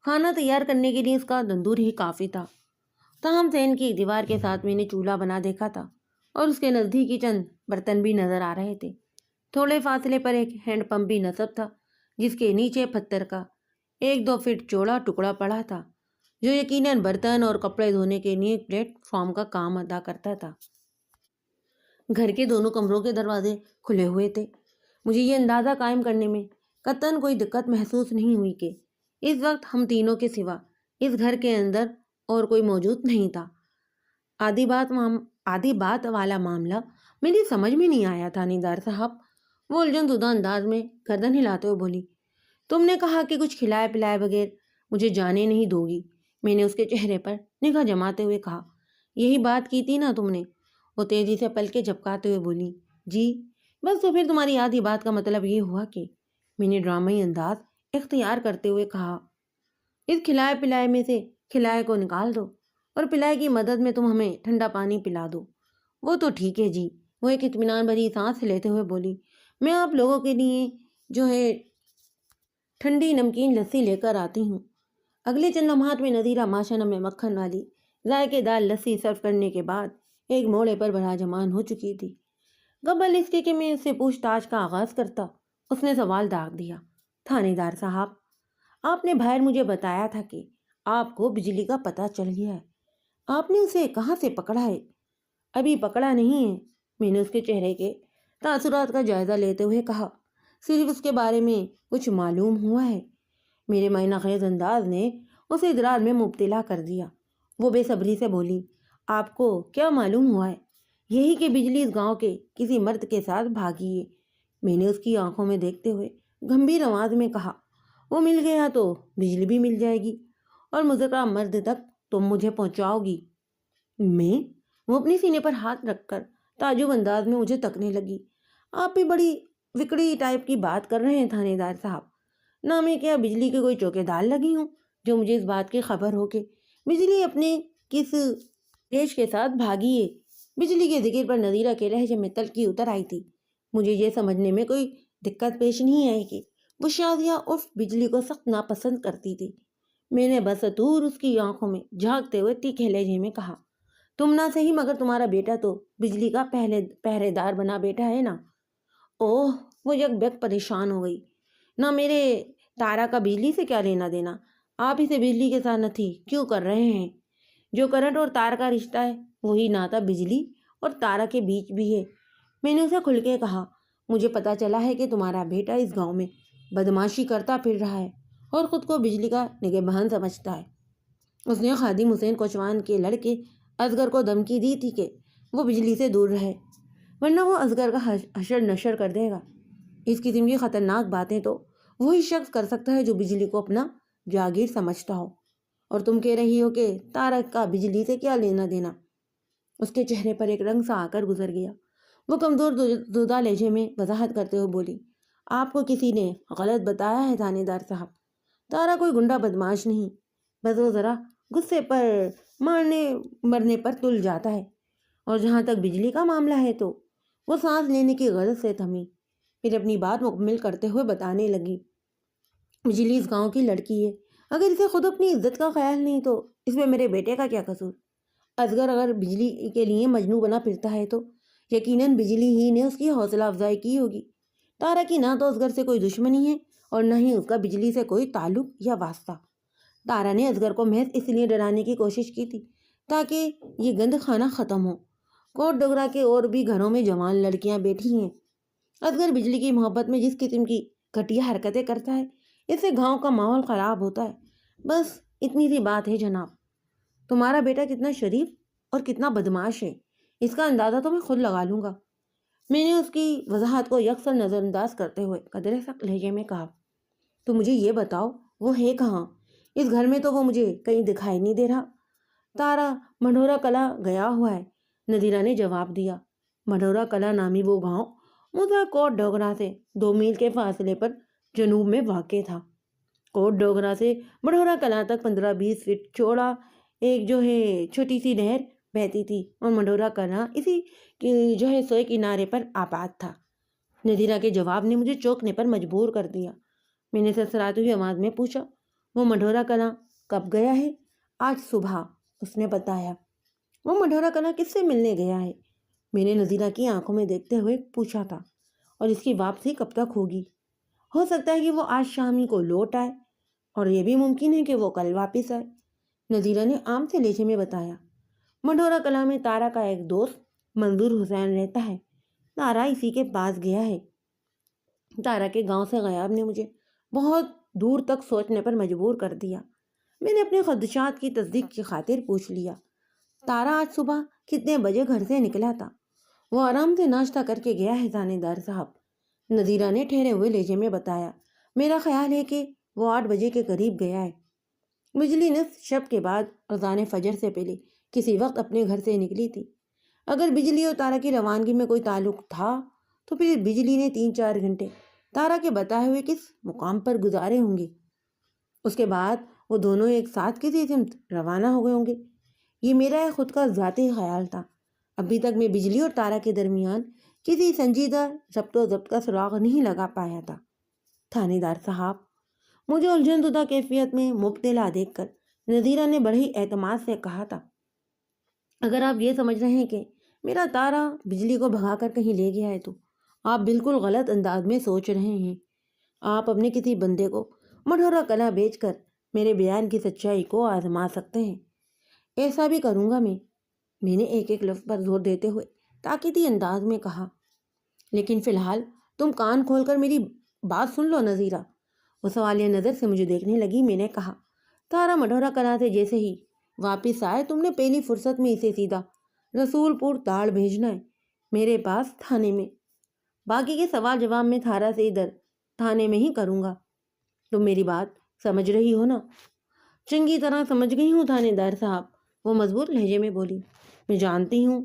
کھانا تیار کرنے کے لیے اس کا تندور ہی کافی تھا۔ تاہم صحن کی دیوار کے ساتھ میں نے چولہا بنا دیکھا تھا اور اس کے نزدیک ہی چند برتن بھی نظر آ رہے تھے۔ تھوڑے فاصلے پر ایک ہینڈ پمپ بھی نصب تھا جس کے نیچے پتھر کا 1-2 فٹ چوڑا ٹکڑا پڑا تھا جو یقیناً برتن اور کپڑے دھونے کے لیے ایک پلیٹ فارم کا کام ادا کرتا تھا۔ گھر کے دونوں کمروں کے دروازے کھلے ہوئے تھے۔ مجھے یہ اندازہ قائم کرنے میں قطعاً کوئی دقت محسوس نہیں ہوئی کہ اس وقت ہم تینوں کے سوا اس گھر کے اندر اور کوئی موجود نہیں تھا۔ آدھی بات والا معاملہ میری سمجھ میں نہیں آیا تھانے دار صاحب۔ وہ الجھن زدہ انداز میں گردن ہلاتے ہوئے بولی، تم نے کہا کہ کچھ کھلائے پلائے بغیر مجھے جانے نہیں دو گی۔ میں نے اس کے چہرے پر نگاہ جماتے ہوئے کہا، یہی بات کی تھی نا تم نے؟ وہ تیزی سے پلکیں جھپکاتے ہوئے بولی، جی۔ بس تو پھر تمہاری آدھی بات کا مطلب یہ ہوا کہ، میں نے ڈرامائی انداز اختیار کرتے ہوئے کہا، اس کھلائے پلائے میں سے کھلائے کو نکال دو اور پلائے کی مدد میں تم ہمیں ٹھنڈا پانی پلا دو۔ وہ تو ٹھیک ہے جی۔ وہ ایک اطمینان بھری سانس لیتے ہوئے بولی، میں آپ لوگوں کے لیے جو ہے ٹھنڈی نمکین لسی لے کر آتی ہوں۔ اگلے چند لمحات میں نذیرہ ماشاءاللہ میں مکھن والی ذائقے دار لسی سرو کرنے کے بعد ایک موڑے پر براجمان ہو چکی تھی۔ قبل اس کے کہ میں اس سے پوچھ تاچھ کا آغاز کرتا، اس نے سوال داغ دیا، تھانے دار صاحب، آپ نے باہر مجھے بتایا تھا کہ آپ کو بجلی کا پتہ چل گیا ہے۔ آپ نے اسے کہاں سے پکڑا ہے؟ ابھی پکڑا نہیں ہے، میں نے اس کے چہرے کے تاثرات کا جائزہ لیتے ہوئے کہا، صرف اس کے بارے میں کچھ معلوم ہوا ہے۔ میرے معنی خیز انداز نے اسے ادرار میں مبتلا کر دیا۔ وہ بے صبری سے بولی، آپ کو کیا معلوم ہوا ہے؟ یہی کہ بجلی اس گاؤں کے کسی مرد کے ساتھ بھاگی ہے۔ میں نے اس کی آنکھوں میں دیکھتے ہوئے گمبھیر آواز میں کہا، وہ مل گیا تو بجلی بھی مل جائے گی اور مذکورہ مرد تک تم مجھے پہنچاؤ گی۔ میں؟ وہ اپنے سینے پر ہاتھ رکھ کر تعجب انداز میں مجھے تکنے لگی۔ آپ بھی بڑی وکڑی ٹائپ کی بات کر رہے ہیں تھانے دار صاحب۔ نہ میں کیا بجلی کے کوئی چوکے دار لگی ہوں جو مجھے اس بات کی خبر ہو کہ بجلی اپنے کس دیش کے ساتھ بھاگی ہے۔ بجلی کے ذکر پر نذیرہ کے لہجے میں تلخی اتر آئی تھی۔ مجھے یہ سمجھنے میں کوئی دقت پیش نہیں آئی کہ وہ شازیہ عرف بجلی کو سخت ناپسند کرتی تھی۔ میں نے بسطور اس کی آنکھوں میں جھانکتے ہوئے تیکھے لہجے میں کہا، تم نہ صحیح مگر تمہارا بیٹا تو بجلی کا پہرے دار بنا بیٹا ہے نا؟ اوہ! وہ یک بیک پریشان ہو گئی۔ نہ میرے تارا کا بجلی سے کیا لینا دینا؟ آپ اسے بجلی کے ساتھ نتھی کیوں کر رہے ہیں؟ جو کرنٹ اور تار کا رشتہ ہے وہی ناتا بجلی اور تارا کے بیچ بھی ہے۔ میں نے اسے کھل کے کہا، مجھے پتا چلا ہے کہ تمہارا بیٹا اس گاؤں میں بدماشی کرتا پھر رہا ہے اور خود کو بجلی کا نگہبان سمجھتا ہے۔ اس نے خادم حسین کوچوان کے لڑکے اصغر کو دھمکی دی تھی کہ وہ بجلی سے دور رہے ورنہ وہ اصغر کا حشر نشر کر دے گا۔ اس قسم کی خطرناک باتیں تو وہی شخص کر سکتا ہے جو بجلی کو اپنا جاگیر سمجھتا ہو، اور تم کہہ رہی ہو کہ تارا کا بجلی سے کیا لینا دینا؟ اس کے چہرے پر ایک رنگ سا آ کر گزر گیا۔ وہ کمزور زدہ لہجے میں وضاحت کرتے ہوئے بولی، آپ کو کسی نے غلط بتایا ہے تھانے دار صاحب، تارا کوئی گنڈا بدماش نہیں، بس وہ ذرا غصے پر مرنے پر تل جاتا ہے، اور جہاں تک بجلی کا معاملہ ہے تو وہ سانس لینے کی غرض سے تھمی، پھر اپنی بات مکمل کرتے ہوئے بتانے لگی، بجلی اس گاؤں کی لڑکی ہے، اگر اسے خود اپنی عزت کا خیال نہیں تو اس میں میرے بیٹے کا کیا قصور؟ اصغر اگر بجلی کے لیے مجنوں بنا پھرتا ہے تو یقیناً بجلی ہی نے اس کی حوصلہ افزائی کی ہوگی۔ تارا کی نہ تو اصغر سے کوئی دشمنی ہے اور نہ ہی اس کا بجلی سے کوئی تعلق یا واسطہ۔ تارا نے اصغر کو محض اس لیے ڈرانے کی کوشش کی تھی تاکہ یہ گند خانہ ختم ہو۔ کوٹ ڈگرا کے اور بھی گھروں میں جوان لڑکیاں بیٹھی ہیں، اصغر بجلی کی محبت میں جس قسم کی گھٹیا حرکتیں کرتا ہے اس سے گاؤں کا ماحول خراب ہوتا ہے۔ بس اتنی سی بات ہے جناب۔ تمہارا بیٹا کتنا شریف اور کتنا بدماش ہے اس کا اندازہ تو میں خود لگا لوں گا۔ میں نے اس کی وضاحت کو یکسر نظر انداز کرتے ہوئے قدرے سخت لہجے میں کہا، تو مجھے یہ بتاؤ وہ ہے کہاں؟ اس گھر میں تو وہ مجھے کہیں دکھائی نہیں دے رہا۔ تارا مڈھورا کلا گیا ہوا ہے، نذیرہ نے جواب دیا۔ مڈھورا کلا نامی وہ گاؤں موزہ کوٹ ڈوگرا سے 2 میل کے فاصلے پر جنوب میں واقع تھا۔ کوٹ ڈوگرا سے مڈھورا کلا تک 15-20 فٹ چوڑا ایک چھوٹی سی نہر بہتی تھی اور مڈھورا کلا اسی سوئے کنارے پر آباد تھا۔ نذیرہ کے جواب نے مجھے چونکنے پر مجبور کر دیا۔ میں نے سرسراتی ہوئی آواز میں پوچھا، وہ مڈھورا کلا کب گیا ہے؟ آج صبح، اس نے بتایا۔ وہ مڈھورا کلا کس سے ملنے گیا ہے؟ میں نے نذیرہ کی آنکھوں میں دیکھتے ہوئے پوچھا تھا، اور اس کی واپسی کب تک ہوگی؟ ہو سکتا ہے کہ وہ آج شام ہی کو لوٹ آئے، اور یہ بھی ممکن ہے کہ وہ کل واپس آئے، نذیرہ نے عام سے لہجے میں بتایا۔ مڈھورا کلا میں تارا کا ایک دوست منظور حسین رہتا ہے، تارا اسی کے پاس گیا ہے۔ تارا کے گاؤں سے غیاب نے مجھے بہت دور تک سوچنے پر مجبور کر دیا۔ میں نے اپنے خدشات کی تصدیق کی خاطر پوچھ لیا، تارا آج صبح کتنے بجے گھر سے نکلا تھا؟ وہ آرام سے ناشتہ کر کے گیا ہے تھانے دار صاحب، نذیرہ نے ٹھہرے ہوئے لہجے میں بتایا۔ میرا خیال ہے کہ وہ 8 بجے کے قریب گیا ہے۔ بجلی نصف شب کے بعد اذان فجر سے پہلے کسی وقت اپنے گھر سے نکلی تھی۔ اگر بجلی اور تارا کی روانگی میں کوئی تعلق تھا تو پھر بجلی نے 3-4 گھنٹے تارا کے بتائے ہوئے کس مقام پر گزارے ہوں گے؟ اس کے بعد وہ دونوں ایک ساتھ کسی سمت روانہ ہو گئے ہوں گے۔ یہ میرا خود کا ذاتی خیال تھا۔ ابھی تک میں بجلی اور تارا کے درمیان کسی سنجیدہ ضبط و ضبط کا سراغ نہیں لگا پایا تھا۔ تھانے دار صاحب، مجھے الجھن زدہ کیفیت میں مبتلا دیکھ کر نذیرہ نے بڑے ہی اعتماد سے کہا تھا، اگر آپ یہ سمجھ رہے ہیں کہ میرا تارا بجلی کو بھگا کر کہیں لے گیا ہے تو آپ بالکل غلط انداز میں سوچ رہے ہیں۔ آپ اپنے کسی بندے کو مڈھورا کلا بیچ کر میرے بیان کی سچائی کو آزما سکتے ہیں۔ ایسا بھی کروں گا میں نے ایک ایک لفظ پر زور دیتے ہوئے تاکیدی انداز میں کہا، لیکن فی الحال تم کان کھول کر میری بات سن لو نذیرہ۔ وہ سوالیہ نظر سے مجھے دیکھنے لگی۔ میں نے کہا، تارا مڈھورا کلا سے جیسے ہی واپس آئے تم نے پہلی فرصت میں اسے سیدھا رسول پور تاڑ بھیجنا ہے، میرے پاس تھانے میں۔ باقی کے سوال جواب میں تھارا سے ادھر تھانے میں ہی کروں گا۔ تم میری بات سمجھ رہی ہو نا؟ چنگی طرح سمجھ گئی ہوں تھانے دار صاحب، وہ مضبوط لہجے میں بولی۔ میں جانتی ہوں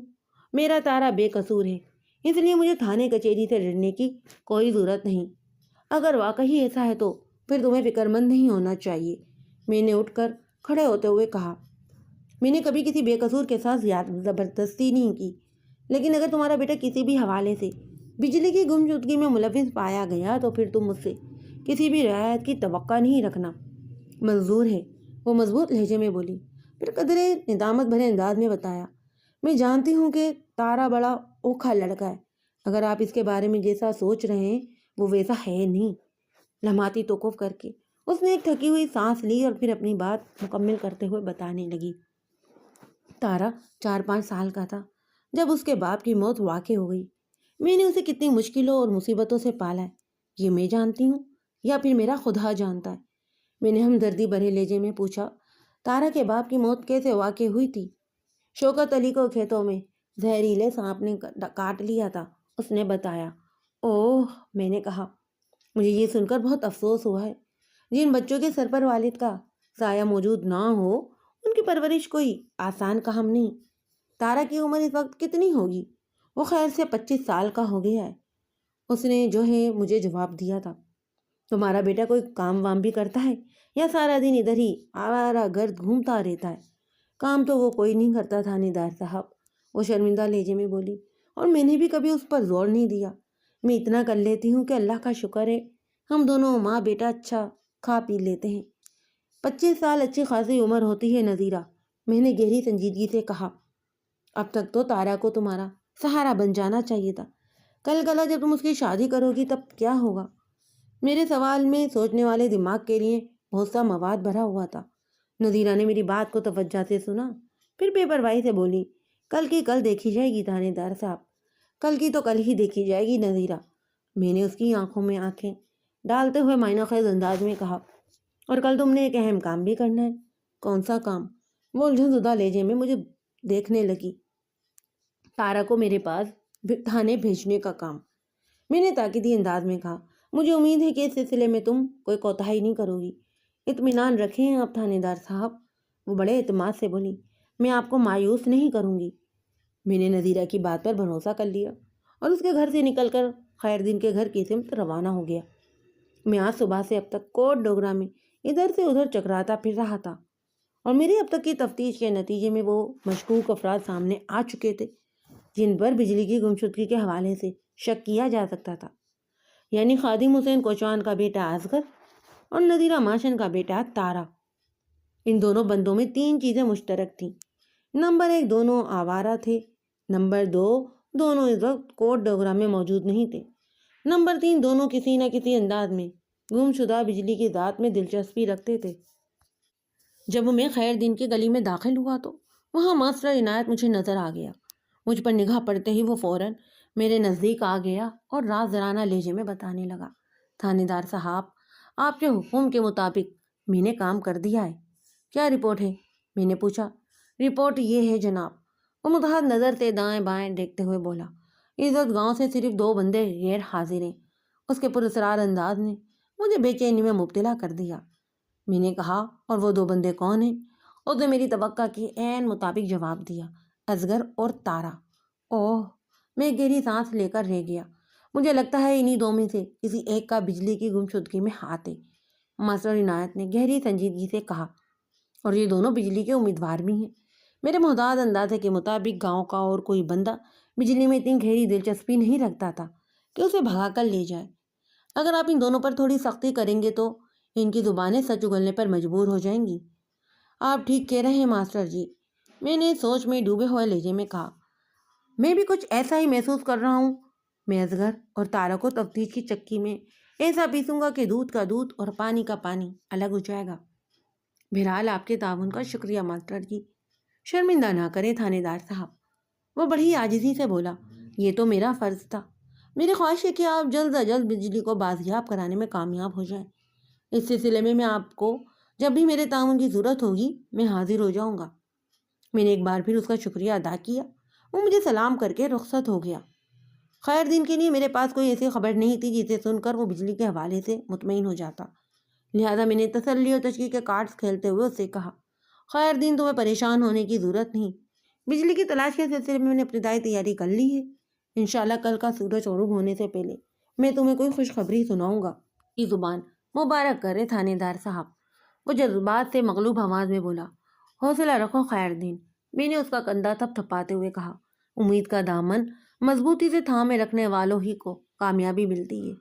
میرا تارا بے قصور ہے، اس لیے مجھے تھانے کچہری سے ڈرنے کی کوئی ضرورت نہیں۔ اگر واقعی ایسا ہے تو پھر تمہیں فکر مند نہیں ہونا چاہیے، میں نے اٹھ کر کھڑے ہوتے ہوئے کہا۔ میں نے کبھی کسی بے قصور کے ساتھ زبردستی نہیں کی، لیکن اگر تمہارا بیٹا کسی بھی حوالے سے بجلی کی گمشدگی میں ملوث پایا گیا تو پھر تم مجھ سے کسی بھی رعایت کی توقع نہیں رکھنا۔ منظور ہے، وہ مضبوط لہجے میں بولی، پھر قدرے ندامت بھرے انداز میں بتایا۔ میں جانتی ہوں کہ تارا بڑا اوکھا لڑکا ہے، اگر آپ اس کے بارے میں جیسا سوچ رہے ہیں وہ ویسا ہے نہیں۔ لمحاتی توقف کر کے اس نے ایک تھکی ہوئی سانس لی اور پھر اپنی بات مکمل کرتے ہوئے بتانے لگی۔ تارا 4-5 سال کا تھا جب اس کے باپ کی موت واقع ہو گئی۔ میں نے اسے کتنی مشکلوں اور مصیبتوں سے پالا ہے یہ میں جانتی ہوں یا پھر میرا خدا جانتا ہے؟ میں نے ہمدردی بھرے لہجے میں پوچھا۔ تارا کے باپ کی موت کیسے واقع ہوئی تھی؟ شوکت علی کو کھیتوں میں زہریلے سانپ نے کاٹ لیا تھا، اس نے بتایا۔ اوہ، میں نے کہا، مجھے یہ سن کر بہت افسوس ہوا ہے۔ جن بچوں کے سر پر والد کا سایہ موجود نہ ہو ان کی پرورش کوئی آسان کام نہیں۔ تارا کی عمر اس وقت کتنی ہوگی؟ وہ خیر سے 25 سال کا ہو گیا ہے۔ اس نے جو ہے مجھے جواب دیا تھا۔ تمہارا بیٹا کوئی کام وام بھی کرتا ہے یا سارا دن ادھر ہی آوارہ گرد گھومتا رہتا ہے؟ کام تو وہ کوئی نہیں کرتا تھانے دار صاحب، وہ شرمندہ لہجے میں بولی، اور میں نے بھی کبھی اس پر زور نہیں دیا۔ میں اتنا کر لیتی ہوں کہ اللہ کا شکر ہے ہم دونوں ماں بیٹا اچھا کھا پی لیتے ہیں۔ 25 سال اچھی خاصی عمر ہوتی ہے نذیرہ، میں نے گہری سنجیدگی سے کہا۔ اب تک تو تارا کو تمہارا سہارا بن جانا چاہیے تھا، کل کلا جب تم اس کی شادی کرو گی تب کیا ہوگا؟ میرے سوال میں سوچنے والے دماغ کے لیے بہت سا مواد بھرا ہوا تھا۔ نذیرہ نے میری بات کو توجہ سے سنا، پھر بے پرواہی سے بولی، کل کی کل دیکھی جائے گی تھانے دار صاحب، کل کی تو کل ہی دیکھی جائے گی نذیرہ۔ میں نے اس کی آنکھوں میں آنکھیں ڈالتے ہوئے معنی خیز انداز میں کہا، اور کل تم نے ایک اہم کام بھی کرنا ہے۔ کون سا کام؟ وہ الجھن زدہ لہجے میں مجھے دیکھنے لگی۔ تارا کو میرے پاس تھانے بھیجنے کا کام، میں نے تاکیدی انداز میں کہا۔ مجھے امید ہے کہ اس سلسلے میں تم کوئی کوتاہی نہیں کرو گی۔ اطمینان رکھیں آپ تھانے دار صاحب، وہ بڑے اعتماد سے بولی، میں آپ کو مایوس نہیں کروں گی۔ میں نے نذیرہ کی بات پر بھروسہ کر لیا اور اس کے گھر سے نکل کر خیر دین کے گھر کی سمت روانہ ہو گیا۔ میں آج صبح سے اب تک کوٹ ڈوگرا میں ادھر سے ادھر چکراتا پھر رہا تھا، اور میری اب تک کی تفتیش کے نتیجے میں وہ مشکوک افراد سامنے آ چکے تھے جن پر بجلی کی گمشدگی کے حوالے سے شک کیا جا سکتا تھا، یعنی خادم حسین کوچوان کا بیٹا اصغر اور نذیرہ ماشن کا بیٹا تارا۔ ان دونوں بندوں میں 3 چیزیں مشترک تھیں۔ نمبر 1، دونوں آوارہ تھے۔ نمبر 2، دونوں اس وقت کوٹ ڈوگرا میں موجود نہیں تھے۔ نمبر 3، دونوں کسی نہ کسی انداز میں گم شدہ بجلی کی ذات میں دلچسپی رکھتے تھے۔ جب میں خیر دین کی گلی میں داخل ہوا تو وہاں ماسٹر عنایت مجھے نظر آ گیا۔ مجھ پر نگاہ پڑتے ہی وہ فوراً میرے نزدیک آ گیا اور راز زرانہ لہجے میں بتانے لگا، تھانے دار صاحب، آپ کے حکم کے مطابق میں نے کام کر دیا ہے۔ کیا رپورٹ ہے؟ میں نے پوچھا۔ رپورٹ یہ ہے جناب، وہ متحد نظر سے دائیں بائیں دیکھتے ہوئے بولا، اس وقت گاؤں سے صرف 2 بندے غیر حاضر ہیں۔ اس کے پراسرار انداز نے مجھے بے چینی میں مبتلا کر دیا۔ میں نے کہا، اور وہ 2 بندے کون ہیں؟ اس نے میری توقع کے عین مطابق جواب دیا، اصغر اور تارا۔ اوہ، میں گہری سانس لے کر رہ گیا۔ مجھے لگتا ہے انہی 2 میں سے کسی ایک کا بجلی کی گمشدگی میں ہاتھ ہے، ماسٹر عنایت نے گہری سنجیدگی سے کہا، اور یہ دونوں بجلی کے امیدوار بھی ہیں۔ میرے محتاط اندازے کے مطابق گاؤں کا اور کوئی بندہ بجلی میں اتنی گہری دلچسپی نہیں رکھتا تھا کہ اسے بھگا کر لے جائے۔ اگر آپ ان دونوں پر تھوڑی سختی کریں گے تو ان کی زبانیں سچ اگلنے پر مجبور ہو جائیں گی۔ آپ ٹھیک کہہ رہے ہیں ماسٹر جی، میں نے سوچ میں ڈوبے ہوئے لہجے میں کہا۔ میں بھی کچھ ایسا ہی محسوس کر رہا ہوں۔ میں اصغر اور تارا کو تفتیش کی چکی میں ایسا پیسوں گا کہ دودھ کا دودھ اور پانی کا پانی الگ ہو جائے گا۔ بہرحال آپ کے تعاون کا شکریہ ماسٹر جی، شرمندہ نہ کریں تھانے دار صاحب، وہ بڑی عاجزی سے بولا۔ یہ تو میرا فرض تھا۔ میری خواہش ہے کہ آپ جلد از جلد بجلی کو بازیاب کرانے میں کامیاب ہو جائیں۔ اس سلسلے میں آپ کو جب بھی میرے تعاون کی ضرورت ہوگی میں حاضر ہو جاؤں گا۔ میں نے ایک بار پھر اس کا شکریہ ادا کیا۔ وہ مجھے سلام کر کے رخصت ہو گیا۔ خیر دین کے لیے میرے پاس کوئی ایسی خبر نہیں تھی جسے سن کر وہ بجلی کے حوالے سے مطمئن ہو جاتا، لہٰذا میں نے تسلی و تشویش کے کارڈز کھیلتے ہوئے اس سے کہا، خیر دین، تمہیں پریشان ہونے کی ضرورت نہیں۔ بجلی کی تلاش کے سلسلے میں نے ابتدائی تیاری کر لی ہے۔ انشاءاللہ کل کا سورج غروب ہونے سے پہلے میں تمہیں کوئی خوشخبری سناؤں گا۔ کی زبان مبارک کرے تھانے دار صاحب، وہ جذبات سے مغلوب آواز میں بولا۔ حوصلہ رکھو خیر دین، میں نے اس کا کندھا تھپ تھپاتے ہوئے کہا۔ امید کا دامن مضبوطی سے تھامے رکھنے والوں ہی کو کامیابی ملتی ہے۔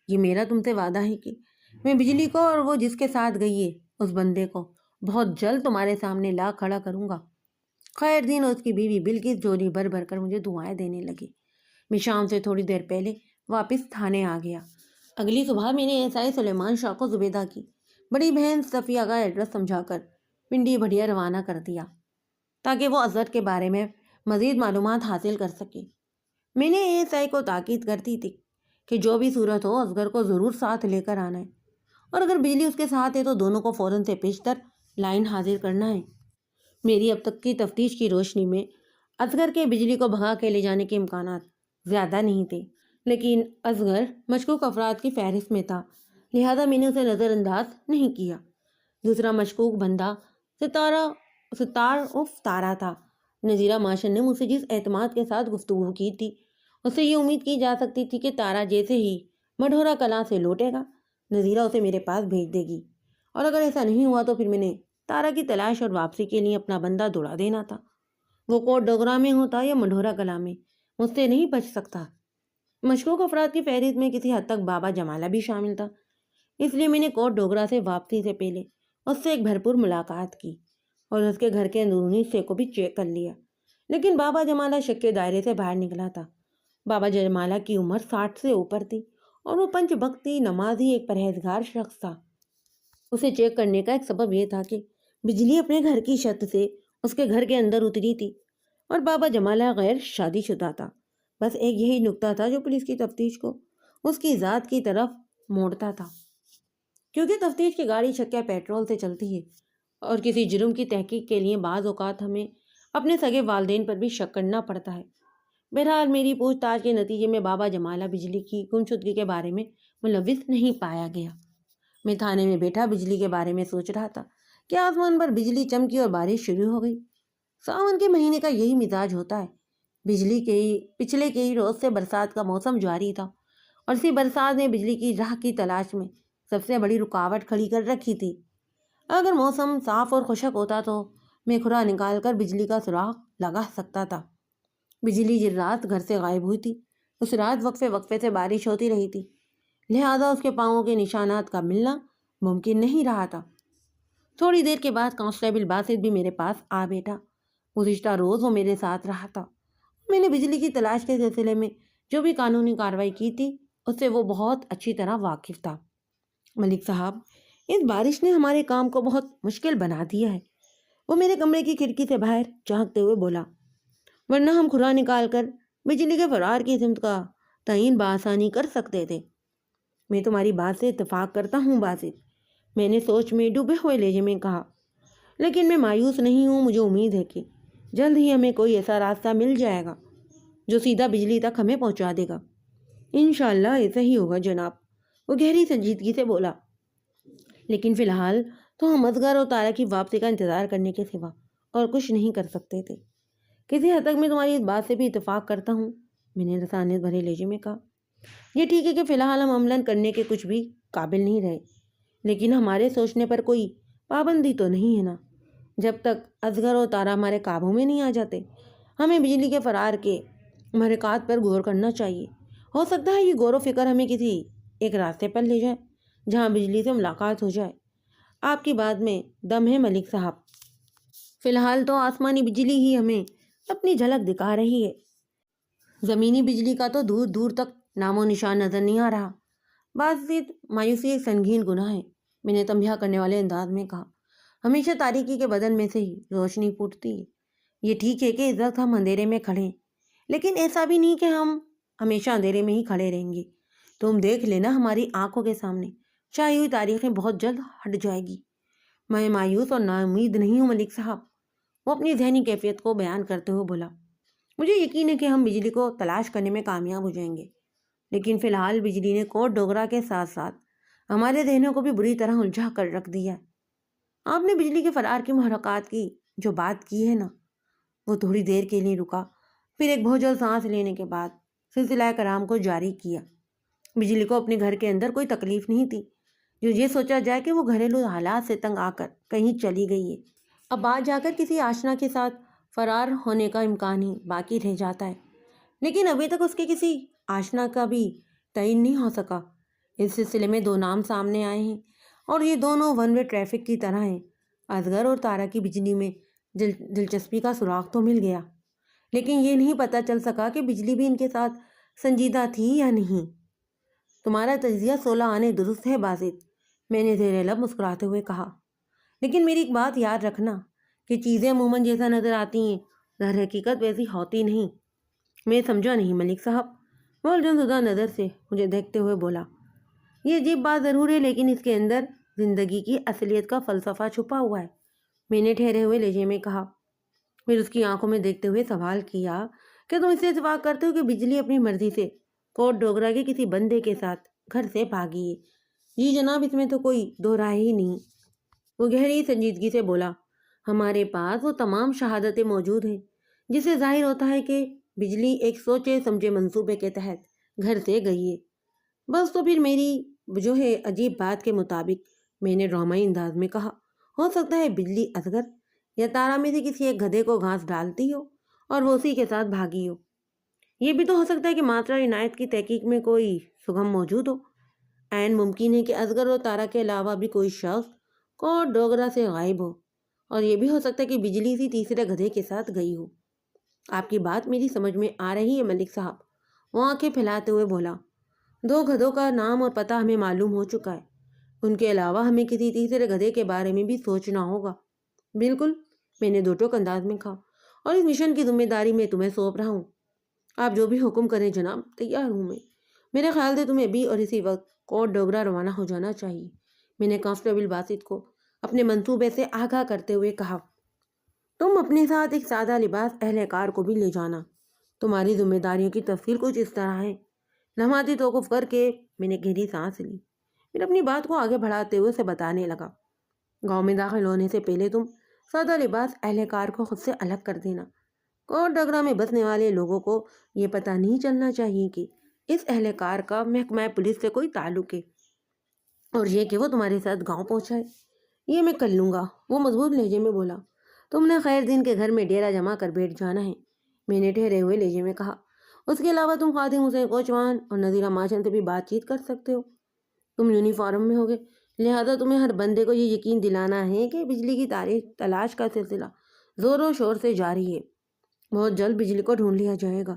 یہ میرا تم سے وعدہ ہے کہ میں بجلی کو اور وہ جس کے ساتھ گئی ہے اس بندے کو بہت جلد تمہارے سامنے لا کھڑا کروں گا۔ خیر دین اور اس کی بیوی بلکس جولی بھر بھر کر مجھے دعائیں دینے لگے۔ میں شام سے تھوڑی دیر پہلے واپس تھانے آ گیا۔ اگلی صبح میں نے ایسائی سلیمان شاہ کو زبیدہ کی بڑی بہن صفیہ کا ایڈریس سمجھا کر پنڈی بھٹیا روانہ کر دیا تاکہ وہ اصغر کے بارے میں مزید معلومات حاصل کر سکے۔ میں نے ایسائی کو تاکید کر دی تھی کہ جو بھی صورت ہو اصغر کو ضرور ساتھ لے کر آنا ہے، اور اگر بجلی اس کے ساتھ ہے تو دونوں کو فوراً سے پیشتر لائن حاضر کرنا ہے۔ میری اب تک کی تفتیش کی روشنی میں اصغر کے بجلی کو بھگا کے لے جانے کے امکانات زیادہ نہیں تھے، لیکن اصغر مشکوک افراد کی فہرست میں تھا، لہذا میں نے اسے نظر انداز نہیں کیا۔ دوسرا مشکوک بندہ ستار تارا تھا۔ نذیرہ ماشن نے مجھ سے جس اعتماد کے ساتھ گفتگو کی تھی اس سے یہ امید کی جا سکتی تھی کہ تارا جیسے ہی مڈھورا کلاں سے لوٹے گا نذیرہ اسے میرے پاس بھیج دے گی، اور اگر ایسا نہیں ہوا تو پھر میں نے تارا کی تلاش اور واپسی کے لیے اپنا بندہ دوڑا دینا تھا۔ وہ کوٹ ڈوگرا میں ہوتا یا مڈھورا کلاں میں، مجھ سے نہیں بچ سکتا۔ مشکوک افراد کی فہرست میں کسی حد تک بابا جمالہ بھی شامل تھا، اس لیے میں نے کوٹ ڈوگرا سے واپسی سے پہلے اس سے ایک بھرپور ملاقات کی اور اس کے گھر کے اندرونی حصے کو بھی چیک کر لیا، لیکن بابا جمالہ شک کے دائرے سے باہر نکلا تھا۔ بابا جمالہ کی عمر 60 سے اوپر تھی اور وہ پنچ بھکتی نمازی ایک پرہیزگار شخص تھا۔ اسے چیک کرنے کا ایک سبب یہ تھا کہ بجلی اپنے گھر کی چھت سے اس کے گھر کے اندر اتری تھی اور بابا جمالہ غیر شادی شدہ تھا۔ بس ایک یہی نکتہ تھا جو پولیس کی تفتیش کو اس کی ذات کی طرف موڑتا تھا، کیونکہ تفتیش کی گاڑی شکیہ پیٹرول سے چلتی ہے اور کسی جرم کی تحقیق کے لیے بعض اوقات ہمیں اپنے سگے والدین پر بھی شک کرنا پڑتا ہے۔ بہرحال میری پوچھ تاچھ کے نتیجے میں بابا جمالہ بجلی کی گمشدگی کے بارے میں ملوث نہیں پایا گیا۔ میں تھانے میں بیٹھا بجلی کے بارے میں سوچ رہا تھا کہ آسمان پر بجلی چمکی اور بارش شروع ہو گئی۔ ساون کے مہینے کا یہی مزاج ہوتا ہے۔ پچھلے کئی روز سے برسات کا موسم جاری تھا اور اسی برسات نے بجلی کی راہ کی تلاش میں سب سے بڑی رکاوٹ کھڑی کر رکھی تھی۔ اگر موسم صاف اور خشک ہوتا تو میں کھرا نکال کر بجلی کا سراغ لگا سکتا تھا۔ بجلی جس رات گھر سے غائب ہوئی تھی اس رات وقفے سے بارش ہوتی رہی تھی، لہذا اس کے پاؤں کے نشانات کا ملنا ممکن نہیں رہا تھا۔ تھوڑی دیر کے بعد کانسٹیبل باسط بھی میرے پاس آ بیٹھا۔ گزشتہ روز وہ میرے ساتھ رہا تھا۔ میں نے بجلی کی تلاش کے سلسلے میں جو بھی قانونی کارروائی کی تھی اس سے وہ بہت اچھی طرح واقف تھا۔ ملک صاحب، اس بارش نے ہمارے کام کو بہت مشکل بنا دیا ہے، وہ میرے کمرے کی کھڑکی سے باہر جھانکتے ہوئے بولا، ورنہ ہم کھرا نکال کر بجلی کے فرار کی سمت کا تعین بآسانی کر سکتے تھے۔ میں تمہاری بات سے اتفاق کرتا ہوں باسط، میں نے سوچ میں ڈوبے ہوئے لہجے میں کہا، لیکن میں مایوس نہیں ہوں۔ مجھے امید ہے کہ جلد ہی ہمیں کوئی ایسا راستہ مل جائے گا جو سیدھا بجلی تک ہمیں پہنچا دے گا۔ انشاءاللہ ایسا ہی ہوگا جناب، وہ گہری سنجیدگی سے بولا، لیکن فی الحال تو ہم اصغر اور تارا کی واپسی کا انتظار کرنے کے سوا اور کچھ نہیں کر سکتے تھے۔ کسی حد تک میں تمہاری اس بات سے بھی اتفاق کرتا ہوں، میں نے رسانیت بھرے لہجے میں کہا۔ یہ ٹھیک ہے کہ فی الحال ہم عملاً کرنے کے کچھ بھی قابل نہیں رہے، لیکن ہمارے سوچنے پر کوئی پابندی تو نہیں ہے نا۔ جب تک اصغر اور تارا ہمارے قابو میں نہیں آ جاتے ہمیں بجلی کے فرار کے محرکات پر غور کرنا چاہیے۔ ہو سکتا ہے یہ غور و فکر ہمیں کسی ایک راستے پر لے جائے جہاں بجلی سے ملاقات ہو جائے۔ آپ کی بات میں دم ہے ملک صاحب، فی الحال تو آسمانی بجلی ہی ہمیں اپنی جھلک دکھا رہی ہے، زمینی بجلی کا تو دور دور تک نام و نشان نظر نہیں آ رہا۔ باسط، مایوسی ایک سنگین گناہ ہے، میں نے تنبیہ کرنے والے انداز میں کہا۔ ہمیشہ تاریکی کے بدن میں سے ہی روشنی پھوٹتی ہے۔ یہ ٹھیک ہے کہ اس وقت ہم اندھیرے میں کھڑے ہیں، لیکن ایسا بھی نہیں کہ ہم ہمیشہ اندھیرے میں ہی کھڑے رہیں گے۔ تم دیکھ لینا ہماری آنکھوں کے سامنے چھائی ہوئی تاریخیں بہت جلد ہٹ جائے گی۔ میں مایوس اور نا امید نہیں ہوں ملک صاحب، وہ اپنی ذہنی کیفیت کو بیان کرتے ہوئے بولا۔ مجھے یقین ہے کہ ہم بجلی کو تلاش کرنے میں کامیاب ہو جائیں گے، لیکن فی الحال بجلی نے کوٹ ڈوگرا کے ساتھ ساتھ ہمارے ذہنوں کو بھی بری طرح الجھا کر رکھ دیا ہے۔ آپ نے بجلی کے فرار کی محرکات کی جو بات کی ہے نا، وہ تھوڑی دیر کے لیے رکا، پھر ایک بہت جلد سانس لینے کے بعد سلسلہ کرام کو جاری کیا۔ بجلی کو اپنے گھر کے اندر کوئی تکلیف نہیں تھی جو یہ سوچا جائے کہ وہ گھریلو حالات سے تنگ آ کر کہیں چلی گئی ہے۔ اب بعد جا کر کسی آشنا کے ساتھ فرار ہونے کا امکان ہی باقی رہ جاتا ہے، لیکن ابھی تک اس کے کسی آشنا کا بھی تعین نہیں ہو سکا۔ اس سلسلے میں 2 نام سامنے آئے ہیں اور یہ دونوں ون وے ٹریفک کی طرح ہیں۔ اصغر اور تارا کی بجلی میں دلچسپی کا سراغ تو مل گیا، لیکن یہ نہیں پتہ چل سکا کہ بجلی بھی ان کے ساتھ سنجیدہ تھی یا نہیں۔ تمہارا تجزیہ 16 آنے درست ہے باسط، میں نے زیر لب مسکراتے ہوئے کہا، لیکن میری ایک بات یاد رکھنا کہ چیزیں عموماً جیسا نظر آتی ہیں در حقیقت ویسی ہوتی نہیں۔ میں سمجھا نہیں ملک صاحب، وہ الجھن زدہ نظر سے مجھے دیکھتے ہوئے بولا۔ یہ عجیب بات ضرور ہے، لیکن اس کے اندر زندگی کی اصلیت کا فلسفہ چھپا ہوا ہے، میں نے ٹھہرے ہوئے لہجے میں کہا۔ پھر اس کی آنکھوں میں دیکھتے ہوئے سوال کیا کہ تم اس سے اتفاق کرتے ہو کہ بجلی اپنی مرضی سے کوٹ ڈوگرا کے کسی بندے کے ساتھ گھر سے بھاگی ہے؟ جی جناب، اس میں تو کوئی دو رائے ہی نہیں، وہ گہری سنجیدگی سے بولا۔ ہمارے پاس وہ تمام شہادتیں موجود ہیں جسے ظاہر ہوتا ہے کہ بجلی ایک سوچے سمجھے منصوبے کے تحت گھر سے گئی ہے۔ بس تو پھر میری جو ہے عجیب بات کے مطابق میں نے ڈرامائی انداز میں کہا، ہو سکتا ہے بجلی اصغر یا تارا میں سے کسی ایک گدھے کو گھاس ڈالتی ہو اور وہ اسی کے ساتھ بھاگی ہو۔ یہ بھی تو ہو سکتا ہے کہ ماترا عنایت کی تحقیق میں کوئی سگم موجود ہو۔ عین ممکن ہے کہ اصغر اور تارا کے علاوہ بھی کوئی شخص کوٹ ڈوگرا سے غائب ہو، اور یہ بھی ہو سکتا ہے کہ بجلی سی تیسرے گدھے کے ساتھ گئی ہو۔ آپ کی بات میری سمجھ میں آ رہی ہے ملک صاحب، وہ آنکھیں پھیلاتے ہوئے بولا۔ 2 گدھوں کا نام اور پتہ ہمیں معلوم ہو چکا ہے، ان کے علاوہ ہمیں کسی تیسرے گدھے کے بارے میں بھی سوچنا ہوگا۔ بالکل، میں نے 2 ٹوک انداز میں کہا، اور اس مشن کی ذمہ داری میں تمہیں سونپ رہا ہوں۔ آپ جو بھی حکم کریں جناب، تیار ہوں میں۔ میرے خیال سے تمہیں ابھی اور اسی وقت کوٹ ڈوگرا روانہ ہو جانا چاہیے۔ میں نے کانسٹیبل باسط کو اپنے منصوبے سے آگاہ کرتے ہوئے کہا۔ تم اپنے ساتھ ایک سادہ لباس اہلکار کو بھی لے جانا۔ تمہاری ذمہ داریوں کی تفصیل کچھ اس طرح ہے۔ لمحاتی توقف کر کے میں نے گہری سانس لی، پھر اپنی بات کو آگے بڑھاتے ہوئے اسے بتانے لگا۔ گاؤں میں داخل ہونے سے پہلے تم سادہ لباس اہلکار کو خود سے الگ کر دینا۔ کوٹ ڈگرا میں بسنے والے لوگوں کو یہ پتہ نہیں چلنا چاہیے کہ اس اہلکار کا محکمہ پولیس سے کوئی تعلق ہے، اور یہ کہ وہ تمہارے ساتھ گاؤں پہنچائے۔ یہ میں کر لوں گا، وہ مضبوط لہجے میں بولا۔ تم نے خیر دین کے گھر میں ڈیرا جما کر بیٹھ جانا ہے، میں نے ٹھہرے ہوئے لہجے میں کہا۔ اس کے علاوہ تم خادم حسین کوچوان اور نذیرہ ماشن سے بھی بات چیت کر سکتے ہو۔ تم یونیفارم میں ہوگے، لہذا تمہیں ہر بندے کو یہ یقین دلانا ہے کہ بجلی کی تلاش کا سلسلہ زور و شور سے جاری ہے۔ بہت جلد بجلی کو ڈھونڈ لیا جائے گا۔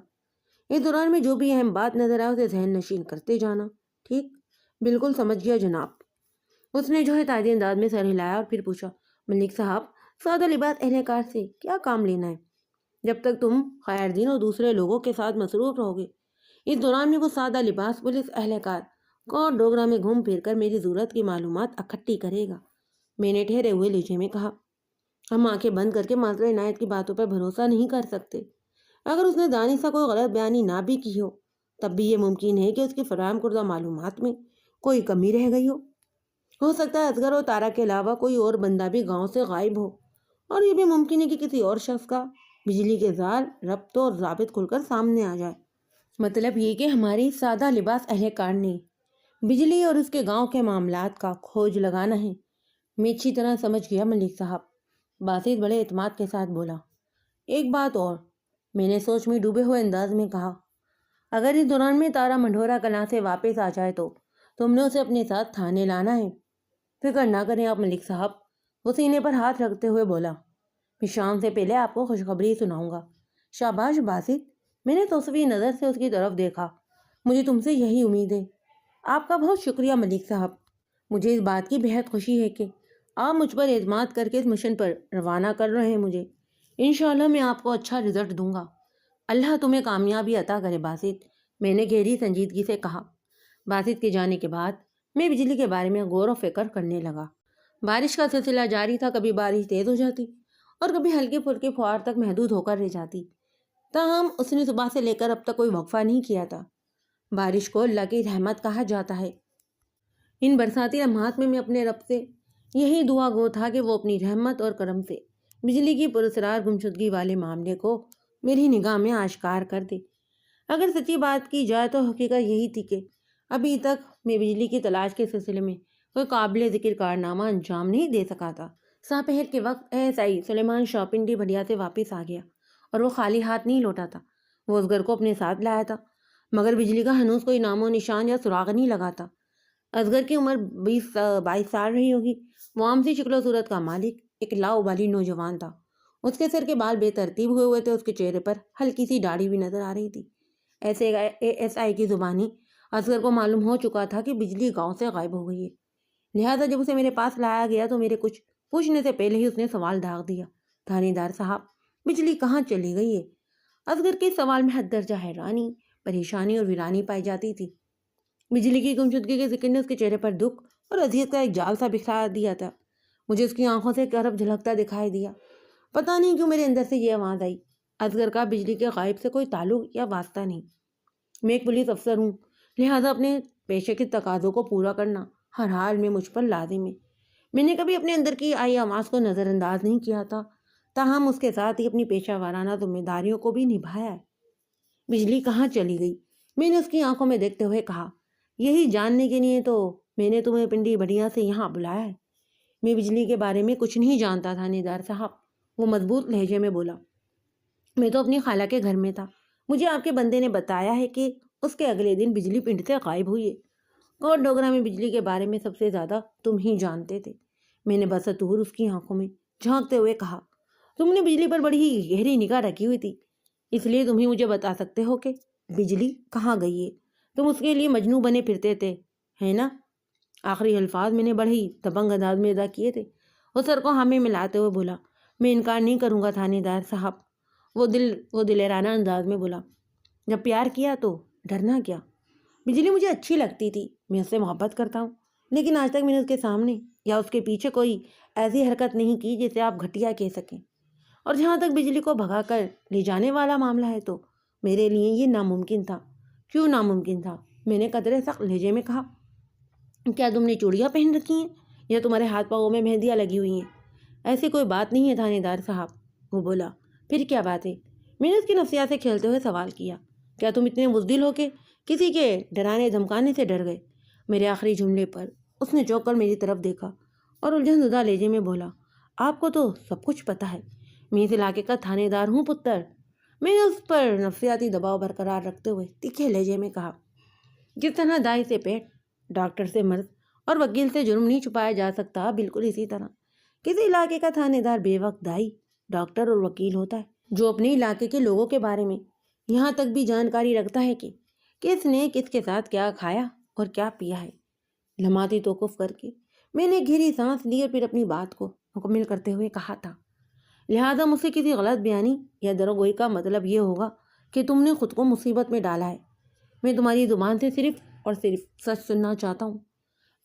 اس دوران میں جو بھی اہم بات نظر آئے اسے ذہن نشین کرتے جانا۔ ٹھیک؟ بالکل سمجھ گیا جناب۔ اس نے جو ہے تائیدی انداز میں سر ہلایا اور پھر پوچھا، ملک صاحب، سادہ لباس اہلکار سے کیا کام لینا ہے؟ جب تک تم خیر دین اور دوسرے لوگوں کے ساتھ مصروف رہو گے، اس دوران میں وہ سادہ لباس پولیس اہلکار کوٹ ڈوگرا میں گھوم پھر کر میری ضرورت کی معلومات اکٹھی کرے گا۔ میں نے ٹھہرے ہوئے لہجے میں کہا۔ ہم آنکھیں بند کر کے ماضر عنایت کی باتوں پر بھروسہ نہیں کر سکتے۔ اگر اس نے دانستہ کوئی غلط بیانی نہ بھی کی ہو، تب بھی یہ ممکن ہے کہ اس کی فراہم کردہ معلومات میں کوئی کمی رہ گئی ہو سکتا ہے اصغر اور تارا کے علاوہ کوئی اور بندہ بھی گاؤں سے غائب ہو، اور یہ بھی ممکن ہے کہ کسی اور شخص کا بجلی کے زال ربط اور ضابط کھل کر سامنے آ جائے۔ مطلب یہ کہ ہماری سادہ لباس اہلکار نے بجلی اور اس کے گاؤں کے معاملات کا کھوج لگانا ہے۔ میں اچھی طرح سمجھ گیا ملک صاحب، باسط بڑے اعتماد کے ساتھ بولا۔ ایک بات اور، میں نے سوچ میں ڈوبے ہوئے انداز میں کہا، اگر اس دوران میں تارا منڈھورا کلاں سے واپس آ جائے تو تم نے اسے اپنے ساتھ تھانے لانا ہے۔ فکر نہ کریں آپ ملک صاحب، وہ سینے پر ہاتھ رکھتے ہوئے بولا۔ میں شام سے پہلے آپ کو خوشخبری سناؤں گا۔ شاباش باسط، میں نے توسیعی نظر سے اس کی طرف دیکھا۔ مجھے تم سے یہی امید ہے۔ آپ کا بہت شکریہ ملک صاحب، مجھے اس بات کی بہت خوشی ہے کہ آپ مجھ پر اعتماد کر کے اس مشن پر روانہ کر رہے ہیں مجھے۔ انشاءاللہ میں آپ کو اچھا رزلٹ دوں گا۔ اللہ تمہیں کامیابی عطا کرے باسط، میں نے گہری سنجیدگی سے کہا۔ باسط کے جانے کے بعد میں بجلی کے بارے میں غور و فکر کرنے لگا۔ بارش کا سلسلہ جاری تھا، کبھی بارش تیز ہو جاتی اور کبھی ہلکی پھلکی فوار تک محدود ہو کر رہ جاتی۔ تاہم اس نے صبح سے لے کر اب تک کوئی وقفہ نہیں کیا تھا۔ بارش کو اللہ کی رحمت کہا جاتا ہے۔ ان برساتی لمحات میں اپنے رب سے یہی دعا گو تھا کہ وہ اپنی رحمت اور کرم سے بجلی کی پراسرار گمشدگی والے معاملے کو میری نگاہ میں آشکار کر دے۔ اگر سچی بات کی جائے تو حقیقت یہی تھی کہ ابھی تک میں بجلی کی تلاش کے سلسلے میں کوئی قابل ذکر کارنامہ انجام نہیں دے سکا تھا۔ سپہر کے وقت ASI سلیمان شاپنڈی بھڑیا سے واپس آ گیا، اور وہ خالی ہاتھ نہیں لوٹا تھا۔ وہ اس گھر کو اپنے ساتھ لایا تھا، مگر بجلی کا ہنوز کوئی نام و نشان یا سراغ نہیں لگا تھا۔ اصغر کی عمر 22 سال رہی ہوگی۔ وہ عام سی شکل و صورت کا مالک ایک لاؤبالی نوجوان تھا۔ اس کے سر کے بال بے ترتیب ہوئے تھے، اس کے چہرے پر ہلکی سی داڑھی بھی نظر آ رہی تھی۔ ایسے ASI کی زبانی اصغر کو معلوم ہو چکا تھا کہ بجلی گاؤں سے غائب ہو گئی ہے، لہٰذا جب اسے میرے پاس لایا گیا تو میرے کچھ پوچھنے سے پہلے ہی اس نے سوال داغ دیا، تھانے دار صاحب، بجلی کہاں چلی گئی ہے؟ اصغر کے سوال میں حد درجہ حیرانی، پریشانی اور ویرانی پائی جاتی تھی۔ بجلی کی گمشدگی کے ذکر نے اس کے چہرے پر دکھ اور اذیت کا ایک جال سا بکھرا دیا تھا۔ مجھے اس کی آنکھوں سے کرب جھلکتا دکھائی دیا۔ پتہ نہیں کیوں میرے اندر سے یہ آواز آئی، اصغر کا بجلی کے غائب سے کوئی تعلق یا واسطہ نہیں۔ میں ایک پولیس افسر ہوں، لہٰذا اپنے پیشے کے تقاضوں کو پورا کرنا ہر حال میں مجھ پر لازم ہے۔ میں نے کبھی اپنے اندر کی آئی آواز کو نظر انداز نہیں کیا تھا، تاہم اس کے ساتھ ہی اپنی پیشہ وارانہ ذمہ داریوں کو بھی نبھایا ہے۔ بجلی کہاں چلی گئی؟ میں نے اس کی آنکھوں میں دیکھتے ہوئے کہا۔ یہی جاننے کے لیے تو میں نے تمہیں پنڈی بڑھیا سے یہاں بلایا ہے۔ میں بجلی کے بارے میں کچھ نہیں جانتا تھا تھانے دار صاحب، وہ مضبوط لہجے میں بولا۔ میں تو اپنی خالہ کے گھر میں تھا، مجھے آپ کے بندے نے بتایا ہے کہ اس کے اگلے دن بجلی پنڈ سے غائب ہوئی ہے۔ کوٹ ڈوگرا میں بجلی کے بارے میں سب سے زیادہ تم ہی جانتے تھے، میں نے بصطور اس کی آنکھوں میں جھانکتے ہوئے کہا۔ تم نے بجلی پر بڑی گہری نگاہ رکھی ہوئی تھی، اس لیے تم ہی مجھے بتا سکتے ہو کہ بجلی کہاں گئی ہے۔ تم اس کے لیے مجنوں بنے پھرتے تھے، ہے نا؟ آخری الفاظ میں نے بڑے ہی دبنگ انداز میں ادا کیے تھے۔ وہ سر کو ہامے ملاتے ہوئے بولا۔ میں انکار نہیں کروں گا تھانے دار صاحب، وہ دلیرانہ انداز میں بولا۔ جب پیار کیا تو ڈرنا کیا؟ بجلی مجھے اچھی لگتی تھی، میں اس سے محبت کرتا ہوں، لیکن آج تک میں نے اس کے سامنے یا اس کے پیچھے کوئی ایسی حرکت نہیں کی جسے آپ گھٹیا کہہ سکیں۔ اور جہاں تک بجلی کو بھگا کر لے جانے والا معاملہ ہے تو میرے لیے یہ ناممکن تھا۔ کیوں ناممکن تھا؟ میں نے قدرے سخت لہجے میں کہا۔ کیا تم نے چوڑیاں پہن رکھی ہیں یا تمہارے ہاتھ پاؤں میں مہندیاں لگی ہوئی ہیں؟ ایسی کوئی بات نہیں ہے تھانے دار صاحب، وہ بولا۔ پھر کیا بات ہے؟ میں نے اس کی نفسیات سے کھیلتے ہوئے سوال کیا۔ کیا تم اتنے بزدل ہو کہ کسی کے ڈرانے دھمکانے سے ڈر گئے؟ میرے آخری جملے پر اس نے چونک کر میری طرف دیکھا اور الجھن زدہ لہجے میں بولا۔ آپ کو تو سب کچھ پتہ ہے، میں اس علاقے کا تھانے دار ہوں پتر۔ میں نے اس پر نفسیاتی دباؤ برقرار رکھتے ہوئے تیکھے لہجے میں کہا۔ جس طرح دائی سے پیٹ، ڈاکٹر سے مرض اور وکیل سے جرم نہیں چھپایا جا سکتا، بالکل اسی طرح کسی علاقے کا تھانے دار بے وقت دائی، ڈاکٹر اور وکیل ہوتا ہے، جو اپنے علاقے کے لوگوں کے بارے میں یہاں تک بھی جانکاری رکھتا ہے کہ کس نے کس کے ساتھ کیا کھایا اور کیا پیا ہے۔ لمحاتی توقف کر کے میں نے گہری سانس لی اور پھر اپنی بات کو مکمل کرتے ہوئے کہا تھا۔ لہٰذا مجھ سے کسی غلط بیانی یا درگوئی کا مطلب یہ ہوگا کہ تم نے خود کو مصیبت میں ڈالا ہے۔ میں تمہاری زبان سے صرف اور صرف سچ سننا چاہتا ہوں۔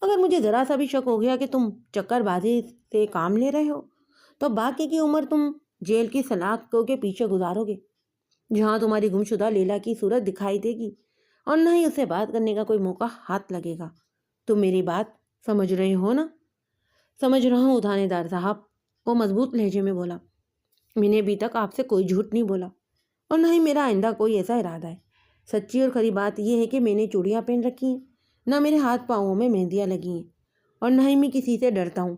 اگر مجھے ذرا سا بھی شک ہو گیا کہ تم چکر بازی سے کام لے رہے ہو تو باقی کی عمر تم جیل کی سلاخوں کے پیچھے گزارو گے، جہاں تمہاری گمشدہ لیلا کی صورت دکھائی دے گی اور نہ ہی اسے بات کرنے کا کوئی موقع ہاتھ لگے گا۔ تم میری بات سمجھ رہے ہو نا؟ سمجھ رہا ہوں تھانے دار صاحب، وہ مضبوط لہجے میں بولا۔ میں نے ابھی تک آپ سے کوئی جھوٹ نہیں بولا اور نہ ہی میرا آئندہ کوئی ایسا ارادہ ہے۔ سچی اور کھری بات یہ ہے کہ میں نے چوڑیاں پہن رکھی ہیں، نہ میرے ہاتھ پاؤں میں مہندیاں لگی ہیں، اور نہ ہی میں کسی سے ڈرتا ہوں۔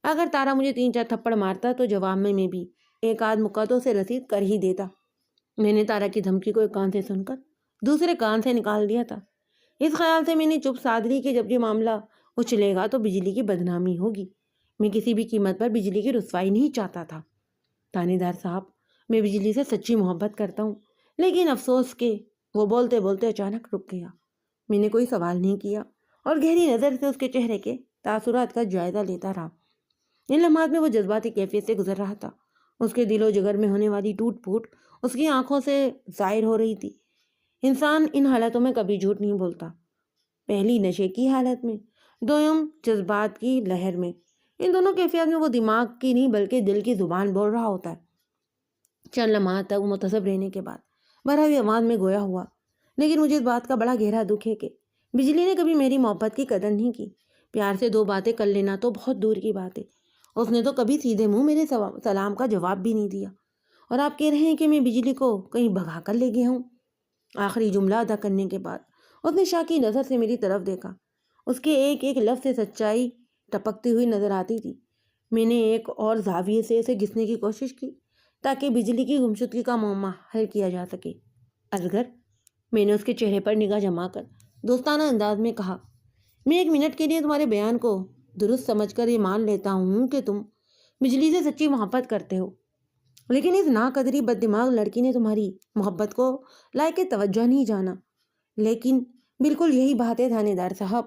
اگر تارا مجھے 3-4 تھپڑ مارتا تو جواب میں بھی ایک آدھ مکہ تو اسے رسید کر ہی دیتا۔ میں نے تارا کی دھمکی کو ایک کان سے سن کر دوسرے کان سے نکال دیا تھا، اس خیال سے میں نے چپ سادھ لی کہ جب یہ معاملہ اچھلے گا تو بجلی کی بدنامی ہوگی۔ میں کسی بھی قیمت پر بجلی کی رسوائی نہیں چاہتا تھا۔ تھانے دار صاحب، میں بجلی سے سچی محبت کرتا ہوں، لیکن افسوس کہ وہ بولتے بولتے اچانک رک گیا۔ میں نے کوئی سوال نہیں کیا اور گہری نظر سے اس کے چہرے کے تاثرات کا جائزہ لیتا رہا۔ ان لمحات میں وہ جذباتی کیفیت سے گزر رہا تھا، اس کے دل و جگر میں ہونے والی ٹوٹ پھوٹ اس کی آنکھوں سے ظاہر ہو رہی تھی۔ انسان ان حالتوں میں کبھی جھوٹ نہیں بولتا، پہلی نشے کی حالت میں، دوم جذبات کی لہر میں۔ ان دونوں کیفیات میں وہ دماغ کی نہیں بلکہ دل کی زبان بول رہا ہوتا ہے۔ چند لمحات تک متصب رہنے کے بعد بھراوی آواز میں گویا ہوا، لیکن مجھے اس بات کا بڑا گہرا دکھ ہے کہ بجلی نے کبھی میری محبت کی قدر نہیں کی۔ پیار سے 2 باتیں کر لینا تو بہت دور کی بات ہے، اس نے تو کبھی سیدھے منہ میرے سلام کا جواب بھی نہیں دیا، اور آپ کہہ رہے ہیں کہ میں بجلی کو کہیں بھگا کر لے گیا ہوں۔ آخری جملہ ادا کرنے کے بعد اس نے شاکی نظر سے میری طرف دیکھا، اس کے ایک ایک لفظ سے سچائی ٹپکتی ہوئی نظر آتی تھی۔ میں نے ایک اور زاویے سے اسے گھسنے کی کوشش کی تاکہ بجلی کی گمشدگی کا معمہ حل کیا جا سکے۔ اصغر، میں نے اس کے چہرے پر نگاہ جما کر دوستانہ انداز میں کہا، میں 1 منٹ کے لیے تمہارے بیان کو درست سمجھ کر یہ مان لیتا ہوں کہ تم بجلی سے سچی محبت کرتے ہو، لیکن اس ناقدری بد دماغ لڑکی نے تمہاری محبت کو لائق توجہ نہیں جانا۔ لیکن بالکل یہی بات ہے تھانے دار صاحب،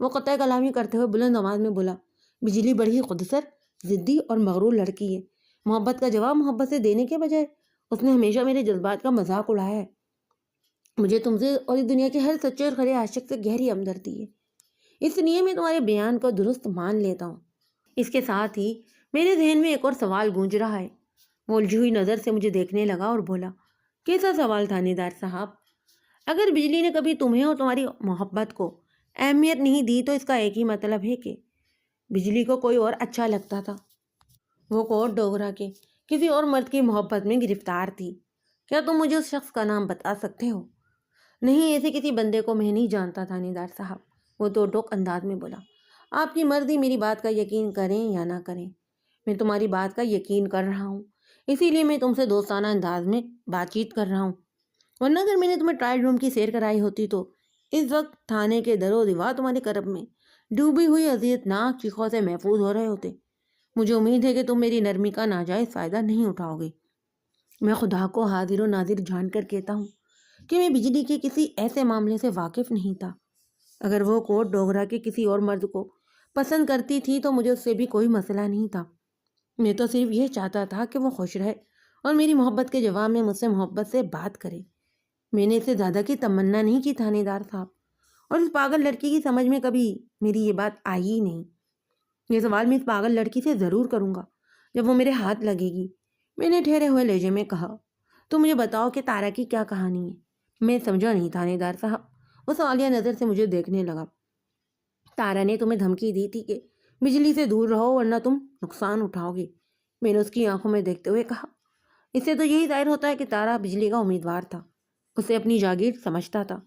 وہ قطع کلامی کرتے ہوئے بلند آواز میں بولا۔ بجلی بڑی خودسر، ضدی اور مغرور لڑکی ہے۔ محبت کا جواب محبت سے دینے کے بجائے اس نے ہمیشہ میرے جذبات کا مذاق اڑایا ہے۔ مجھے تم سے اور اس دنیا کے ہر سچے اور کھرے عاشق سے گہری ہمدردی ہے، اس لیے میں تمہارے بیان کو درست مان لیتا ہوں۔ اس کے ساتھ ہی میرے ذہن میں ایک اور سوال گونج رہا ہے۔ وہ الجھی ہوئی نظر سے مجھے دیکھنے لگا اور بولا، کیسا سوال تھانے دار صاحب؟ اگر بجلی نے کبھی تمہیں اور تمہاری محبت کو اہمیت نہیں دی تو اس کا ایک ہی مطلب ہے کہ بجلی کو کوئی اور اچھا لگتا تھا۔ وہ کوٹ ڈوگرا کے کسی اور مرد کی محبت میں گرفتار تھی۔ کیا تم مجھے اس شخص کا نام بتا سکتے ہو؟ نہیں، ایسے کسی بندے کو میں نہیں جانتا تھانے دار صاحب، وہ تو ٹوک انداز میں بولا۔ آپ کی مرضی، میری بات کا یقین کریں یا نہ کریں، میں تمہاری بات کا یقین کر رہا ہوں، اسی لیے میں تم سے دوستانہ انداز میں بات چیت کر رہا ہوں، ورنہ اگر میں نے تمہیں ٹرائل روم کی سیر کرائی ہوتی تو اس وقت تھانے کے در و دیوار تمہارے کرب میں ڈوبی ہوئی اذیت ناک چیخوں سے محفوظ ہو رہے ہوتے۔ مجھے امید ہے کہ تم میری نرمی کا ناجائز فائدہ نہیں اٹھاؤ گے۔ میں خدا کو حاضر و ناظر جان کر کہتا ہوں کہ میں بجلی کے کسی ایسے معاملے سے واقف نہیں تھا۔ اگر وہ کوٹ ڈوگرا کے کسی اور مرد کو پسند کرتی تھی تو مجھے اس سے بھی کوئی مسئلہ نہیں تھا۔ میں تو صرف یہ چاہتا تھا کہ وہ خوش رہے اور میری محبت کے جواب میں مجھ سے محبت سے بات کرے۔ میں نے اس سے زیادہ کی تمنا نہیں کی تھانے دار صاحب، اور اس پاگل لڑکی کی سمجھ میں کبھی میری یہ بات آئی ہی نہیں۔ یہ سوال میں اس پاگل لڑکی سے ضرور کروں گا جب وہ میرے ہاتھ لگے گی۔ میں نے ٹھہرے ہوئے لہجے میں کہا، تو مجھے بتاؤ کہ تارا کی کیا کہانی ہے؟ میں سمجھا نہیں تھانے دار صاحب۔ وہ سوالیہ نظر سے مجھے دیکھنے لگا۔ تارا نے تمہیں دھمکی دی تھی کہ بجلی سے دور رہو ورنہ تم نقصان اٹھاؤ گے، میں نے اس کی آنکھوں میں دیکھتے ہوئے کہا۔ اس سے تو یہی ظاہر ہوتا ہے کہ تارا بجلی کا امیدوار تھا، اسے اپنی جاگیر سمجھتا تھا۔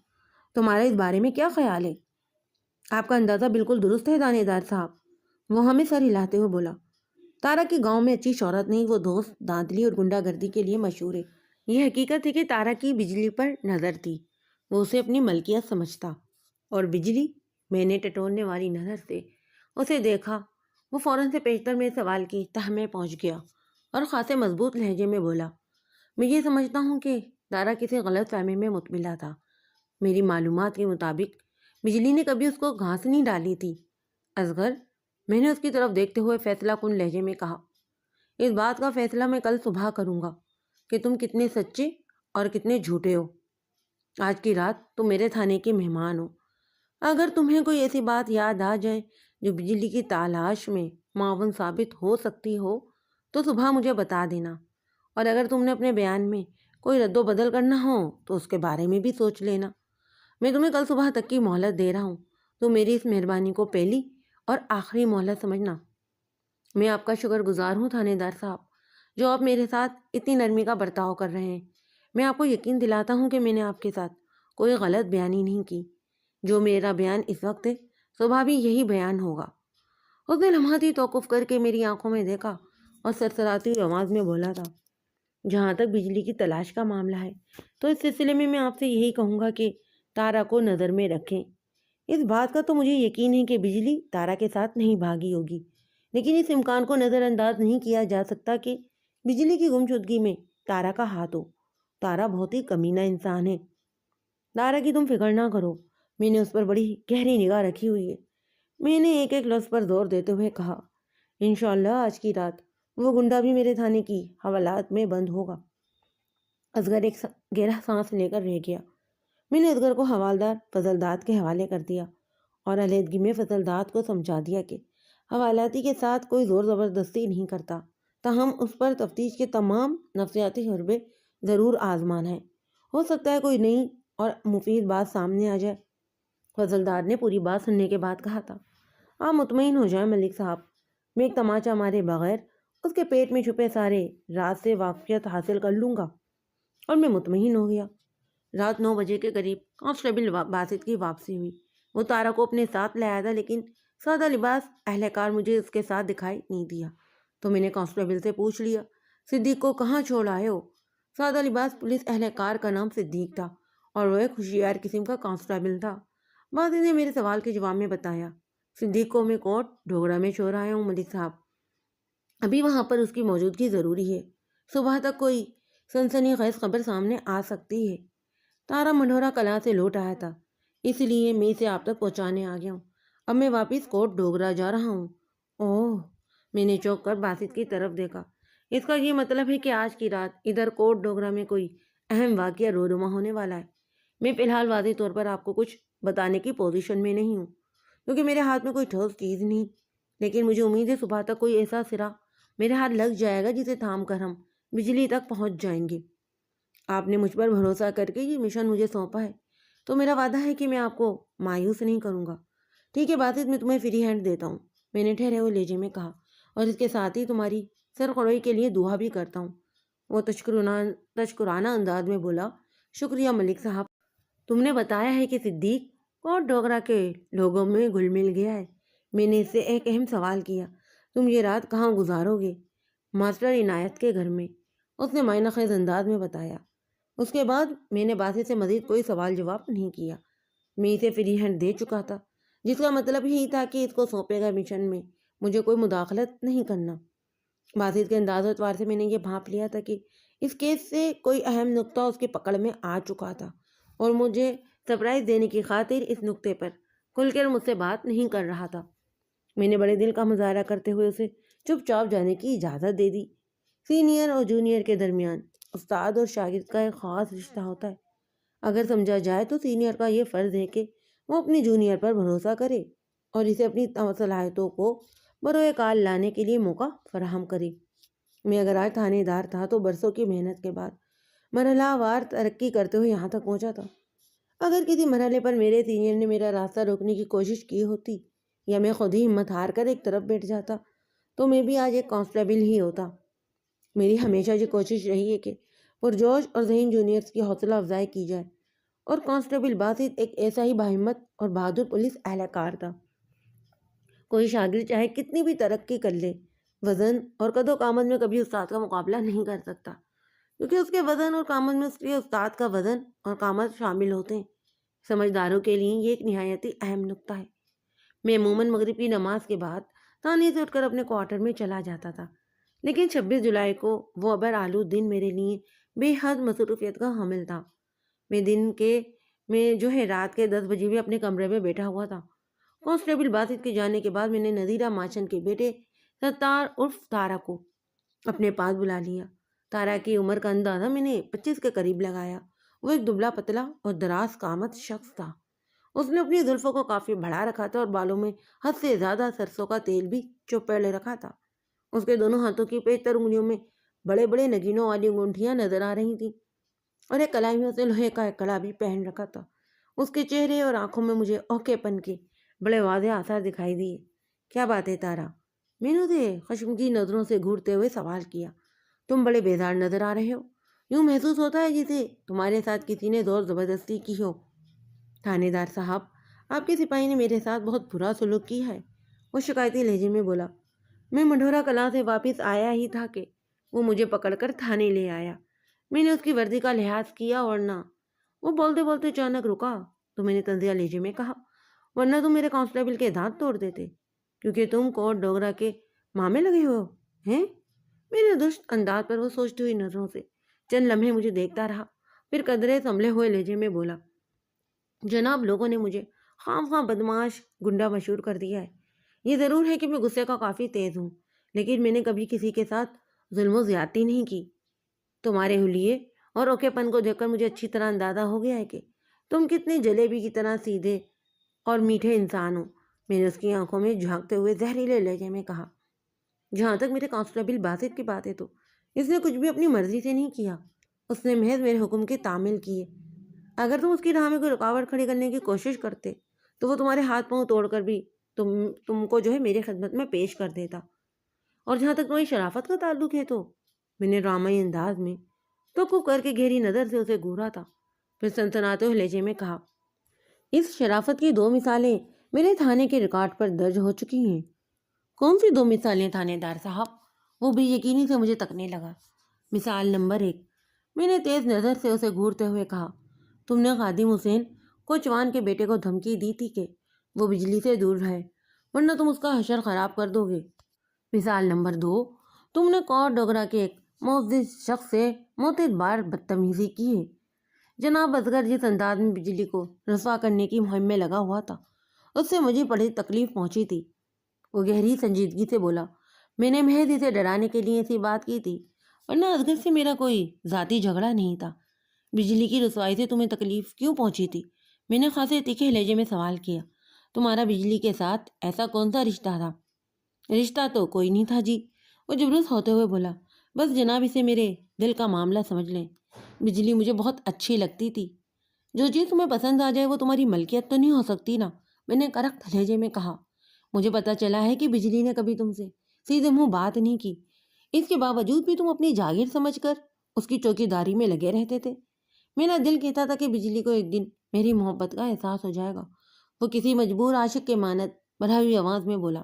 تمہارا اس بارے میں کیا خیال ہے؟ آپ کا اندازہ بالکل درست ہے تھانے دار صاحب، وہ ہمیں سر ہلاتے ہوئے بولا۔ تارا کی گاؤں میں اچھی شہرت نہیں، وہ دوست دھاندلی اور گنڈا گردی کے لیے مشہور ہے۔ یہ حقیقت ہے کہ تارا کی بجلی پر نظر تھی، وہ اسے اپنی ملکیت سمجھتا، اور بجلی، میں نے ٹٹولنے والی نظر سے اسے دیکھا۔ وہ فوراً سے پیشتر میں سوال کی تہ میں پہنچ گیا اور خاصے مضبوط لہجے میں بولا، میں یہ سمجھتا ہوں کہ تارا کسی غلط فہمی میں مطمئنہ تھا۔ میری معلومات کے مطابق بجلی نے کبھی اس کو گھاس نہیں ڈالی تھی۔ اصغر، میں نے اس کی طرف دیکھتے ہوئے فیصلہ کن لہجے میں کہا، اس بات کا فیصلہ میں کل صبح کروں گا کہ تم کتنے سچے اور کتنے جھوٹے ہو۔ آج کی رات تم میرے تھانے کے مہمان ہو۔ اگر تمہیں کوئی ایسی بات یاد آ جائے جو بجلی کی تلاش میں معاون ثابت ہو سکتی ہو تو صبح مجھے بتا دینا، اور اگر تم نے اپنے بیان میں کوئی رد و بدل کرنا ہو تو اس کے بارے میں بھی سوچ لینا۔ میں تمہیں کل صبح تک کی مہلت دے رہا ہوں، تو میری اس مہربانی کو پہلی اور آخری مہلت سمجھنا۔ میں آپ کا شکر گزار ہوں تھانے دار صاحب، جو آپ میرے ساتھ اتنی نرمی کا برتاؤ کر رہے ہیں۔ میں آپ کو یقین دلاتا ہوں کہ میں نے آپ کے ساتھ کوئی غلط بیانی نہیں کی۔ جو میرا بیان اس وقت ہے، صبح بھی یہی بیان ہوگا۔ اس نے لمحاتی توقف کر کے میری آنکھوں میں دیکھا اور سرسراتی ہوئی آواز میں بولا تھا، جہاں تک بجلی کی تلاش کا معاملہ ہے تو اس سلسلے میں آپ سے یہی کہوں گا کہ تارا کو نظر میں رکھیں۔ اس بات کا تو مجھے یقین ہے کہ بجلی تارا کے ساتھ نہیں بھاگی ہوگی، لیکن اس امکان کو نظر انداز نہیں کیا جا سکتا کہ بجلی کی گمشدگی میں تارا کا ہاتھ ہو۔ تارا بہت ہی کمینہ انسان ہے۔ تارا کی تم فکر نہ کرو، میں نے اس پر بڑی گہری نگاہ رکھی ہوئی ہے۔ میں نے ایک ایک لفظ پر زور دیتے ہوئے کہا، انشاءاللہ آج کی رات وہ گنڈا بھی میرے تھانے کی حوالات میں بند ہوگا۔ اصغر ایک گہرا سانس لے کر رہ گیا۔ میں نے اصغر کو حوالدار فضل داد کے حوالے کر دیا اور علیحدگی میں فضل داد کو سمجھا دیا کہ حوالاتی کے ساتھ کوئی زور زبردستی نہیں کرتا، تاہم اس پر تفتیش کے تمام نفسیاتی حربے ضرور آزمان ہیں۔ ہو سکتا ہے کوئی نئی اور مفید بات سامنے آ جائے۔ فضل دار نے پوری بات سننے کے بعد کہا تھا، آپ مطمئن ہو جائیں ملک صاحب، میں ایک تماچا مارے بغیر اس کے پیٹ میں چھپے سارے راز سے واقفیت حاصل کر لوں گا۔ اور میں مطمئن ہو گیا۔ رات 9 بجے کے قریب کانسٹیبل باسط کی واپسی ہوئی۔ وہ تارا کو اپنے ساتھ لے آیا تھا، لیکن سادہ لباس اہلکار مجھے اس کے ساتھ دکھائی نہیں دیا، تو میں نے کانسٹیبل سے پوچھ لیا، صدیق کو کہاں چھوڑ آئے ہو؟ سادہ لباس پولیس اہلکار کا نام صدیق تھا اور وہ ایک ہوشیار قسم کا کانسٹیبل تھا۔ باسط نے میرے سوال کے جواب میں بتایا، صدیق کو میں کوٹ ڈوگرا میں چھوڑ آیا ہوں ملک صاحب، ابھی وہاں پر اس کی موجودگی ضروری ہے، صبح تک کوئی سنسنی خیز خبر سامنے آ سکتی ہے۔ تارا منڈھورا کلا سے لوٹ آیا تھا، اس لیے میں اسے آپ تک پہنچانے آ گیا ہوں۔ اب میں واپس کوٹ ڈوگرا جا رہا ہوں۔ اوہ، میں نے چونک کر باسط کی طرف دیکھا۔ اس کا یہ مطلب ہے کہ آج کی رات ادھر کوٹ ڈوگرا میں کوئی اہم واقعہ رونما ہونے والا ہے۔ میں فی الحال واضح طور پر آپ کو کچھ بتانے کی پوزیشن میں نہیں ہوں، کیونکہ میرے ہاتھ میں کوئی ٹھوس چیز نہیں، لیکن مجھے امید ہے صبح تک کوئی ایسا سرا میرے ہاتھ لگ جائے گا جسے تھام کر ہم بجلی تک پہنچ جائیں گے۔ آپ نے مجھ پر بھروسہ کر کے یہ مشن مجھے سونپا ہے، تو میرا وعدہ ہے کہ میں آپ کو مایوس نہیں کروں گا۔ ٹھیک ہے باسط، میں تمہیں فری ہینڈ دیتا ہوں، میں نے ٹھہرے ہوئے لہجے میں کہا، اور اس کے ساتھ ہی تمہاری سرخروئی کے لیے دعا بھی کرتا ہوں۔ وہ تشکرانہ انداز میں بولا، شکریہ ملک صاحب، تم نے بتایا ہے کہ صدیق کوٹ ڈوگرا کے لوگوں میں گھل مل گیا ہے۔ میں نے اس سے ایک اہم سوال کیا، تم یہ رات کہاں گزارو گے؟ ماسٹر عنایت کے گھر میں، اس نے معنی خیز انداز میں بتایا۔ اس کے بعد میں نے باسط سے مزید کوئی سوال جواب نہیں کیا۔ میں اسے فری ہینڈ دے چکا تھا، جس کا مطلب یہی تھا کہ اس کو سونپے گئے مشن میں مجھے کوئی مداخلت نہیں کرنا۔ باسط کے انداز و اعتبار سے میں نے یہ بھانپ لیا تھا کہ اس کیس سے کوئی اہم نقطہ اس کی پکڑ میں آ چکا تھا اور مجھے سرپرائز دینے کی خاطر اس نقطے پر کھل کر مجھ سے بات نہیں کر رہا تھا۔ میں نے بڑے دل کا مظاہرہ کرتے ہوئے اسے چپ چاپ جانے کی اجازت دے دی۔ سینئر اور جونیئر کے درمیان استاد اور شاگرد کا ایک خاص رشتہ ہوتا ہے۔ اگر سمجھا جائے تو سینئر کا یہ فرض ہے کہ وہ اپنی جونیئر پر بھروسہ کرے اور اسے اپنی صلاحیتوں کو بروئے کار لانے کے لیے موقع فراہم کرے۔ میں اگر آج تھانے دار تھا تو برسوں کی محنت کے بعد مرحلہ وار ترقی کرتے ہوئے یہاں تک پہنچا تھا۔ اگر کسی مرحلے پر میرے سینئر نے میرا راستہ روکنے کی کوشش کی ہوتی یا میں خود ہی ہمت ہار کر ایک طرف بیٹھ جاتا تو میں بھی آج ایک کانسٹیبل ہی ہوتا۔ میری ہمیشہ یہ کوشش رہی ہے کہ پرجوش اور ذہین جونیئرز کی حوصلہ افزائی کی جائے، اور کانسٹیبل باسط ایک ایسا ہی باہمت اور بہادر پولیس اہلکار تھا۔ کوئی شاگرد چاہے کتنی بھی ترقی کر لے، وزن اور قد و قامت میں کبھی استاد کا مقابلہ نہیں کر سکتا، کیونکہ اس کے وزن اور قامت میں اس کے استاد کا وزن اور قامت شامل ہوتے ہیں۔ سمجھداروں کے لیے یہ ایک نہایت ہی اہم نقطہ ہے۔ میں عموماً مغرب کی نماز کے بعد تھانے سے اٹھ کر اپنے کوارٹر میں چلا جاتا تھا، لیکن 26 جولائی کو وہ ابر آلود دن میرے لیے بے حد مصروفیت کا حامل تھا۔ میں رات کے 10 بجے بھی اپنے کمرے میں بیٹھا ہوا تھا۔ کانسٹیبل باسط کے جانے کے بعد میں نے نذیرہ ماشن کے بیٹے ستار عرف تارا کو اپنے پاس بلا لیا۔ تارا کی عمر کا اندازہ میں نے 25 کے قریب لگایا۔ وہ ایک دبلا پتلا اور دراز قامت شخص تھا۔ اس نے اپنی زلفوں کو کافی بڑھا رکھا تھا اور بالوں میں حد سے زیادہ سرسوں کا تیل بھی چوپڑ لے رکھا تھا۔ اس کے دونوں ہاتھوں کی پیچ تر انگلیوں میں بڑے بڑے نگینوں والی انگوٹھیاں نظر آ رہی تھیں، اور ایک کلائی میں اس نے لوہے کا ایک کڑا بھی پہن رکھا تھا۔ اس کے چہرے اور آنکھوں میں مجھے اوکے پن کے بڑے واضح آثار دکھائی دیے۔ کیا بات ہے تارا؟ میں نے اسے خشمگین نظروں سے گھورتے ہوئے سوال کیا۔ تم بڑے بیزار نظر آ رہے ہو، یوں محسوس ہوتا ہے جیسے تمہارے ساتھ کسی نے زور زبردستی کی ہو۔ تھانے دار صاحب، آپ کے سپاہی نے میرے ساتھ بہت برا سلوک کیا ہے، وہ شکایتی لہجے میں بولا۔ میں منڈھورا کلاں سے واپس آیا ہی تھا کہ وہ مجھے پکڑ کر تھانے لے آیا۔ میں نے اس کی وردی کا لحاظ کیا اور نہ وہ بولتے بولتے اچانک رکا تو میں نے تنزیہ لہجے میں کہا، ورنہ تم میرے کانسٹیبل کے دانت توڑ دیتے، کیونکہ تم کوٹ ڈوگرا کے مامے لگے ہو ہیں۔ میرے درست انداز پر وہ سوچتی ہوئی نظروں سے چند لمحے مجھے دیکھتا رہا، پھر قدرے سنبھلے ہوئے لہجے میں بولا، جناب، لوگوں نے مجھے خام خواہ بدمعاش گنڈا مشہور کر دیا ہے۔ یہ ضرور ہے کہ میں غصے کا کافی تیز ہوں، لیکن میں نے کبھی کسی کے ساتھ ظلم و زیادتی نہیں کی۔ تمہارے حلیے اور اوکے پن کو دیکھ کر مجھے اچھی طرح اندازہ ہو گیا ہے کہ تم کتنے جلیبی کی طرح سیدھے اور میٹھے انسان ہو۔ میں نے اس کی آنکھوں میں جھانکتے ہوئے زہریلے لہجے میں کہا، جہاں تک میرے کانسٹیبل باسط کی بات ہے تو اس نے کچھ بھی اپنی مرضی سے نہیں کیا، اس نے محض میرے حکم کے تعمیل کیے۔ اگر تم اس کی راہ میں کوئی رکاوٹ کھڑی کرنے کی کوشش کرتے تو وہ تمہارے ہاتھ پاؤں توڑ کر بھی تم کو میرے خدمت میں پیش کر دیتا۔ اور جہاں تک تمہاری شرافت کا تعلق ہے تو میں نے ڈرامائی انداز میں تو کر کے گہری نظر سے اسے گھورا تھا، پھر سنسناتے ہوئے لہجے میں کہا، اس شرافت کی 2 مثالیں میرے تھانے کے ریکارڈ پر درج ہو چکی ہیں۔ کون سی 2 مثالیں تھانے دار صاحب؟ وہ بے یقینی سے مجھے تکنے لگا۔ مثال نمبر 1، میں نے تیز نظر سے اسے گھورتے ہوئے کہا، تم نے خادم حسین کوچوان کے بیٹے کو دھمکی دی تھی کہ وہ بجلی سے دور رہے، ورنہ تم اس کا حشر خراب کر دو گے۔ مثال نمبر 2، تم نے کوٹ ڈوگرا کے ایک معزز شخص سے معتبر بار بدتمیزی کی ہے۔ جناب اصغر جس انداز میں بجلی کو رسوا کرنے کی مہم میں لگا ہوا تھا، اس سے مجھے بڑی تکلیف پہنچی تھی۔ وہ گہری سنجیدگی سے بولا، میں نے محض اسے ڈرانے کے لیے ایسی بات کی تھی، ورنہ اصغر سے میرا کوئی ذاتی جھگڑا نہیں تھا۔ بجلی کی رسوائی سے تمہیں تکلیف کیوں پہنچی تھی؟ میں نے خاصے تیکھے لہجے میں سوال کیا۔ تمہارا بجلی کے ساتھ ایسا کون سا رشتہ تھا؟ رشتہ تو کوئی نہیں تھا جی، وہ جبروس ہوتے ہوئے بولا، بس جناب اسے میرے دل کا معاملہ سمجھ لیں۔ بجلی مجھے بہت اچھی لگتی تھی۔ جو چیز تمہیں پسند آ جائے وہ تمہاری ملکیت تو نہیں ہو سکتی نا، میں نے کرخت لہجے میں کہا۔ مجھے پتہ چلا ہے کہ بجلی نے کبھی تم سے سیدھے منہ بات نہیں کی، اس کے باوجود بھی تم اپنی جاگیر سمجھ کر اس کی چوکی داری میں لگے رہتے تھے۔ میرا دل کہتا تھا کہ بجلی کو ایک دن میری محبت کا احساس ہو جائے گا۔ وہ کسی مجبور عاشق کے مانت بڑھائی ہوئی آواز میں بولا،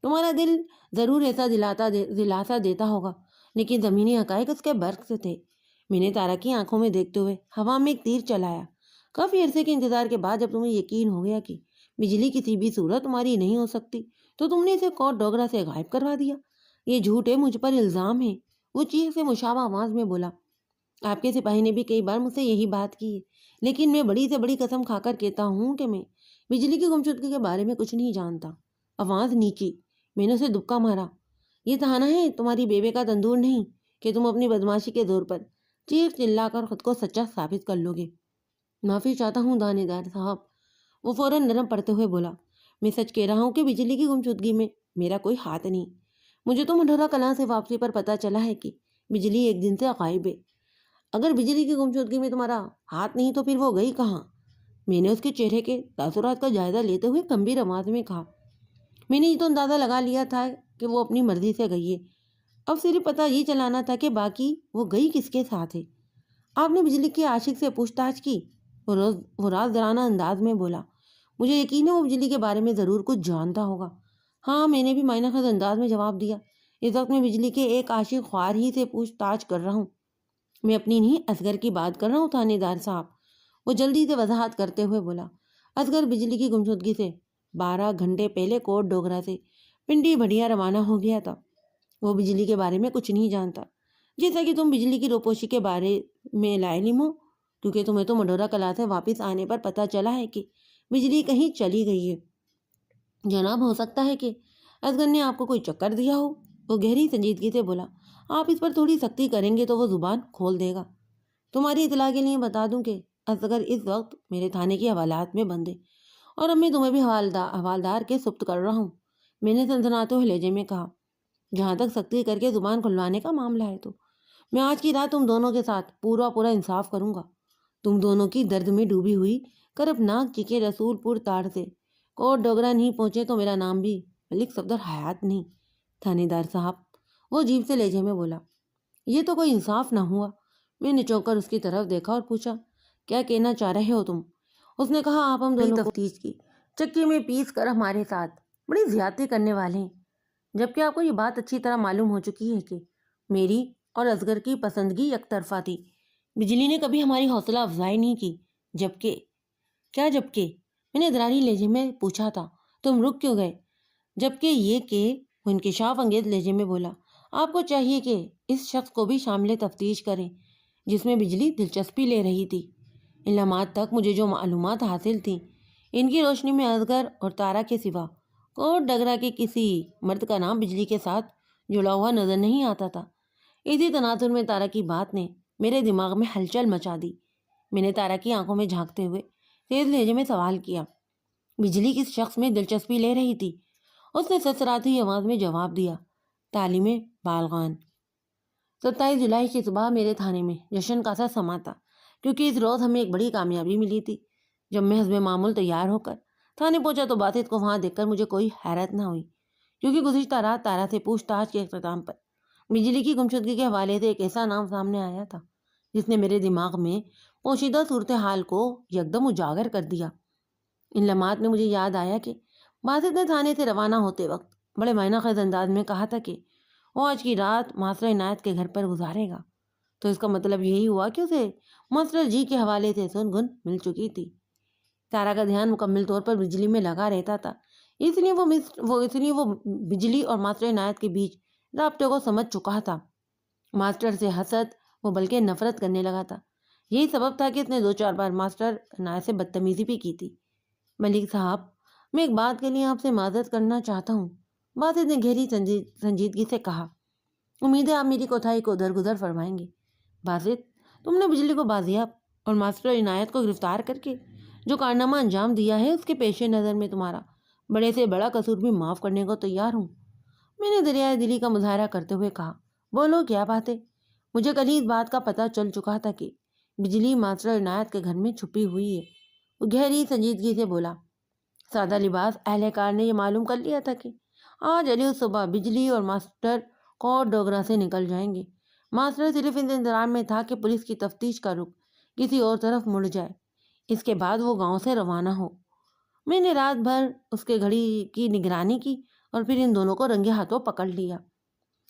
تمہارا دل ضرور ایسا دلاسا دیتا ہوگا، لیکن زمینی حقائق اس کے برق سے تھے۔ میں نے تارا کی آنکھوں میں دیکھتے ہوئے ہوا میں ایک تیر چلایا۔ کافی عرصے کے انتظار کے بعد جب تمہیں یقین ہو گیا کہ بجلی کسی بھی صورت تمہاری نہیں ہو سکتی، تو تم نے اسے کوٹ ڈوگرا سے غائب کروا دیا۔ یہ جھوٹ ہے، مجھ پر الزام ہے۔ وہ چیخ سے مشابہ آواز میں بولا، آپ کے سپاہی نے بھی کئی بار مجھ سے یہی بات کی ہے، لیکن میں بڑی سے بڑی قسم کھا کر کہتا ہوں کہ میں بجلی کی گمشدگی کے بارے میں کچھ نہیں جانتا۔ آواز نیچی، میں نے اسے دبکا مارا۔ یہ تہانا ہے، تمہاری بیوے کا تندور نہیں کہ تم اپنی بدماشی کے زور پر چیخ چلا کر خود کو سچا ثابت کر لو گے۔ معافی چاہتا ہوں تھانے دار صاحب، وہ فوراً نرم پڑتے ہوئے بولا، میں سچ کہہ رہا ہوں کہ بجلی کی گمشدگی میں میرا کوئی ہاتھ نہیں۔ مجھے تو منڈھورا کلاں سے واپسی پر پتہ چلا ہے کہ بجلی ایک دن سے غائب ہے۔ اگر بجلی کی گمشدگی میں تمہارا ہاتھ نہیں تو پھر وہ گئی کہاں؟ میں نے اس کے چہرے کے تاثرات کا جائزہ لیتے ہوئے گمبھیر آواز میں کہا، میں نے یہ تو اندازہ لگا لیا تھا کہ وہ اپنی مرضی سے گئی ہے، اب صرف پتہ یہ چلانا تھا کہ باقی وہ گئی کس کے ساتھ ہے۔ آپ نے بجلی کے عاشق سے پوچھ تاچھ کی؟ وہ رازدارانہ انداز میں بولا، مجھے یقین ہے وہ بجلی کے بارے میں ضرور کچھ جانتا ہوگا۔ ہاں، میں نے بھی معنی خیز انداز میں جواب دیا، اس وقت میں بجلی کے ایک عاشق خوار ہی سے پوچھ تاچھ کر رہا ہوں۔ میں اپنی نہیں، اصغر کی بات کر رہا ہوں تھانے دار صاحب، وہ جلدی سے وضاحت کرتے ہوئے بولا۔ اصغر بجلی کی گمشدگی سے 12 گھنٹے پہلے کوٹ ڈوگرا سے پنڈی بھٹیا روانہ ہو گیا تھا۔ وہ بجلی کے بارے میں کچھ نہیں جانتا، جیسا کہ تم بجلی کی روپوشی کے بارے میں لا علم ہو، کیونکہ تمہیں تو منڈھورا کلاں سے واپس آنے پر پتہ چلا ہے کہ بجلی کہیں چلی گئی ہے۔ جناب، ہو سکتا ہے کہ اصغر نے آپ کو کوئی چکر دیا ہو، وہ گہری سنجیدگی سے بولا۔ آپ اس پر تھوڑی سختی کریں گے تو وہ زبان کھول دے گا۔ تمہاری اطلاع کے لیے بتا دوں کہ اصغر اس وقت میرے تھانے کی حوالات میں بند ہے، اور اب میں تمہیں بھی حوالدار کے سپرد کر رہا ہوں، میں نے سنسناتے ہوئے لہجے میں کہا۔ جہاں تک سختی کر کے زبان کھلوانے کا معاملہ ہے تو میں آج کی رات تم دونوں کے ساتھ پورا انصاف کروں گا۔ تم دونوں کی درد میں ڈوبی ہوئی کرپناک چیخیں رسول پور تاڑ سے کوٹ ڈوگرا نہیں پہنچے تو میرا نام بھی ملک صفدر حیات نہیں۔ تھانے دار صاحب، وہ عجیب سے لہجے میں بولا، یہ تو کوئی انصاف نہ ہوا۔ میں نے چونک کر اس کی طرف دیکھا اور پوچھا، کیا کہنا چاہ رہے ہو تم؟ اس نے کہا، آپ ہم دونوں تفتیش کی چکی میں پیس کر ہمارے ساتھ بڑی زیادتی کرنے والے ہیں، جبکہ آپ کو یہ بات اچھی طرح معلوم ہو چکی ہے کہ میری اور اصغر کی پسندگی یک طرفہ تھی۔ بجلی نے کبھی ہماری حوصلہ افزائی نہیں کی۔ جبکہ میں نے دراری لہجے میں پوچھا تھا، تم رک کیوں گئے؟ جبکہ یہ کہ وہ انکشاف انگیز لہجے میں بولا، آپ کو چاہیے کہ اس شخص کو بھی شامل تفتیش کریں جس میں بجلی دلچسپی لے رہی تھی۔ ان لمحات تک مجھے جو معلومات حاصل تھیں، ان کی روشنی میں اصغر اور تارا کے سوا کوٹ ڈگرا کے کسی مرد کا نام بجلی کے ساتھ جڑا ہوا نظر نہیں آتا تھا۔ اسی تناظر میں تارا کی بات نے میرے دماغ میں ہلچل مچا دی۔ میں نے تارا کی آنکھوں میں جھانکتے ہوئے تیز لہجے میں سوال کیا، بجلی کس شخص میں دلچسپی لے رہی تھی؟ اس نے سسراتی آواز میں جواب دیا، تعلیم بالغان۔ 27 جولائی کی صبح میرے تھانے میں جشن کا سا سما تھا، کیونکہ اس روز ہمیں ایک بڑی کامیابی ملی تھی۔ جب میں حسب معمول تیار ہو کر تھانے پہنچا تو باسط کو وہاں دیکھ کر مجھے کوئی حیرت نہ ہوئی، کیونکہ گزشتہ رات تارا سے پوچھ تاچھ کے اختتام پر بجلی کی گمشدگی کے حوالے سے ایک ایسا نام سامنے آیا تھا جس نے میرے دماغ میں پوشیدہ صورتحال کو یکدم اجاگر کر دیا۔ ان لمحات میں مجھے یاد آیا کہ باسط نے تھانے سے روانہ ہوتے وقت بڑے معنی خیز انداز میں کہا تھا کہ وہ آج کی رات ماسٹر عنایت کے گھر پر گزارے گا، تو اس کا مطلب یہی ہوا کہ اسے ماسٹر جی کے حوالے سے سن گن مل چکی تھی۔ تارا کا دھیان مکمل طور پر بجلی میں لگا رہتا تھا، اس لیے وہ بجلی اور ماسٹر عنایت کے بیچ رابطے کو سمجھ چکا تھا۔ ماسٹر سے حسد وہ بلکہ نفرت کرنے لگا تھا۔ یہی سبب تھا کہ اس نے 2-4 بار ماسٹر عنایت سے بدتمیزی بھی کی تھی۔ ملک صاحب، میں ایک بات کے لیے آپ سے معذرت کرنا چاہتا ہوں، باسط نے گہری سنجیدگی سے کہا۔ امید ہے آپ میری کوتاہی کو درگزر فرمائیں گے۔ باسط، تم نے بجلی کو بازیاب اور ماسٹر عنایت کو گرفتار کر کے جو کارنامہ انجام دیا ہے، اس کے پیش نظر میں تمہارا بڑے سے بڑا قصور بھی معاف کرنے کو تیار ہوں۔ میں نے دریائے دلی کا مظاہرہ کرتے ہوئے کہا، بولو کیا بات ہے؟ مجھے کل ہی اس بات کا پتہ چل چکا تھا کہ بجلی ماسٹر عنایت کے گھر میں چھپی ہوئی ہے، وہ گہری سنجیدگی سے بولا۔ سادہ لباس اہلکار نے یہ معلوم کر لیا تھا کہ آج علیہ صبح بجلی اور ماسٹر کوٹ ڈوگرا سے نکل جائیں گے۔ ماسٹر صرف انتظار میں تھا کہ پولیس کی تفتیش کا رخ کسی اور طرف مڑ جائے، اس کے بعد وہ گاؤں سے روانہ ہو۔ میں نے رات بھر اس کے گھڑی کی نگرانی کی اور پھر ان دونوں کو رنگے ہاتھوں پکڑ لیا۔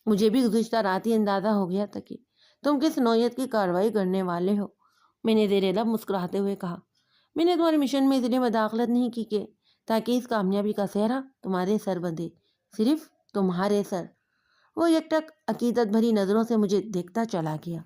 مجھے بھی گزشتہ رات ہی اندازہ ہو گیا تھا کہ تم کس نوعیت کی کارروائی کرنے والے ہو، میں نے زیر لب مسکراتے ہوئے کہا۔ میں نے تمہارے مشن میں اس لیے مداخلت نہیں کی کہ تاکہ اس کامیابی کا سہرا تمہارے سر بندھے، صرف تمہارے سر۔ وہ یک ٹک عقیدت بھری نظروں سے مجھے دیکھتا چلا گیا۔